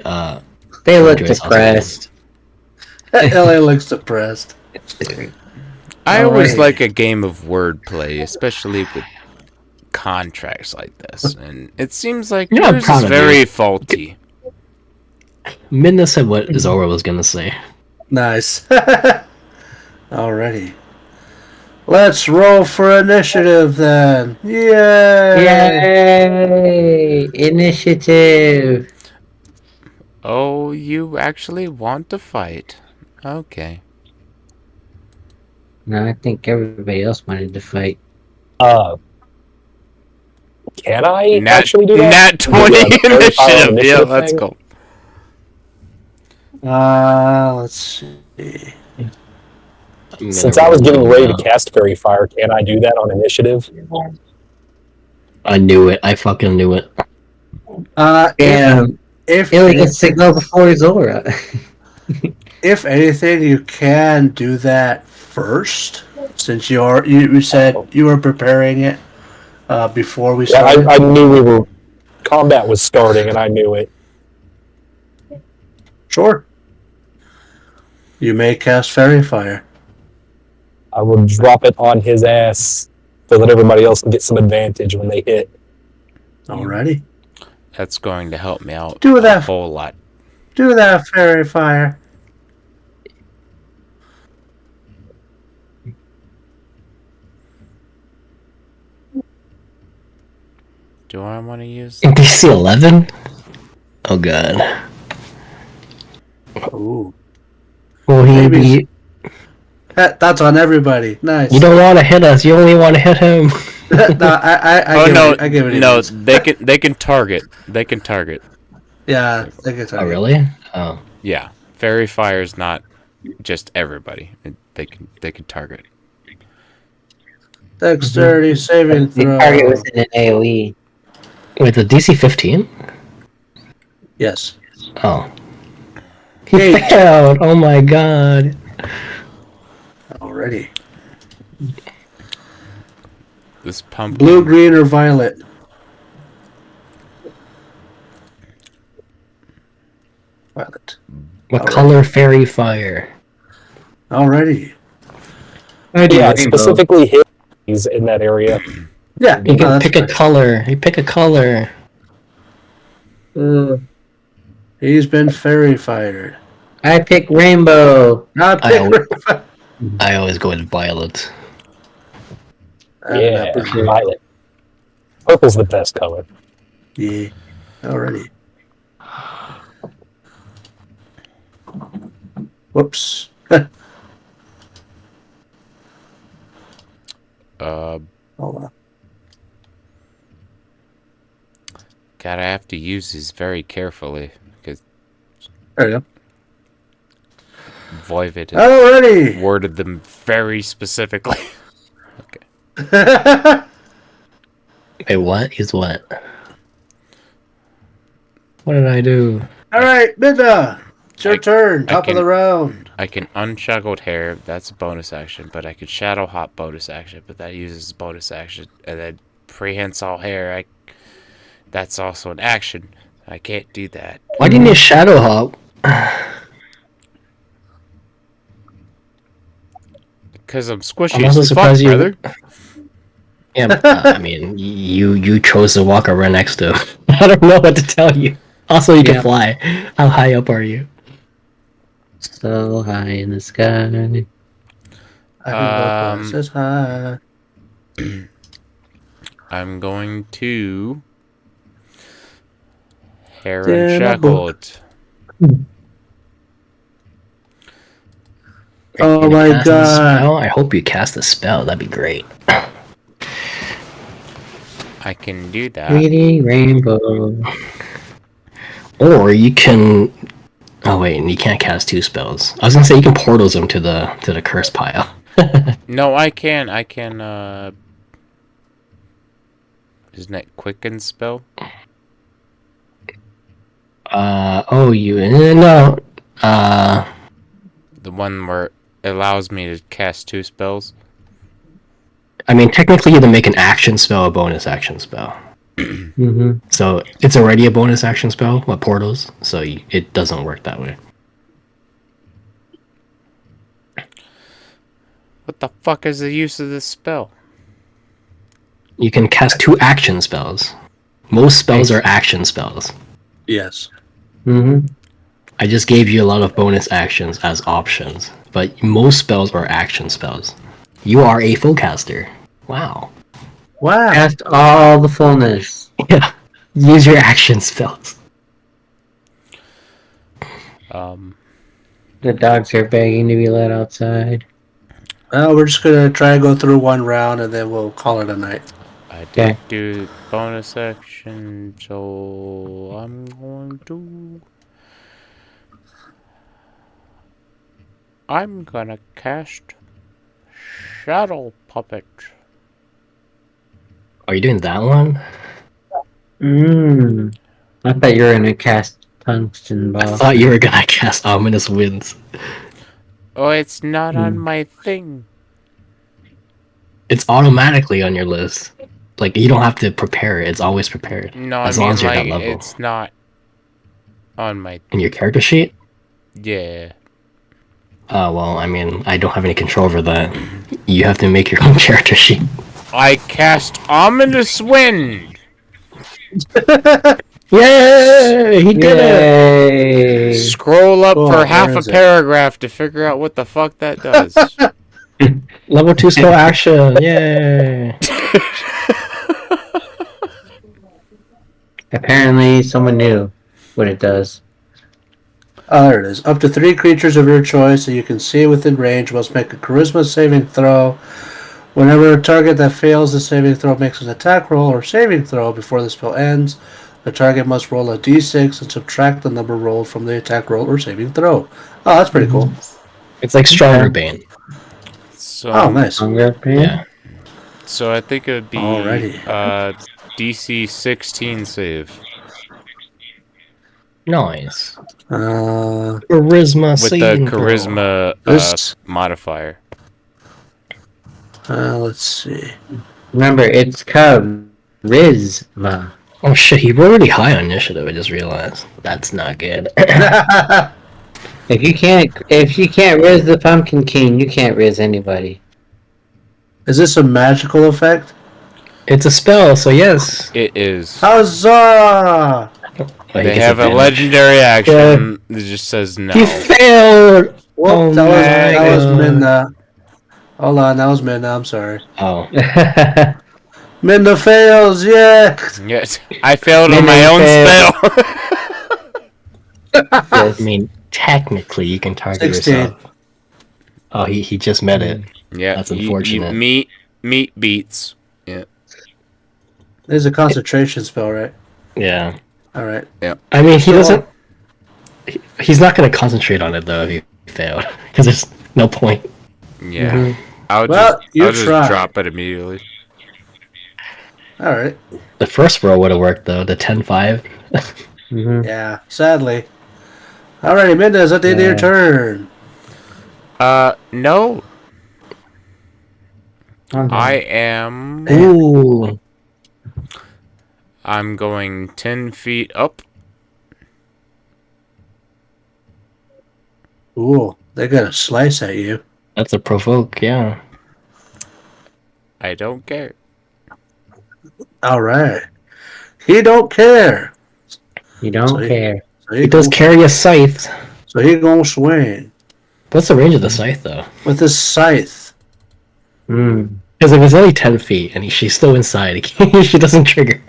They look Joyce also depressed. LA looks depressed. I always Alrighty. like a game of wordplay, especially with contracts like this, and it seems like Yeah, I'm yours proud is of very you. faulty. Midna said what Zora was gonna say. Nice. Alrighty. Let's roll for initiative then. Yay! Yay! Initiative. Oh, you actually want to fight? Okay. No, I think everybody else wanted to fight. Can I Nat, actually do that? Nat 20 Yeah, the very fire initiative. Yeah, initiative let's thing? go. Let's see. Since I was getting ready to cast Fairy Fire, can I do that on initiative? I knew it. I fucking knew it. Damn. If Illy gets to go before Zora. if anything, you can do that first, since you said you were preparing it before we Yeah, started. I knew combat was starting, and I knew it. Sure. You may cast Fairy Fire. I will drop it on his ass so that everybody else can get some advantage when they hit. Alrighty. That's going to help me out Do a that. whole lot. Do that, Fairy Fire. Do I want to use? DC 11. Oh god. Ooh. Will he Maybe. be? That's on everybody. Nice. You don't want to hit us. You only want to hit him. No, I give it. no, they can target. They can target. Yeah, they can Oh target. really? Oh. Yeah, fairy fire is not just everybody. They can target. Dexterity saving The throw. target was in an AoE. Wait, the DC 15? Yes. Oh. He Hey. failed. Oh my god. Already. This pumpkin. Blue, green, or violet. Violet. What Alright. color fairy fire? Alrighty. Yeah, specifically hit these in that area. Yeah. You no, can that's pick a fine. color. You pick a color. He's been fairy fired. I pick rainbow. Not I pick. always- I always go with violet. Yeah, violet. Purple's the best color. Yeah. Alrighty. Whoops. Hold on. God, I have to use these very carefully because There you Voivod go. has Alrighty. worded them very specifically. Wait, what? He's what? What did I do? Alright, Midna. It's your turn. I Top of can- the round. I can unshackled hair, that's a bonus action, but I could shadow hop bonus action, but that uses bonus action, and then prehensile hair, that's also an action. I can't do that. Why do you need shadow hop? Because I'm squishy I'm also as fuck, surprised you- brother. Yeah, but, I mean, you chose to walk right next to him. I don't know what to tell you. Also, you can Yeah. fly. How high up are you? So high in the sky. I can go places high. I'm going to hair In a book. unshackled. Oh You my cast a god. spell? I hope you cast a spell. That'd be great. I can do that. Pretty rainbow. Or you can. Oh wait, and you can't cast 2 spells. I was gonna say you can portal them to the curse pile. No, I can. Isn't that quicken spell? Oh, you no. The one where it allows me to cast 2 spells. I mean, technically, you have to make an action spell a bonus action spell. Mm-hmm. So it's already a bonus action spell with portals, so it doesn't work that way. What the fuck is the use of this spell? You can cast 2 action spells. Most spells are action spells. Yes. Mm-hmm. I just gave you a lot of bonus actions as options, but most spells are action spells. You are a full caster. Wow. Wow. Cast all the fullness. Yeah. Use your action spells. The dogs are begging to be let outside. Well, we're just gonna try and go through one round and then we'll call it a night. I did Okay. do bonus action, so I'm gonna cast Shadow Puppet. Are you doing that one? I thought you were gonna cast tungsten I ball. thought you were gonna cast Ominous Winds. Oh, it's not on my thing. It's automatically on your list. Like, you don't have to prepare it. It's always prepared. No, as I long mean, as you're like, that level. it's not on my... In your character sheet? Yeah. Well, I mean, I don't have any control over that. You have to make your own character sheet. I cast Ominous Wind! Yay! He did it! Yay! Scroll up Oh, for half where a is it? paragraph to figure out what the fuck that does. Level 2 spell action! Yay! Apparently, someone knew what it does. Oh, there it is. Up to 3 creatures of your choice that you can see within range must make a charisma saving throw. Whenever a target that fails the saving throw makes an attack roll or saving throw before the spell ends, the target must roll a d6 and subtract the number rolled from the attack roll or saving throw. Oh, that's pretty cool. It's like Stronger Bane. So, Oh, nice. Hunger pain? Yeah. So I think it would be Alrighty. DC 16 save. Nice. Charisma Charisma With the saving throw. charisma This- modifier. let's see. Remember, it's charisma. Oh shit, he rolled really high on initiative, I just realized. That's not good. If you can't riz the Pumpkin King, you can't riz anybody. Is this a magical effect? It's a spell, so yes. It is. Huzzah! Oh, he They gets have a advantage. legendary action that just says no. He failed! Well, Oh that was my Minna. Hold on, that was Minna, I'm sorry. Oh. Minna fails, yeah! Yes, I failed on Minna my own failed. spell. I mean, technically, you can target 16. yourself. Oh, he just met it. Yeah, That's unfortunate. Meat beats. Yeah. There's a concentration spell, right? Yeah. Alright. I mean, he So- doesn't. He's not going to concentrate on it, though, if he failed. Because there's no point. Yeah. Mhm. I'll Well, you just try. drop it immediately. Alright. The first roll would have worked, though. The 10-5. Mhm. Yeah, sadly. Alrighty, Minna, is that the end of your Yeah. turn? No. Okay. I am... Ooh. I'm going 10 feet up. Ooh, they're gonna slice at you. That's a provoke, yeah. I don't care. Alright. He don't care. You don't So he- care. So He does carry a scythe. So he gonna swing. What's the range of the scythe, though? With his scythe. Mm. Because if it's only 10 feet and she's still inside, she doesn't trigger.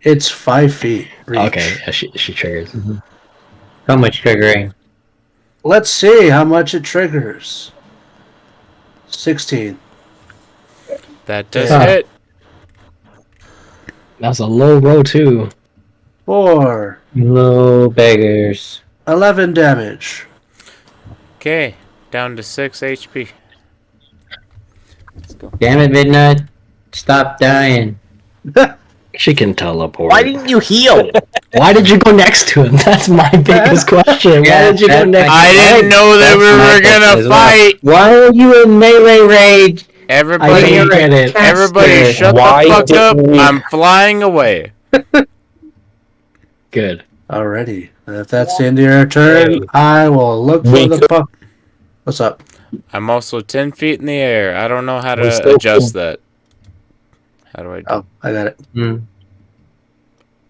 It's 5 feet. Reach. Okay, yeah, she triggers. So much triggering. Let's see how much it triggers. 16. That does Yeah. hit. That's a low roll too. 4. No beggars. 11 damage. Okay, down to 6 HP. Let's go. Damn it, Midnight. Stop dying. She can teleport. Why didn't you heal? Why did you go next to him? That's my biggest question. Why Yeah, did you go that- next? I didn't know that That's we my were question gonna as well. fight. Why are you in melee rage? I Everybody, didn't get it. everybody, shut Why the fuck up! didn't we- I'm flying away. Good. Alrighty. If that's the end of your turn, I will look for We the could- pup. What's up? I'm also 10 feet in the air. I don't know how We to still adjust that. How do I do? Oh, I got it.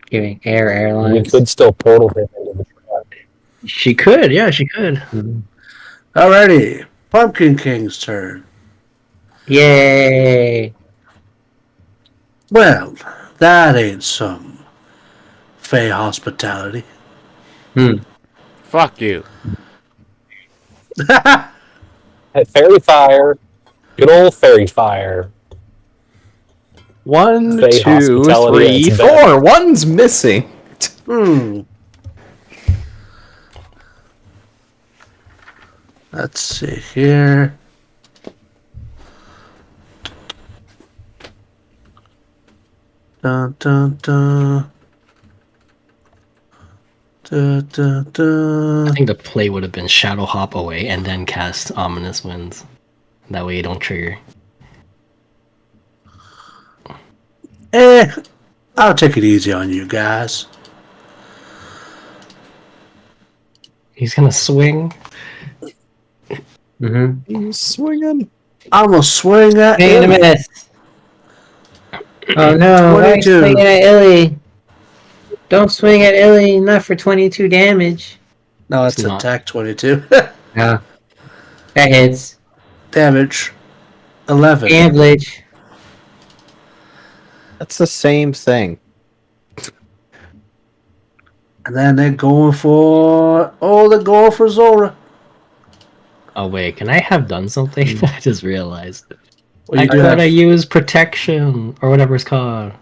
Giving Air We Airlines. could still portal him into the truck. She could. Yeah, she could. Alrighty. Pumpkin King's turn. Yay! Well, that ain't some Fey hospitality. Fuck you. At Fairy Fire. Good old Fairy Fire. 1, Fey 2, hospitality 3, at its best. 4. One's missing. Let's see here. Dun, dun, dun. Dun, dun, dun. I think the play would have been Shadow Hop away and then cast Ominous Winds. That way you don't trigger. I'll take it easy on you guys. He's gonna swing. He's swinging. I'm gonna swing at Swing and a him. miss. Oh no, why are you 22. swinging at Illy? Don't swing at Illy, not for 22 damage. No, it's It's not. attack 22. Yeah. That hits. Damage 11. Damage. That's the same thing. And then they're going for. Oh, they're going for Zora. Oh wait, can I have done something? I just realized. Well, I you do thought have. I used protection or whatever it's called.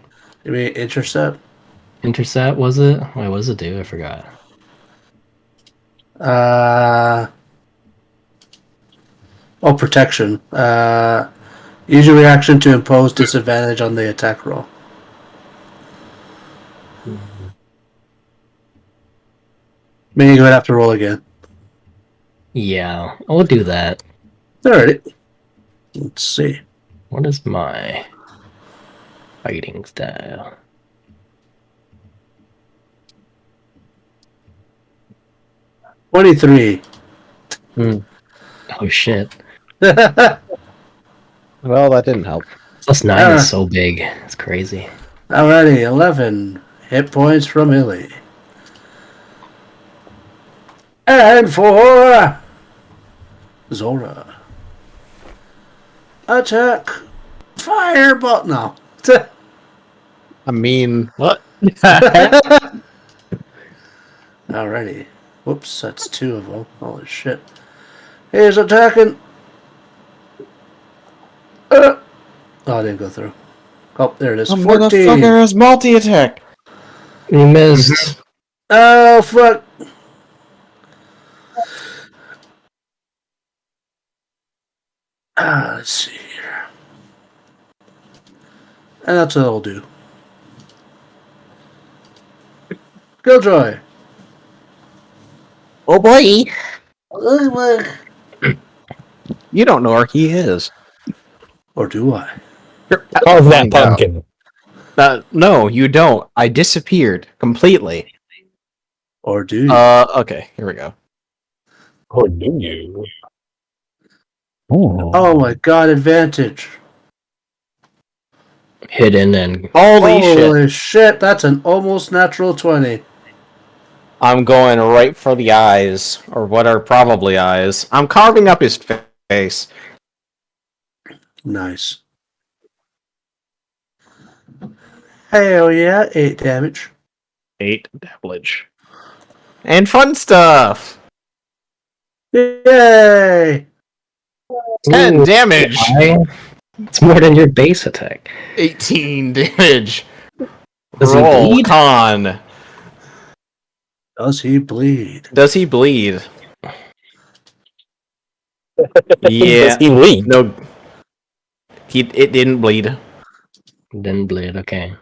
You mean intercept? Intercept was it? Wait, what does it do? I forgot. Oh, protection. Use your reaction to impose disadvantage on the attack roll. Meaning you would have to roll again. Yeah, I'll do that. Alright. Let's see. What is my fighting style? $23. Oh shit. Well, that didn't help. Plus 9 is so big. It's crazy. Alrighty, 11 hit points from Illy. And for Zora. Attack. Fireball. No. I mean, what? Alrighty. Whoops, that's 2 of them. Holy shit. He's attacking. Oh, I didn't go through. Oh, there it is. 14. Motherfucker has multi-attack. You missed. Oh, fuck. Let's see here. And that's what I'll do. Killjoy. Oh boy. Or You don't know where he is. do I? Carve that Find out. pumpkin. No, you don't. I disappeared completely. Or do you? Okay, here we go. Or do you? Ooh. Oh my god, advantage. Hidden and Holy shit. Holy shit, that's an almost natural 20. I'm going right for the eyes, or what are probably eyes. I'm carving up his face. Nice. Hell yeah, 8 damage. 8 damage. And fun stuff! Yay! 10 Ooh, damage! It's more than your base attack. 18 damage. Does he Roll bleed? con. Does he bleed? Does he bleed? Does Yeah. he leak? No. It didn't bleed. Didn't bleed. Okay.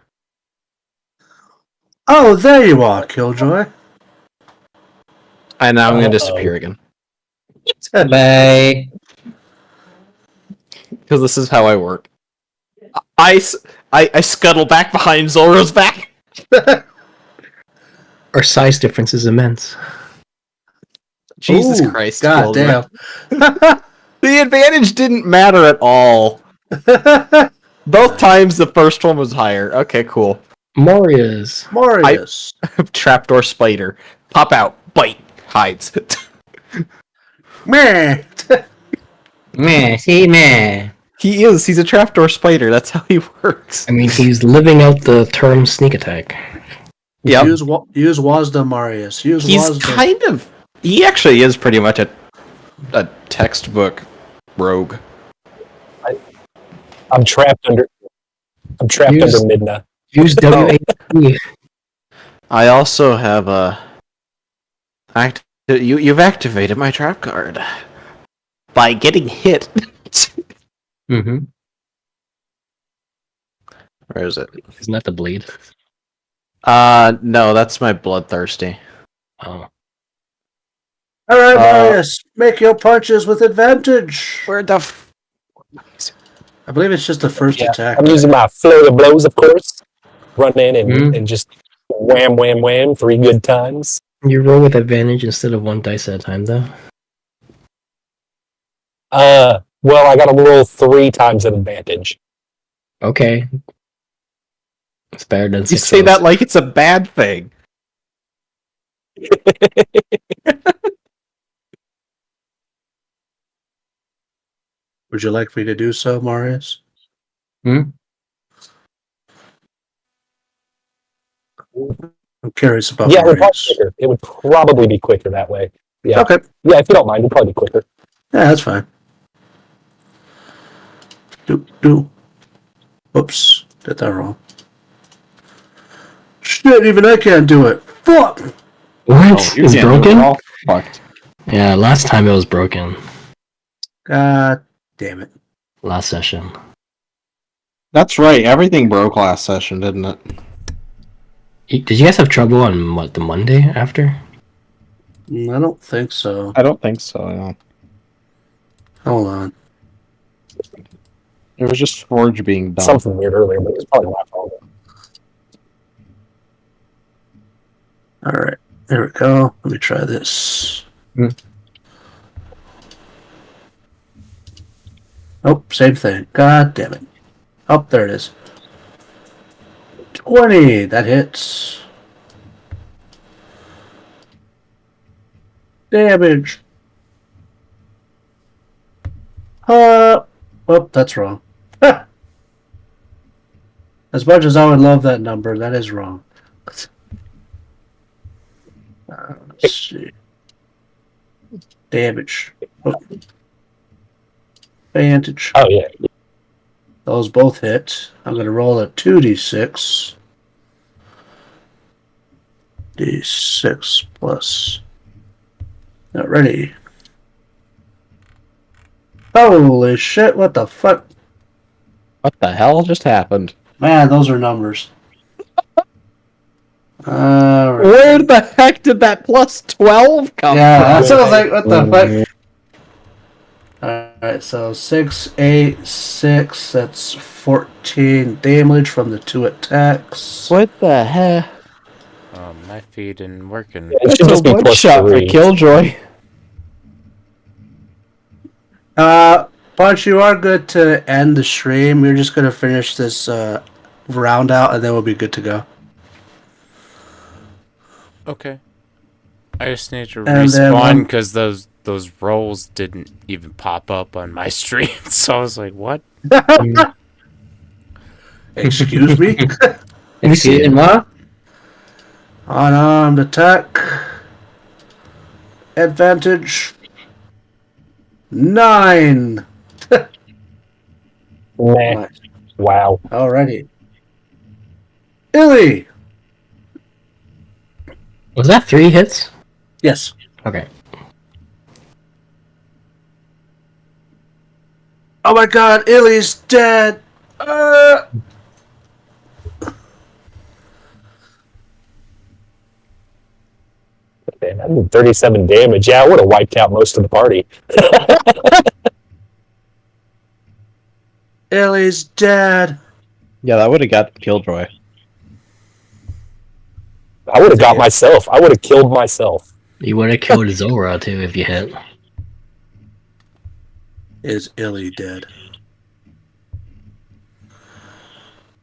Oh, there you are, Killjoy. And now I'm gonna Uh-oh. disappear again. Bye. Because this is how I work. I scuttle back behind Zoro's back. Our size difference is immense. Jesus Ooh, Christ. God Killjoy. damn. The advantage didn't matter at all. Both times the first one was higher. Okay, cool. Marius. Marius. Trapdoor spider. Pop out. Bite. Hides. Man. Man, see, man. He is. He's a trapdoor spider. That's how he works. I mean, he's living out the term sneak attack. Yep. Use Wazda, Marius. Use He's Wazda. kind of. He actually is pretty much a textbook rogue. I'm trapped under Use- Midna. Use WASD. I also have a. You've activated my trap card by getting hit. Mm-hmm. Where is it? Isn't that the bleed? No, that's my bloodthirsty. Oh. All right, Marius. Make your punches with advantage. Where the? I believe it's just the first attack. I'm using my flurry of blows, of course. Run in and just wham, wham, wham 3 good times. You roll with advantage instead of 1 dice at a time, though. Well, I gotta roll 3 times at advantage. Okay. It's better than You 6 say rolls. that like it's a bad thing. Would you like me to do so, Marius? Hmm? I'm curious about Yeah, it would, Marius. it would probably be quicker that way. Yeah. Okay. Yeah, if you don't mind, it'd probably be quicker. Yeah, that's fine. Do. Oops. Did that wrong. Shit, even I can't do it. Fuck! What? you It's can't do it broken? at all. Fucked. Yeah, last time it was broken. God damn it. Last session. That's right. Everything broke last session, didn't it? Did you guys have trouble on, what, the Monday after? I don't think so. I don't think so. No. Hold on. It was just Forge being dumb. Something weird earlier, but it's probably my fault. Alright. There we go. Let me try this. Oh, same thing. God damn it. Oh, there it is. 20. That hits. Damage. Oh, that's wrong. As much as I would love that number, that is wrong. Let's see. Damage. Oh. Advantage. Oh, yeah. Those both hit. I'm going to roll a 2d6. D6 plus. Not ready. Holy shit, what the fuck? What the hell just happened? Man, those are numbers. Alright. Where the heck did that plus 12 come Yeah, from? that sounds like, what the fuck? Alright, so 6, 8, 6, that's 14 damage from the 2 attacks. What the heck? My feed isn't working. It should just be one plus shot for 3. Killjoy. Punch, you are good to end the stream. We're just gonna finish this round out and then we'll be good to go. Okay. I just need to And then respawn one- because those rolls didn't even pop up on my stream. So I was like, what? Excuse me? Excuse-moi? Unarmed attack. Advantage. 9. Meh. Nice. Wow. Alrighty. Illy! Was that 3 hits? Yes. Okay. Oh my god, Illy's dead! Man, that did 37 damage. Yeah, I would have wiped out most of the party. Illy's dead! Yeah, that would have got Killjoy. I would have got myself. I would have killed myself. You would have killed Zora too if you hit. Is Illy dead?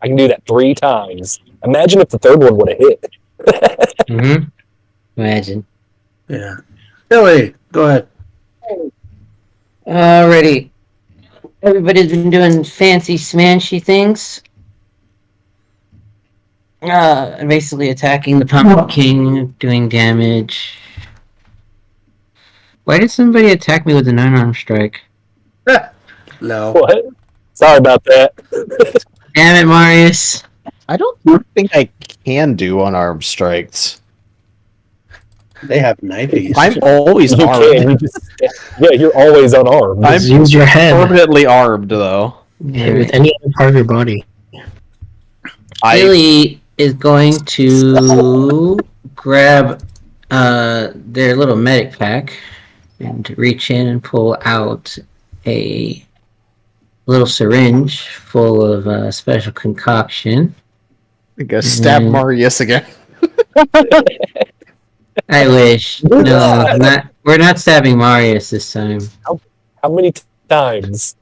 I can do that 3 times. Imagine if the third one would have hit. Mm-hmm. Imagine. Yeah. Illy, go ahead. Alrighty. Everybody's been doing fancy smanchy things. Basically attacking the Pumpkin King, doing damage. Why did somebody attack me with a 9-arm strike? No. What? Sorry about that. Damn it, Marius. I don't think I can do unarmed strikes. They have knivies. I'm always You can. armed. You just, yeah, you're always unarmed. I'm Just use your head. permanently armed, though. Hit with any other part of your body. Billy is going to grab their little medic pack and reach in and pull out a little syringe full of special concoction. Go stab Marius again. I wish. No, we're not stabbing Marius this time. How many times?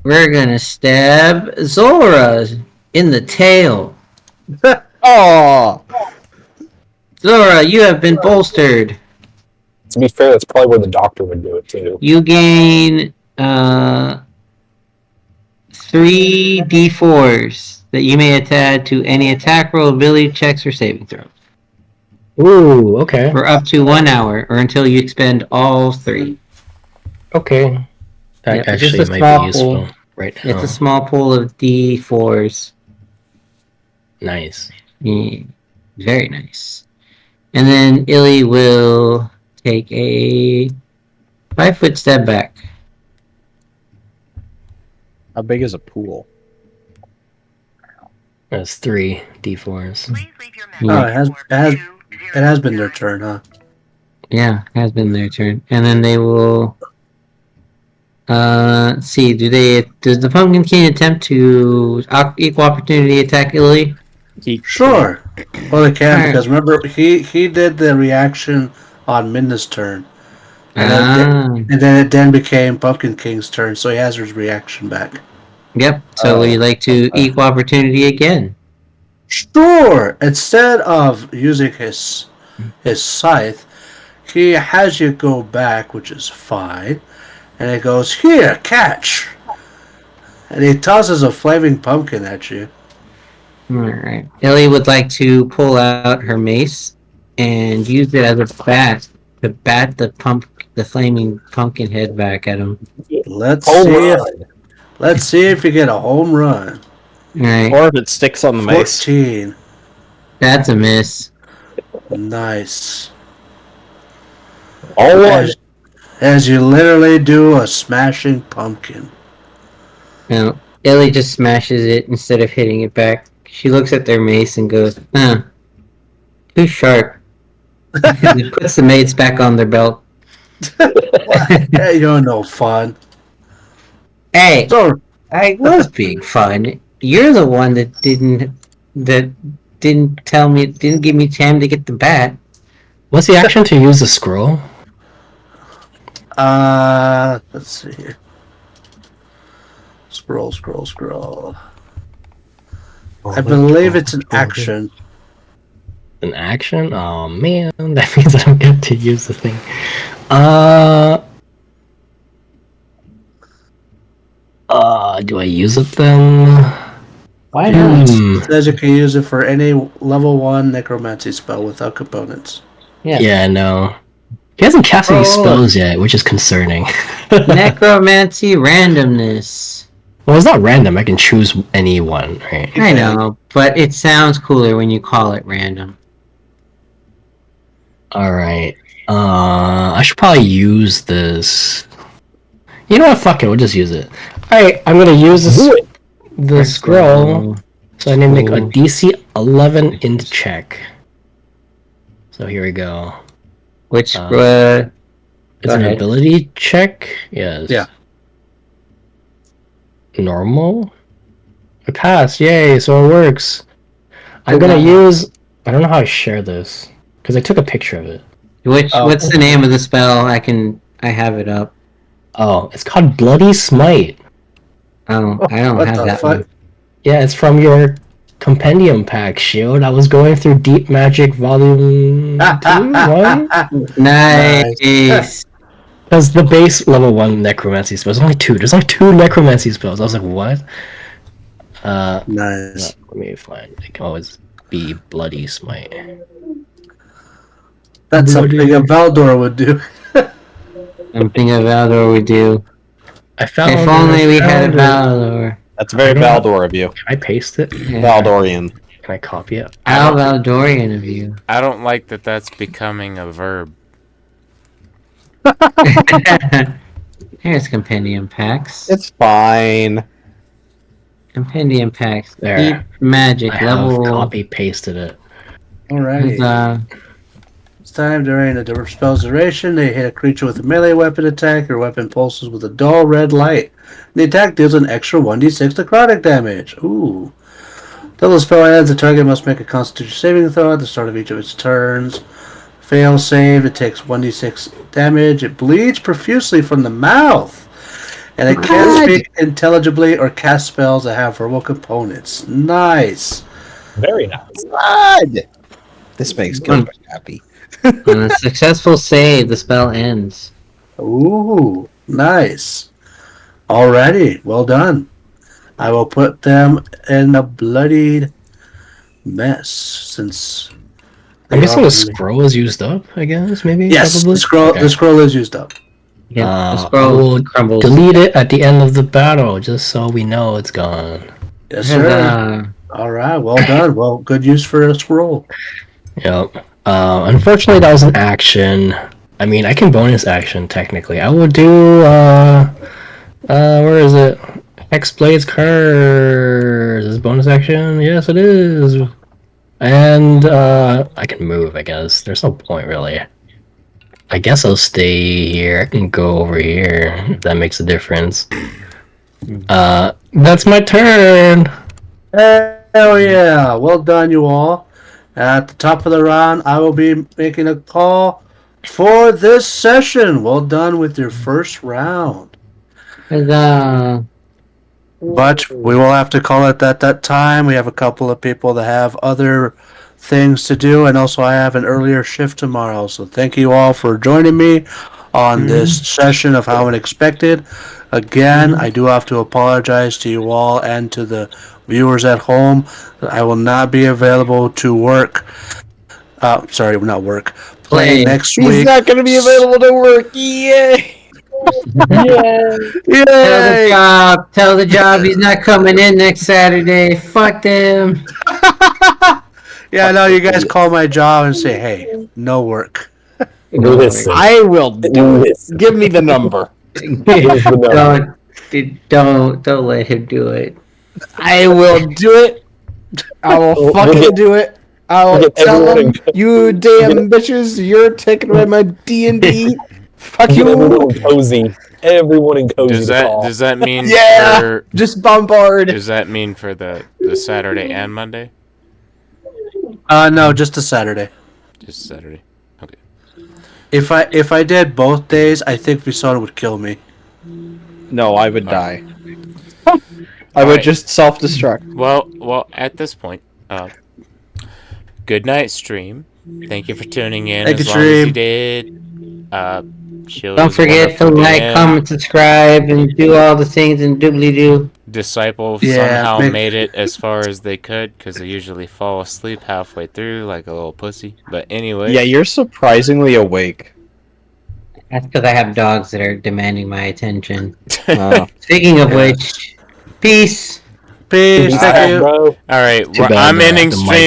We're gonna stab Zora in the tail. Oh, Zora, you have been bolstered. To be fair, that's probably where the doctor would do it too. You gain 3 d4s that you may add to any attack roll, ability checks, or saving throws Ooh, okay. for up to 1 hour or until you expend all 3. Okay. That Yep, it's actually just a might small be useful pool. right now. It's a small pool of d4s. Nice. Yeah, very nice. And then Illy will take a 5-foot step back. how big is a pool? That's 3 d4s. Oh, it has been their turn, huh? Yeah, has been their turn. And then they will see, does the Pumpkin King attempt to equal opportunity attack Illy? Sure. Well, they can, Alright. because remember, he did the reaction on Midna's turn. And then it then became Pumpkin King's turn, so he has his reaction back. Yep. So would you like to equal opportunity again? Sure! Instead of using his scythe, he has you go back, which is fine. And he goes, "Here, catch!" And he tosses a flaming pumpkin at you. Alright. Illy would like to pull out her mace and use it as a bat to bat the flaming pumpkin head back at him. Let's Home see. run. Let's see if you get a home run. Alright. Or if it sticks on the mace. 14. That's a miss. Nice. All one. As you literally do a smashing pumpkin. No. Illy just smashes it instead of hitting it back. She looks at their mace and goes, too sharp. And puts the mace back on their belt. Hey, you're no fun. Hey, So, I was being fun. You're the one that didn't give me time to get the bat. What's the action to use the scroll? let's see here. Scroll. I believe it's an action. An action? Oh man, that means I don't get to use the thing. Do I use it then? Why not? It says you can use it for any level 1 necromancy spell without components. Yeah, no. He hasn't cast any Oh. spells yet, which is concerning. Necromancy randomness. Well, it's not random. I can choose any one, right? I know, but it sounds cooler when you call it random. All right. I should probably use this. You know what? Fuck it. We'll just use it. All right. I'm gonna use this Do it. the scroll. So I need to make a DC 11 int check. So here we go. Which It's Go an ahead. ability check. Yes. Yeah. Normal. I passed. Yay! So it works. I'm Good gonna job. use. I don't know how I share this because I took a picture of it. What's the name of the spell? I have it up. Oh, it's called Bloody Smite. Oh, I don't What have the that fuck? one. Yeah, it's from your compendium pack, Shield. I was going through Deep Magic Volume 2, 1? Nice. Because the base level 1 necromancy spells, there's only 2. There's only 2 necromancy spells. I was like, what? Nice. Let me find. It can always be Bloody Smite. That's something a Valdor would do. Something of Valdor we do. I found If it, only I we had found a it. Valdor. That's very I don't know. Valdor of you. Can I paste it? Yeah. Valdorian. Can I copy it? How Valdorian of you. I don't like that that's becoming a verb. Here's compendium packs. It's fine. Compendium packs. There. Deep magic I have level. copy pasted it. Alrighty. Huzzah. It's time during a spell's duration. They hit a creature with a melee weapon attack. Your weapon pulses with a dull red light. The attack deals an extra 1d6 necrotic damage. Ooh. Till the spell ends, the target must make a Constitution saving throw at the start of each of its turns. Fail save. It takes 1d6 damage. It bleeds profusely from the mouth. And it can't speak intelligibly or cast spells that have verbal components. Nice. Very nice. God! This makes Gilbert happy. On a successful save, the spell ends. Ooh, nice. Alrighty, well done. I will put them in a bloodied mess since. I'm they guessing are- the scroll is used up, I guess, maybe? Yes, probably? the scroll. Okay. The scroll is used up. Yeah, the I scroll will crumbles. delete it at the end of the battle, just so we know it's gone. Yes, sir. Huzzah. All right, well done. Well, good use for a scroll. Yep. Unfortunately, that was an action. I mean, I can bonus action, technically. I will do, where is it? Hexblade's Curse. Is this bonus action? Yes, it is. And, I can move, I guess. There's no point, really. I guess I'll stay here. I can go over here, if that makes a difference. That's my turn! Hell yeah! Well done, you all. At the top of the round, I will be making a call for this session. Well done with your first round. Huzzah. But we will have to call it at that time. We have a couple of people that have other things to do, and also I have an earlier shift tomorrow. So thank you all for joining me on this session of How Unexpected. Again, I do have to apologize to you all and to the viewers at home that I will not be available to work. Sorry, not work. Play next He's week. not going to be available to work. Yay! Yay! Tell the job he's not coming in next Saturday. Fuck them. Yeah, I know you guys call my job and say, hey, no work. Listen. I will do it. Listen. Give me the number. Here's the number. Don't let him do it. I will do it. I will We'll fucking get- do it. I will get tell everyone them, in- you damn bitches, you're taking away my D&D. Fuck Everyone you. in Cozy. Everyone in Cozy. Does to that call. does that mean Yeah. for Just bombard. does that mean for the Saturday and Monday? No, just a Saturday. Just Saturday. Okay. If I did both days, I think Visona would kill me. No, I would die. I would Alright. just self-destruct. Well, at this point, good night, stream. Thank you for tuning in. Thank as you, long as you stream. did. Shield Don't is forget to wonderful like, DM. comment, subscribe, and do all the things and doobly doo. Disciple Yeah, somehow make- made it as far as they could because they usually fall asleep halfway through like a little pussy. But anyway, Yeah, you're surprisingly awake. That's because I have dogs that are demanding my attention. Uh, Speaking of which, Peace. Peace. Thank you. Bro. All right, Too bad, I'm ending the stream.